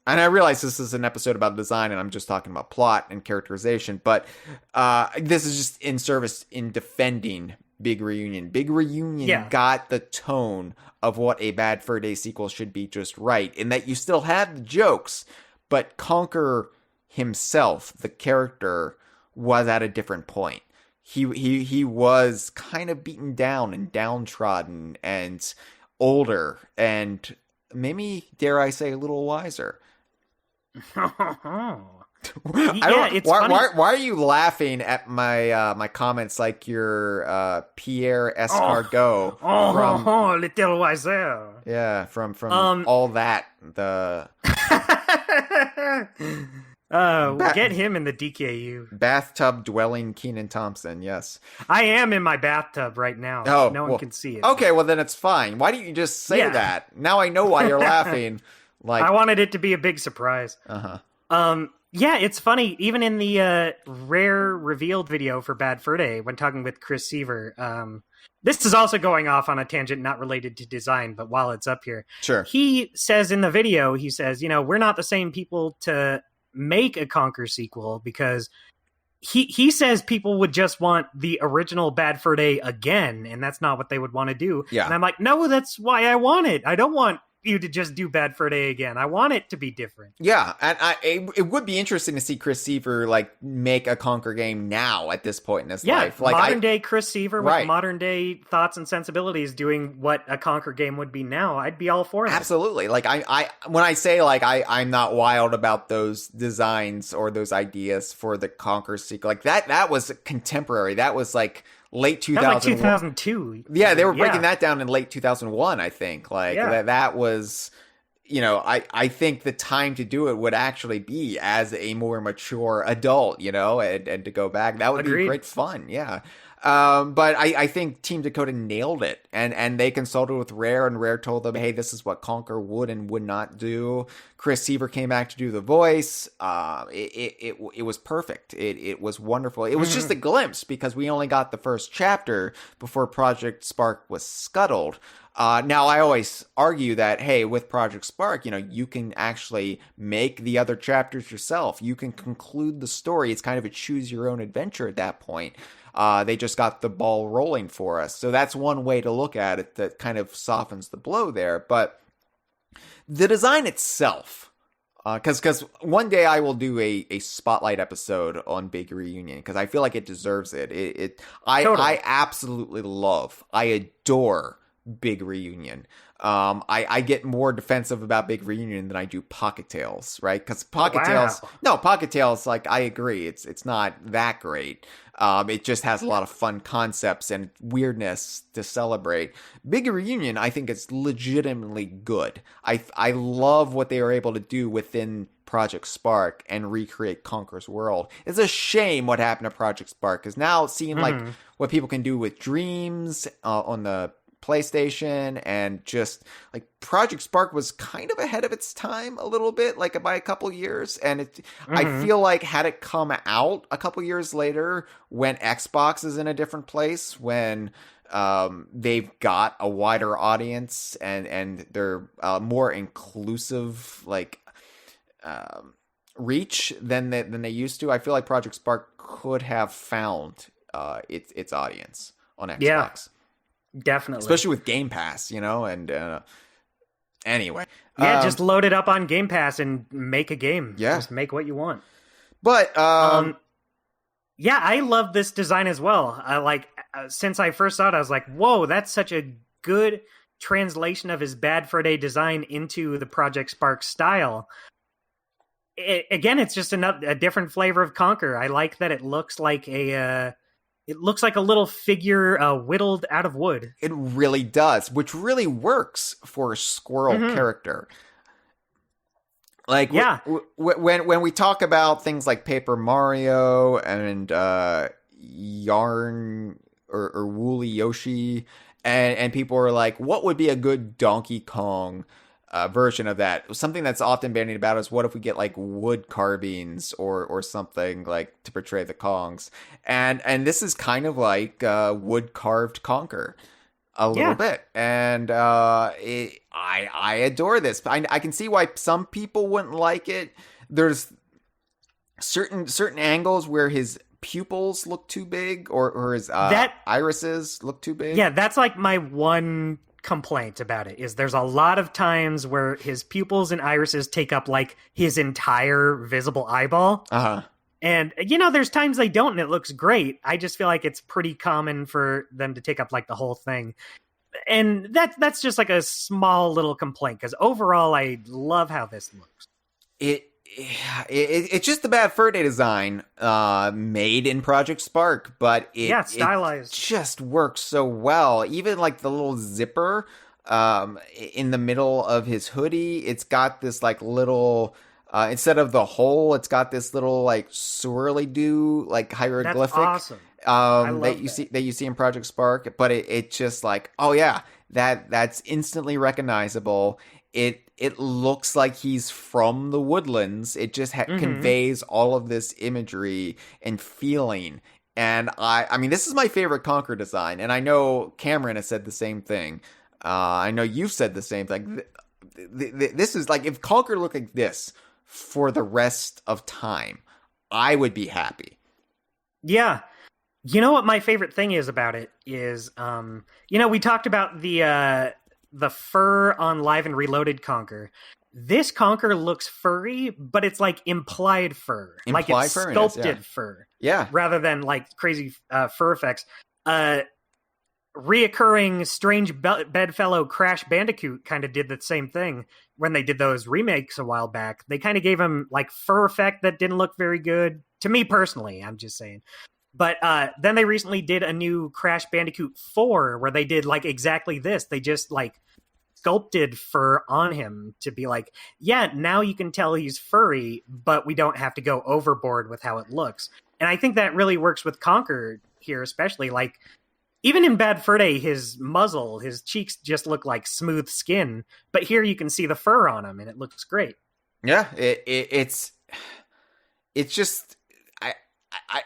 and I realize this is an episode about design, and I'm just talking about plot and characterization, but this is just in service in defending Big Reunion. Big Reunion got the tone of what a Bad Fur Day sequel should be just right, in that you still have the jokes, but Conker himself, the character, was at a different point. He was kind of beaten down and downtrodden and older, and maybe, dare I say, a little wiser. Why are you laughing at my comments like you're Pierre Escargot from Little Wiser? Yeah, from all that, the get him in the DKU. Bathtub dwelling Kenan Thompson, yes. I am in my bathtub right now. Oh, no one can see it. Okay, well then it's fine. Why don't you just say that? Now I know why you're laughing. Like, I wanted it to be a big surprise. Yeah, it's funny. Even in the Rare revealed video for Bad Fur Day, when talking with Chris Seaver, this is also going off on a tangent not related to design, but while it's up here. Sure. He says in the video, we're not the same people to make a Conker sequel, because he says people would just want the original Bad Fur Day again, and that's not what they would want to do. Yeah. And I'm like, no, that's why I want it. I don't want you to just do Bad Fur Day again. I want it to be different. Yeah, and it would be interesting to see Chris Seaver make a Conker game now at this point in his life. Like modern day Chris Seaver with modern day thoughts and sensibilities doing what a Conker game would be now. I'd be all for that. Absolutely. Like I when I say I'm not wild about those designs or those ideas for the Conker sequel, like that was contemporary. That was like late 2000. That was like 2002. Yeah, they were breaking that down in late 2001, I think. That was, I think the time to do it would actually be as a more mature adult, and to go back. That would be great fun, yeah. But I think Team Dakota nailed it, and they consulted with Rare, and Rare told them, hey, this is what Conker would and would not do. Chris Seaver came back to do the voice. It was perfect. It was wonderful. It was just a glimpse, because we only got the first chapter before Project Spark was scuttled. Now, I always argue that, hey, with Project Spark, you can actually make the other chapters yourself. You can conclude the story. It's kind of a choose your own adventure at that point. They just got the ball rolling for us. So that's one way to look at it that kind of softens the blow there. But the design itself, because one day I will do a spotlight episode on Big Reunion, because I feel like it deserves it. I absolutely I adore Big Reunion. I get more defensive about Big Reunion than I do Pocket Tales, right? Because Pocket Tales, like, I agree, it's not that great. It just has a lot of fun concepts and weirdness to celebrate. Big Reunion, I think, is legitimately good. I love what they were able to do within Project Spark and recreate Conker's world. It's a shame what happened to Project Spark, because now seeing like what people can do with dreams on the PlayStation, and just like Project Spark was kind of ahead of its time a little bit, like by a couple years. And I feel like had it come out a couple years later, when Xbox is in a different place, when they've got a wider audience and they're more inclusive, like reach than they used to, I feel like Project Spark could have found its audience on Xbox. Yeah, definitely. Especially with Game Pass, and anyway. Yeah, just load it up on Game Pass and make a game. Yeah. Just make what you want. But, yeah, I love this design as well. Since I first saw it, I was like, whoa, that's such a good translation of his Bad Fur Day design into the Project Spark style. Again, it's just a different flavor of Conker. I like that it looks like a little figure whittled out of wood. It really does, which really works for a squirrel character. Like, yeah. when we talk about things like Paper Mario and Yarn or Woolly Yoshi, and people are like, what would be a good Donkey Kong version of that? Something that's often bandied about is, what if we get like wood carvings or something like to portray the Kongs? And this is kind of like wood carved Conker a little bit, and I adore this. I can see why some people wouldn't like it. There's certain angles where his pupils look too big, or his irises look too big. Yeah, that's like my one complaint about it, is there's a lot of times where his pupils and irises take up like his entire visible eyeball. And there's times they don't, and it looks great. I just feel like it's pretty common for them to take up like the whole thing. And that's just like a small little complaint, because overall I love how this looks. It's just the Bad Fur Day design made in Project Spark, but stylized. It just works so well. Even like the little zipper in the middle of his hoodie, it's got this like little instead of the hole, it's got this little like swirly-do like hieroglyphic. That's awesome. That you see in Project Spark, but it just like, oh yeah, that's instantly recognizable. It looks like he's from the woodlands. It just conveys all of this imagery and feeling. And I mean, this is my favorite Conker design, and I know Cameron has said the same thing. I know you've said the same thing. This is like, if Conker looked like this for the rest of time, I would be happy. Yeah. You know what my favorite thing is about it is, we talked about the fur on Live and Reloaded Conker. This Conker looks furry, but it's like implied fur. Like it's sculpted fur. Yeah. Rather than like crazy fur effects. Reoccurring strange bedfellow Crash Bandicoot kind of did the same thing when they did those remakes a while back. They kind of gave him like fur effect that didn't look very good. To me personally, I'm just saying. But then they recently did a new Crash Bandicoot 4 where they did like exactly this. They just like sculpted fur on him to be like, yeah, now you can tell he's furry, but we don't have to go overboard with how it looks. And I think that really works with Conker here, especially. Like, even in Bad Fur Day, his muzzle, his cheeks just look like smooth skin, but here you can see the fur on him, and it looks great. Yeah, it's just,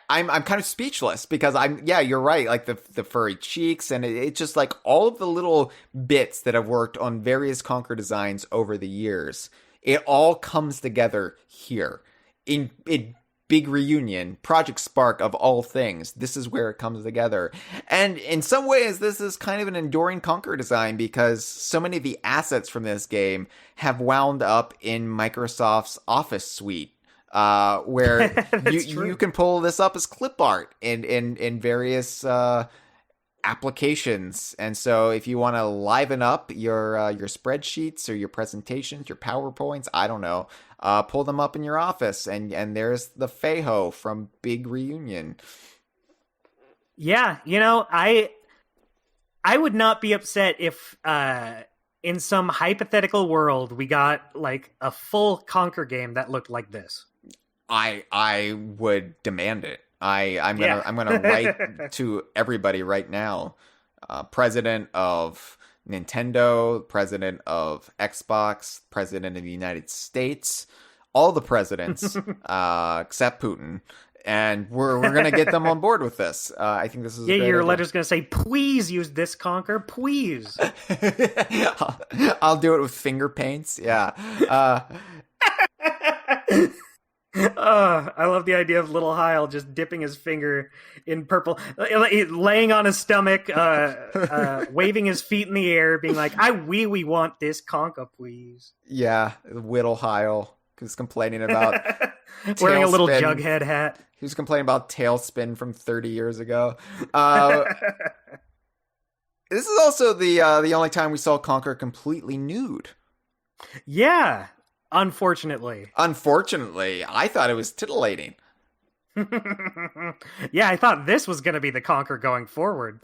I'm kind of speechless, because you're right. Like the furry cheeks, and it's just like all of the little bits that have worked on various Conker designs over the years. It all comes together here in Big Reunion, Project Spark of all things. This is where it comes together. And in some ways, this is kind of an enduring Conker design, because so many of the assets from this game have wound up in Microsoft's Office suite. Where you can pull this up as clip art in various applications. And so if you want to liven up your spreadsheets or your presentations, your PowerPoints, I don't know, pull them up in your office, and there's the Feiho from Big Reunion. Yeah, I would not be upset if in some hypothetical world we got like a full Conker game that looked like this. I would demand it. I'm gonna write to everybody right now president of Nintendo, president of Xbox, president of the United States, all the presidents except Putin. And we're gonna get them on board with this. I think this is a great your idea. letter's gonna say, "Please use this, Conker, please." I'll do it with finger paints. Yeah. I love the idea of little Hyle just dipping his finger in purple, laying on his stomach, waving his feet in the air, being like, we want this Conker, please." Yeah, Whittle Hyle, who's complaining about wearing a little Tailspin. Jughead hat. He was complaining about Tailspin from 30 years ago. This is also the only time we saw Conker completely nude. Yeah, unfortunately. Unfortunately, I thought it was titillating. Yeah, I thought this was going to be the Conker going forward.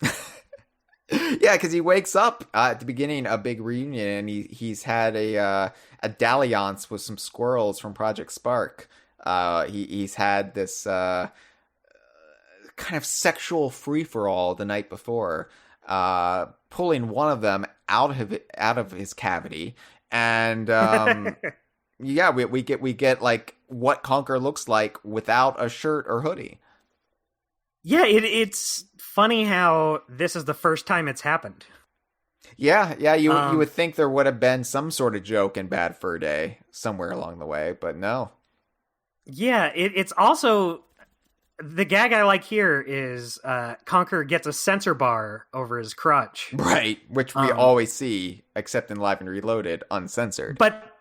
Yeah, because he wakes up at the beginning of a big reunion, and he's had a dalliance with some squirrels from Project Spark. He's had this kind of sexual free-for-all the night before, pulling one of them out of his cavity, and yeah, we get like what Conker looks like without a shirt or hoodie. Yeah, it's funny how this is the first time it's happened. Yeah, you would think there would have been some sort of joke in Bad Fur Day somewhere along the way, but no. Yeah, it's also, the gag I like here is Conker gets a censor bar over his crotch. Right, which we always see, except in Live and Reloaded, uncensored. But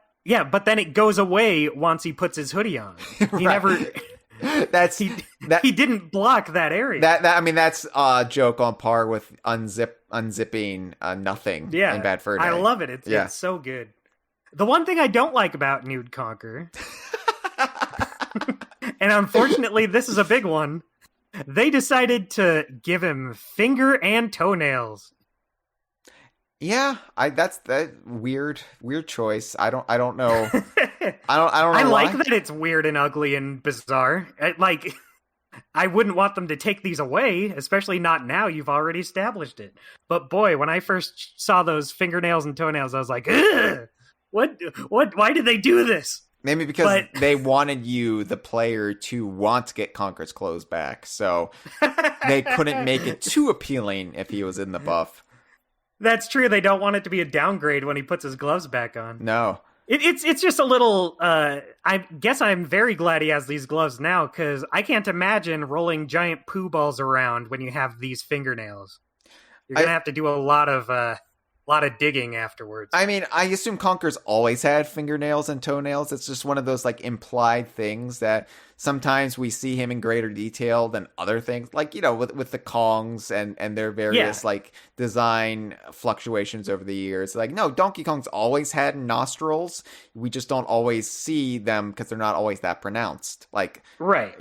then it goes away once he puts his hoodie on. He never... He didn't block that area. That's a joke on par with unzipping nothing in Bad Fur Day. I love it. It's so good. The one thing I don't like about Nude Conker, and unfortunately this is a big one, they decided to give him finger and toenails. Yeah, that's that weird choice. I don't know. I don't know. I like why. that it's weird and ugly and bizarre. I wouldn't want them to take these away, especially not now. You've already established it. But boy, when I first saw those fingernails and toenails, I was like, ugh! What? Why did they do this? Maybe because they wanted you, the player, to want to get Conker's clothes back, so they couldn't make it too appealing if he was in the buff. That's true. They don't want it to be a downgrade when he puts his gloves back on. No. It's just a little, I guess I'm very glad he has these gloves now, because I can't imagine rolling giant poo balls around when you have these fingernails. You're going to have to do a lot of digging afterwards. I mean, I assume Conker's always had fingernails and toenails. It's just one of those like implied things that sometimes we see him in greater detail than other things. Like, with the Kongs and their various like design fluctuations over the years. Like, no, Donkey Kong's always had nostrils. We just don't always see them because they're not always that pronounced. Like, right.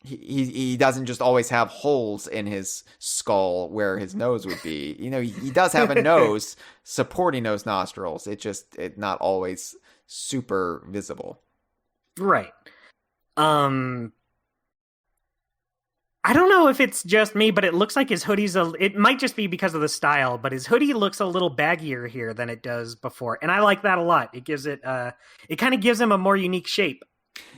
He doesn't just always have holes in his skull where his nose would be. He does have a nose supporting those nostrils. It's not always super visible. Right. I don't know if it's just me, but it looks like his hoodie's it might just be because of the style, but his hoodie looks a little baggier here than it does before. And I like that a lot. It gives it kind of gives him a more unique shape.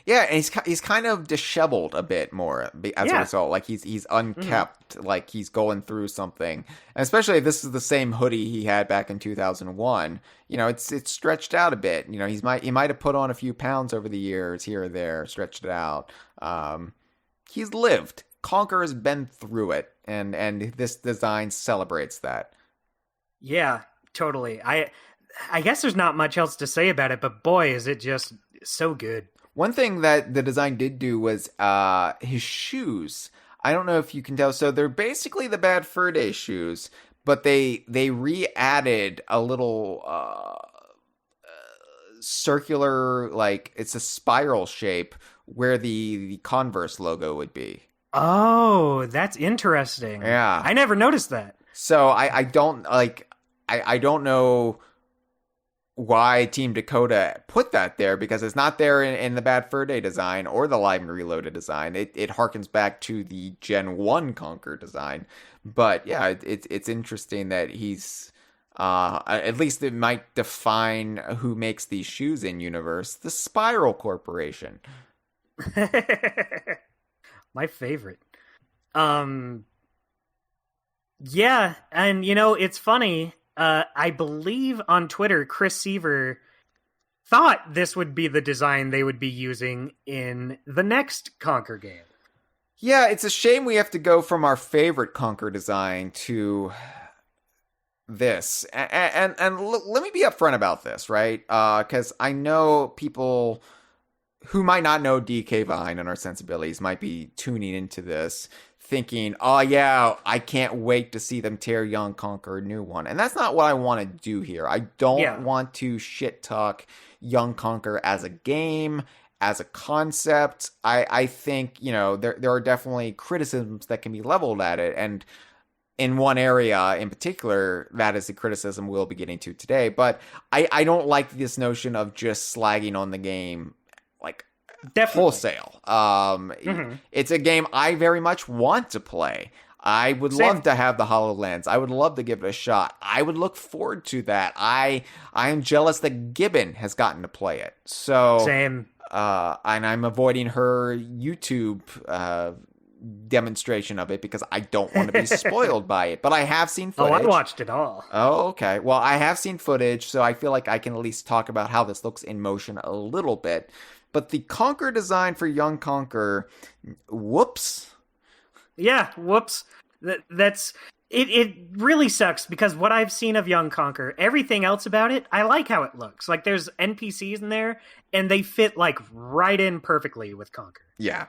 Yeah, and he's kind of disheveled a bit more as a result. Like he's unkept, like he's going through something. And especially if this is the same hoodie he had back in 2001. It's stretched out a bit. He might have put on a few pounds over the years here or there, stretched it out. He's lived. Conker has been through it, and this design celebrates that. Yeah, totally. I guess there's not much else to say about it, but boy, is it just so good. One thing that the design did do was his shoes. I don't know if you can tell. So they're basically the Bad Fur Day shoes, but they re-added a little circular, like it's a spiral shape where the Converse logo would be. Oh, that's interesting. Yeah. I never noticed that. So I don't I don't know why Team Dakota put that there, because it's not there in the Bad Fur Day design or the Live and Reloaded design. It harkens back to the Gen 1 Conker design. But yeah, it's interesting that he's at least it might define who makes these shoes in universe. The Spiral Corporation. My favorite. Yeah, and it's funny. I believe on Twitter, Chris Seaver thought this would be the design they would be using in the next Conker game. Yeah, it's a shame we have to go from our favorite Conker design to this. And let me be upfront about this, right? Because I know people who might not know DK Vine and our sensibilities might be tuning into this thinking, oh yeah, I can't wait to see them tear Young Conker a new one. And that's not what I want to do here. I don't want to shit talk Young Conker as a game, as a concept. I think, there are definitely criticisms that can be leveled at it. And in one area in particular, that is the criticism we'll be getting to today. But I don't like this notion of just slagging on the game like definitely wholesale. It's a game I very much want to play. I would love to have the HoloLens. I would love to give it a shot. I would look forward to that. I am jealous that Gibbon has gotten to play it. So same. And I'm avoiding her YouTube demonstration of it because I don't want to be spoiled by it. But I have seen footage. Oh, I watched it all. Oh, okay. Well, I have seen footage, so I feel like I can at least talk about how this looks in motion a little bit. But the Conker design for Young Conker, whoops. Yeah, whoops. That's it. It really sucks because what I've seen of Young Conker, everything else about it, I like how it looks. Like there's NPCs in there, and they fit like right in perfectly with Conker. Yeah.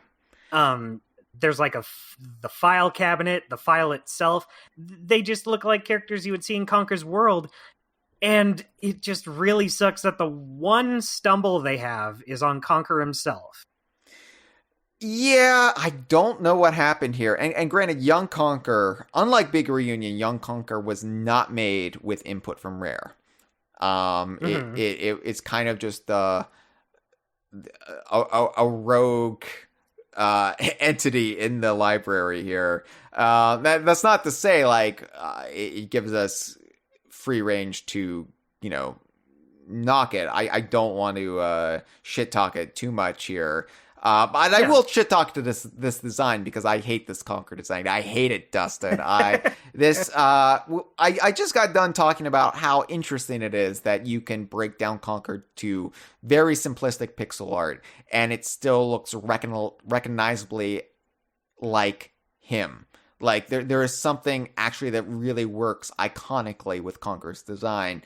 There's like the file cabinet, the file itself. They just look like characters you would see in Conker's world. And it just really sucks that the one stumble they have is on Conker himself. Yeah, I don't know what happened here. And granted, Young Conker, unlike Big Reunion, Young Conker was not made with input from Rare. It's kind of just a rogue entity in the library here. That's not to say like it gives us free range to knock it. I don't want to shit talk it too much here. But I will shit talk to this design because I hate this Conker design. I hate it, Dustin. I just got done talking about how interesting it is that you can break down Conker to very simplistic pixel art, and it still looks recognizably like him. Like there is something actually that really works iconically with Conker's design.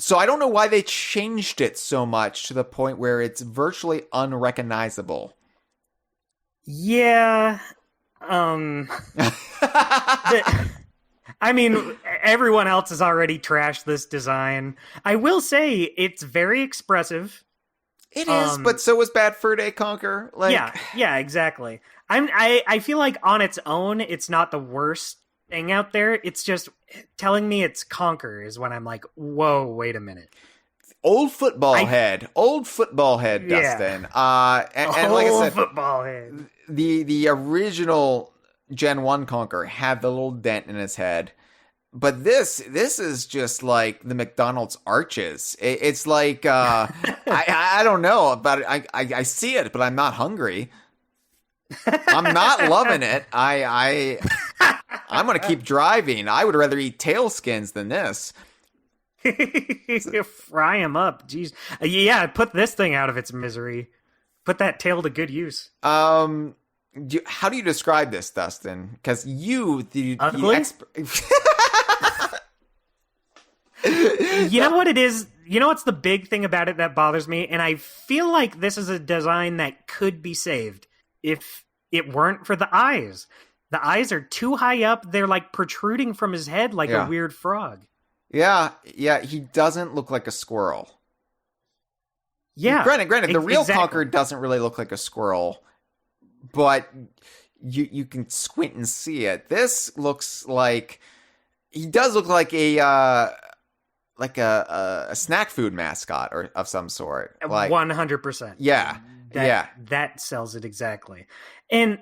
So I don't know why they changed it so much to the point where it's virtually unrecognizable. Yeah. I mean, everyone else has already trashed this design. I will say it's very expressive. It is, but so was Bad Fur Day Conker. Yeah, exactly. I feel like on its own, it's not the worst thing out there. It's just telling me it's Conker is when I'm like, whoa, wait a minute. Old football head, Dustin. And like I said, football head. The original Gen 1 Conker had the little dent in his head. But this is just like the McDonald's arches. It's like, I don't know about it. I see it, but I'm not hungry. I'm not loving it. I'm going to keep driving. I would rather eat tail skins than this. Fry him up. Jeez. Yeah, put this thing out of its misery. Put that tail to good use. How do you describe this, Dustin? Because the expert... You know what it is? You know what's the big thing about it that bothers me? And I feel like this is a design that could be saved if it weren't for the eyes. The eyes are too high up. They're like protruding from his head like a weird frog. Yeah, he doesn't look like a squirrel. Yeah. Granted, the real Conker doesn't really look like a squirrel, but you can squint and see it. This looks like he does look like a snack food mascot or of some sort. Like 100%. Yeah. That sells it exactly. And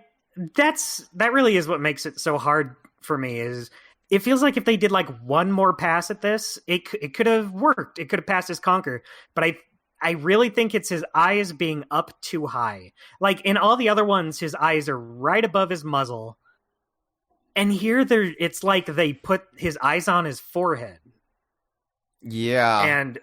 that really is what makes it so hard for me is it feels like if they did like one more pass at this, it could have worked. It could have passed as Conker. But I really think it's his eyes being up too high. Like in all the other ones, his eyes are right above his muzzle. And here it's like they put his eyes on his forehead. Yeah. And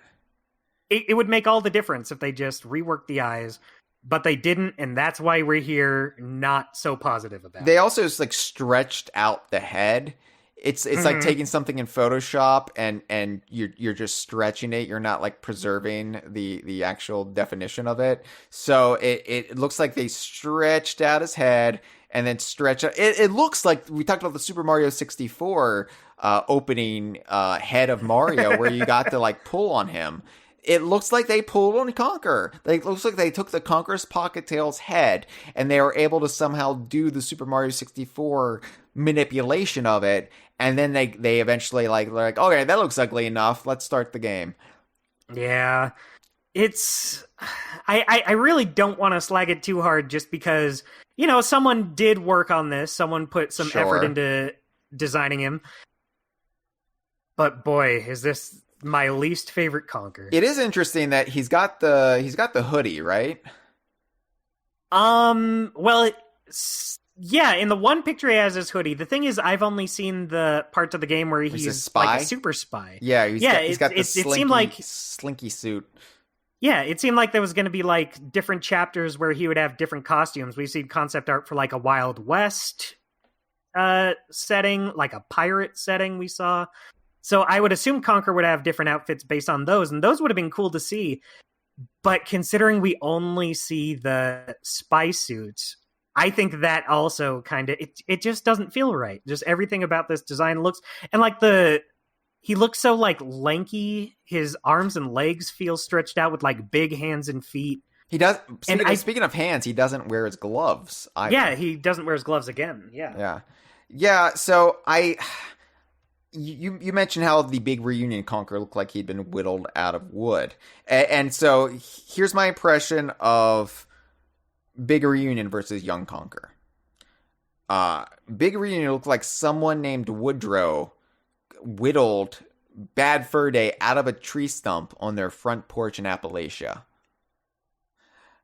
it would make all the difference if they just reworked the eyes. But they didn't, and that's why we're here not so positive about it. They also just like stretched out the head. It's like taking something in Photoshop and you're just stretching it. You're not like preserving the actual definition of it. So it looks like they stretched out his head and then stretch out. It looks like we talked about the Super Mario 64 opening head of Mario where you got to like pull on him. It looks like they pulled on Conker. It looks like they took the Conker's Pocket Tail's head and they were able to somehow do the Super Mario 64 manipulation of it. And then they eventually like okay, that looks ugly enough. Let's start the game. Yeah, it's I really don't want to slag it too hard just because someone did work on this. Someone put some effort into designing him. But boy, is this my least favorite Conker. It is interesting that he's got the hoodie, right? Well, yeah, in the one picture he has his hoodie. The thing is, I've only seen the parts of the game where he's like a super spy. Yeah, he's got the it seemed like slinky suit. Yeah, it seemed like there was going to be like different chapters where he would have different costumes. We've seen concept art for like a Wild West setting, like a pirate setting we saw. So I would assume Conker would have different outfits based on those, and those would have been cool to see. But considering we only see the spy suits, I think that also kind of it just doesn't feel right. Just everything about this design looks, and like he looks so like lanky. His arms and legs feel stretched out with like big hands and feet. He does. Speaking of hands, he doesn't wear his gloves either. Yeah, he doesn't wear his gloves again. Yeah. So You mentioned how the big reunion Conker looked like he'd been whittled out of wood. And so here's my impression of Big Reunion versus Young Conker. Big Reunion looked like someone named Woodrow whittled Bad Fur Day out of a tree stump on their front porch in Appalachia.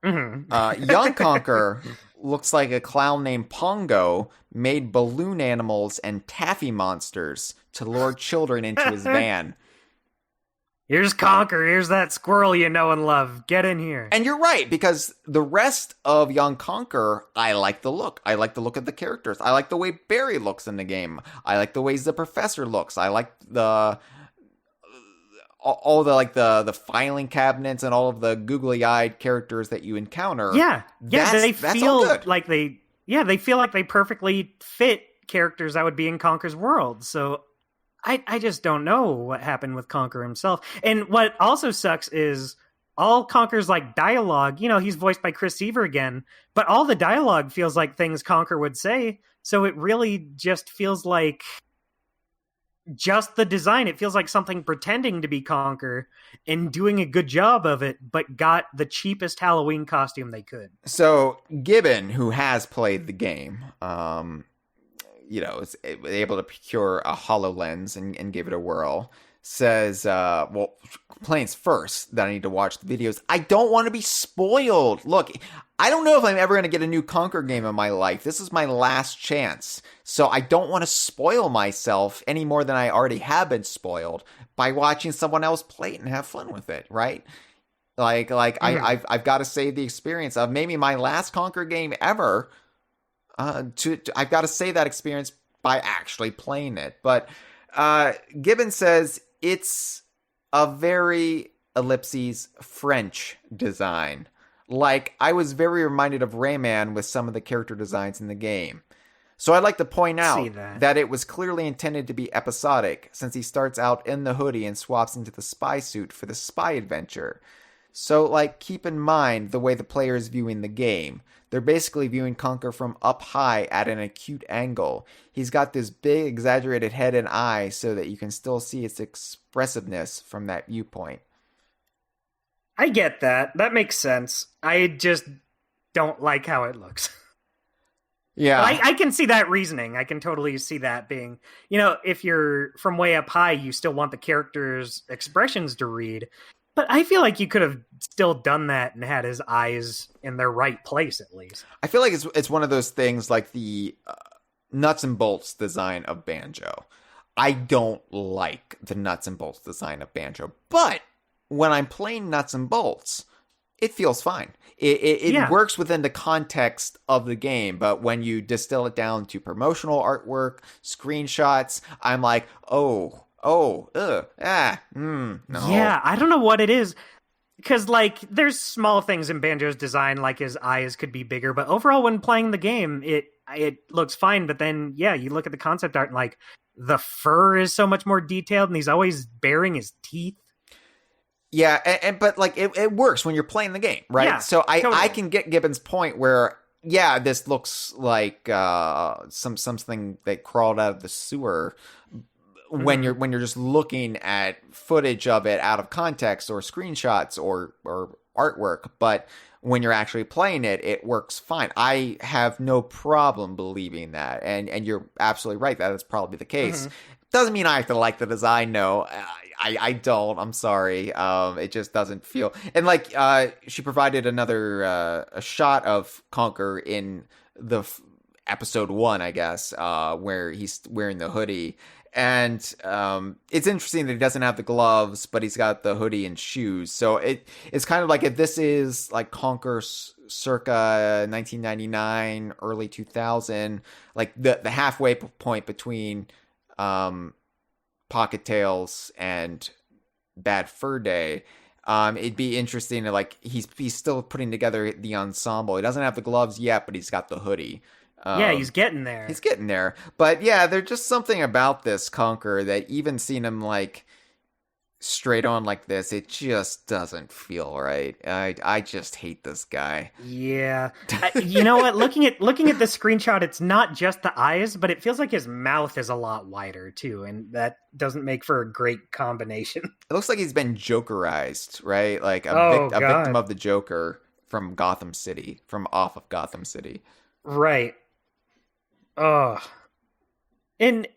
Mm-hmm. Young Conker looks like a clown named Pongo made balloon animals and taffy monsters to lure children into his van. Here's Conker. Here's that squirrel you know and love. Get in here. And you're right, because the rest of Young Conker, I like the look. I like the look of the characters. I like the way Barry looks in the game. I like the ways the professor looks. I like all the filing cabinets and all of the googly-eyed characters that you encounter. They feel like they feel like they perfectly fit characters that would be in Conker's world. So I just don't know what happened with Conker himself. And what also sucks is all Conker's like dialogue, he's voiced by Chris Seaver again, but all the dialogue feels like things Conker would say. So it really just feels like just the design. It feels like something pretending to be Conker and doing a good job of it, but got the cheapest Halloween costume they could. So Gibbon, who has played the game, is able to procure a HoloLens and give it a whirl, says, complains first that I need to watch the videos. I don't want to be spoiled. Look, I don't know if I'm ever going to get a new Conker game in my life. This is my last chance. So I don't want to spoil myself any more than I already have been spoiled by watching someone else play it and have fun with it, right? I've got to save the experience of maybe my last Conker game ever. I've got to save that experience by actually playing it. But Gibbon says it's a very ellipses French design. Like, I was very reminded of Rayman with some of the character designs in the game. So I'd like to point out that it was clearly intended to be episodic, since he starts out in the hoodie and swaps into the spy suit for the spy adventure. So, keep in mind the way the player is viewing the game. They're basically viewing Conker from up high at an acute angle. He's got this big, exaggerated head and eyes so that you can still see its expressiveness from that viewpoint. I get that. That makes sense. I just don't like how it looks. Yeah. I can see that reasoning. I can totally see that being, if you're from way up high, you still want the character's expressions to read. But I feel like you could have still done that and had his eyes in their right place, at least. I feel like it's one of those things like the nuts and bolts design of Banjo. I don't like the nuts and bolts design of Banjo, but when I'm playing nuts and bolts, it feels fine. It works within the context of the game, but when you distill it down to promotional artwork, screenshots, I'm like, no. Yeah, I don't know what it is. Because, there's small things in Banjo's design, like his eyes could be bigger, but overall, when playing the game, it looks fine. But then, you look at the concept art, and, the fur is so much more detailed, and he's always baring his teeth. Yeah, but it works when you're playing the game, right? Yeah, so totally. I can get Gibbons' point where, this looks like something that crawled out of the sewer. When you're just looking at footage of it out of context or screenshots or artwork, but when you're actually playing it, it works fine. I have no problem believing that, and you're absolutely right that is probably the case. Doesn't mean I have to like the design. No, I don't. I'm sorry. It just doesn't feel. And she provided another a shot of Conker in the episode 1, I guess, where he's wearing the hoodie. And it's interesting that he doesn't have the gloves, but he's got the hoodie and shoes. So it's kind of like if this is like Conker circa 1999, early 2000, like the halfway point between Pocket Tales and Bad Fur Day. It'd be interesting to he's still putting together the ensemble. He doesn't have the gloves yet, but he's got the hoodie. He's getting there. He's getting there. But there's just something about this Conker that even seeing him straight on like this, it just doesn't feel right. I just hate this guy. Yeah. You know what? Looking at the screenshot, it's not just the eyes, but it feels like his mouth is a lot wider too, and that doesn't make for a great combination. It looks like he's been Jokerized, right? Like a victim of the Joker from Gotham City, from off of Gotham City. Right. Oh. And,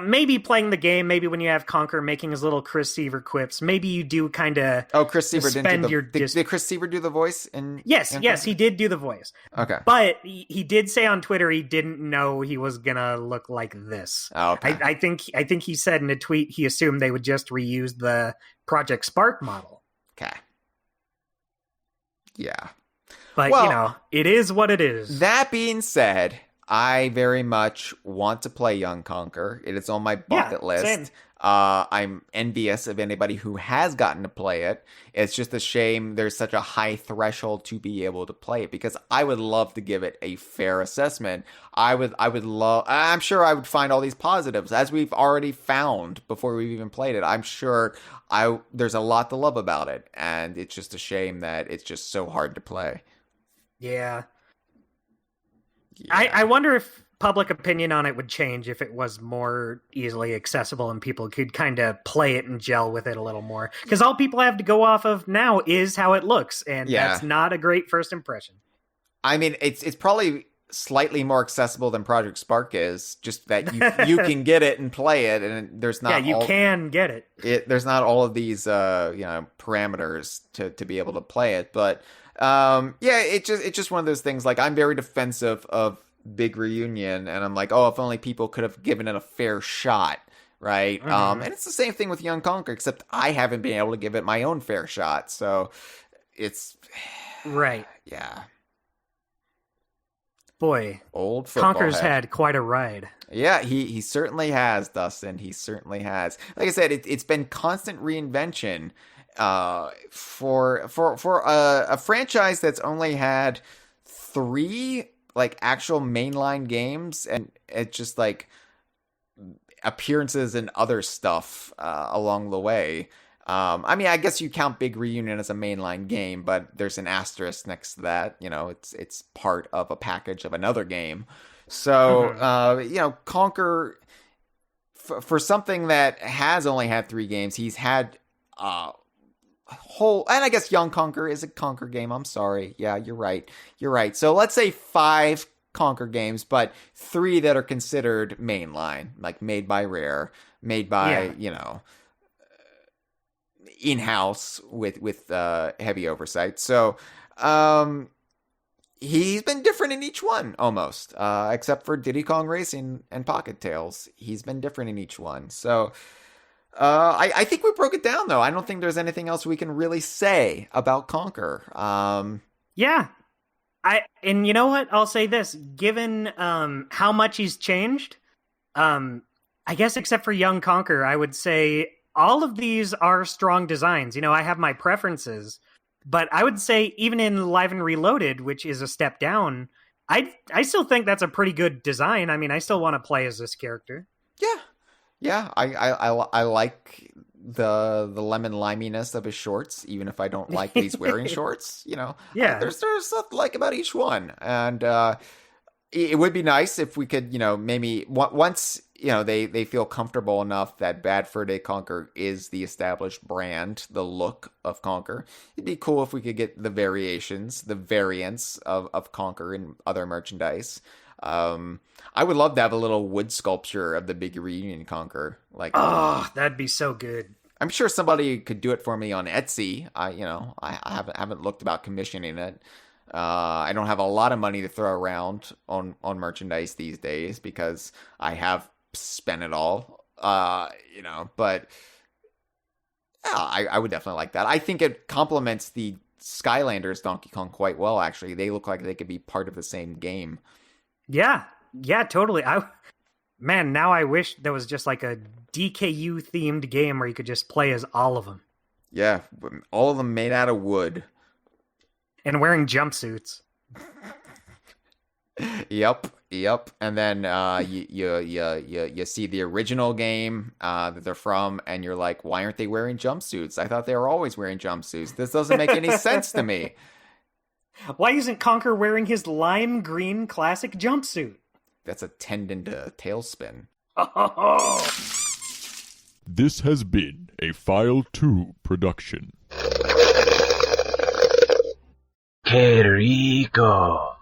maybe playing the game, maybe when you have Conker making his little Chris Seaver quips, maybe you do kind of Chris Seaver did Chris Seaver do the voice? Yes, he did do the voice. Okay. But he did say on Twitter he didn't know he was going to look like this. Oh, okay. I think he said in a tweet he assumed they would just reuse the Project Spark model. Okay. Yeah. But, it is what it is. That being said, I very much want to play Young Conker. It is on my bucket list. Same. I'm envious of anybody who has gotten to play it. It's just a shame there's such a high threshold to be able to play it, because I would love to give it a fair assessment. I'm sure I would find all these positives, as we've already found before we've even played it. I'm sure there's a lot to love about it, and it's just a shame that it's just so hard to play. Yeah. I wonder if public opinion on it would change if it was more easily accessible and people could kind of play it and gel with it a little more. Because all people have to go off of now is how it looks, and that's not a great first impression. I mean, it's probably slightly more accessible than Project Spark is, just that you can get it and play it, and there's not can get it. There's not all of these parameters to be able to play it, but it's just one of those things. I'm very defensive of Big Reunion, and I'm like, if only people could have given it a fair shot, right? And it's the same thing with Young Conker, except I haven't been able to give it my own fair shot, so it's right. Yeah. Boy, old football Conker's had quite a ride. Yeah, he certainly has, Dustin. He certainly has. Like I said, it's been constant reinvention. For a franchise that's only had 3 actual mainline games, and it's just appearances and other stuff along the way. I guess you count Big Reunion as a mainline game, but there's an asterisk next to that. It's part of a package of another game. So Conker, for something that has only had 3 games, he's had and I guess Young Conker is a Conker game. I'm sorry. Yeah, you're right. So let's say 5 Conker games, but 3 that are considered mainline, like made by Rare, made by, in-house with heavy oversight. So, he's been different in each one, almost, except for Diddy Kong Racing and Pocket Tales. He's been different in each one. So, I think we broke it down, though. I don't think there's anything else we can really say about Conker. Yeah. And you know what? I'll say this. Given how much he's changed, I guess except for Young Conker, I would say all of these are strong designs. I have my preferences. But I would say even in Live and Reloaded, which is a step down, I still think that's a pretty good design. I mean, I still want to play as this character. Yeah. I like the lemon liminess of his shorts, even if I don't like that he's wearing shorts. Yeah. There's stuff to like about each one, and it would be nice if we could, maybe once they feel comfortable enough that Bad Fur Day Conker is the established brand, the look of Conker. It'd be cool if we could get the variations, the variants of Conker in other merchandise. I would love to have a little wood sculpture of the big reunion Conker. That'd be so good. I'm sure somebody could do it for me on Etsy. I haven't looked about commissioning it. I don't have a lot of money to throw around on merchandise these days because I have spent it all, but I would definitely like that. I think it complements the Skylanders Donkey Kong quite well, actually. They look like they could be part of the same game. Yeah, totally. Now I wish there was just like a DKU themed game where you could just play as all of them. Yeah, all of them made out of wood. And wearing jumpsuits. Yep. And then you see the original game that they're from, and you're like, why aren't they wearing jumpsuits? I thought they were always wearing jumpsuits. This doesn't make any sense to me. Why isn't Conker wearing his lime green classic jumpsuit? That's a tendon to tailspin. This has been a File 2 production. Que rico.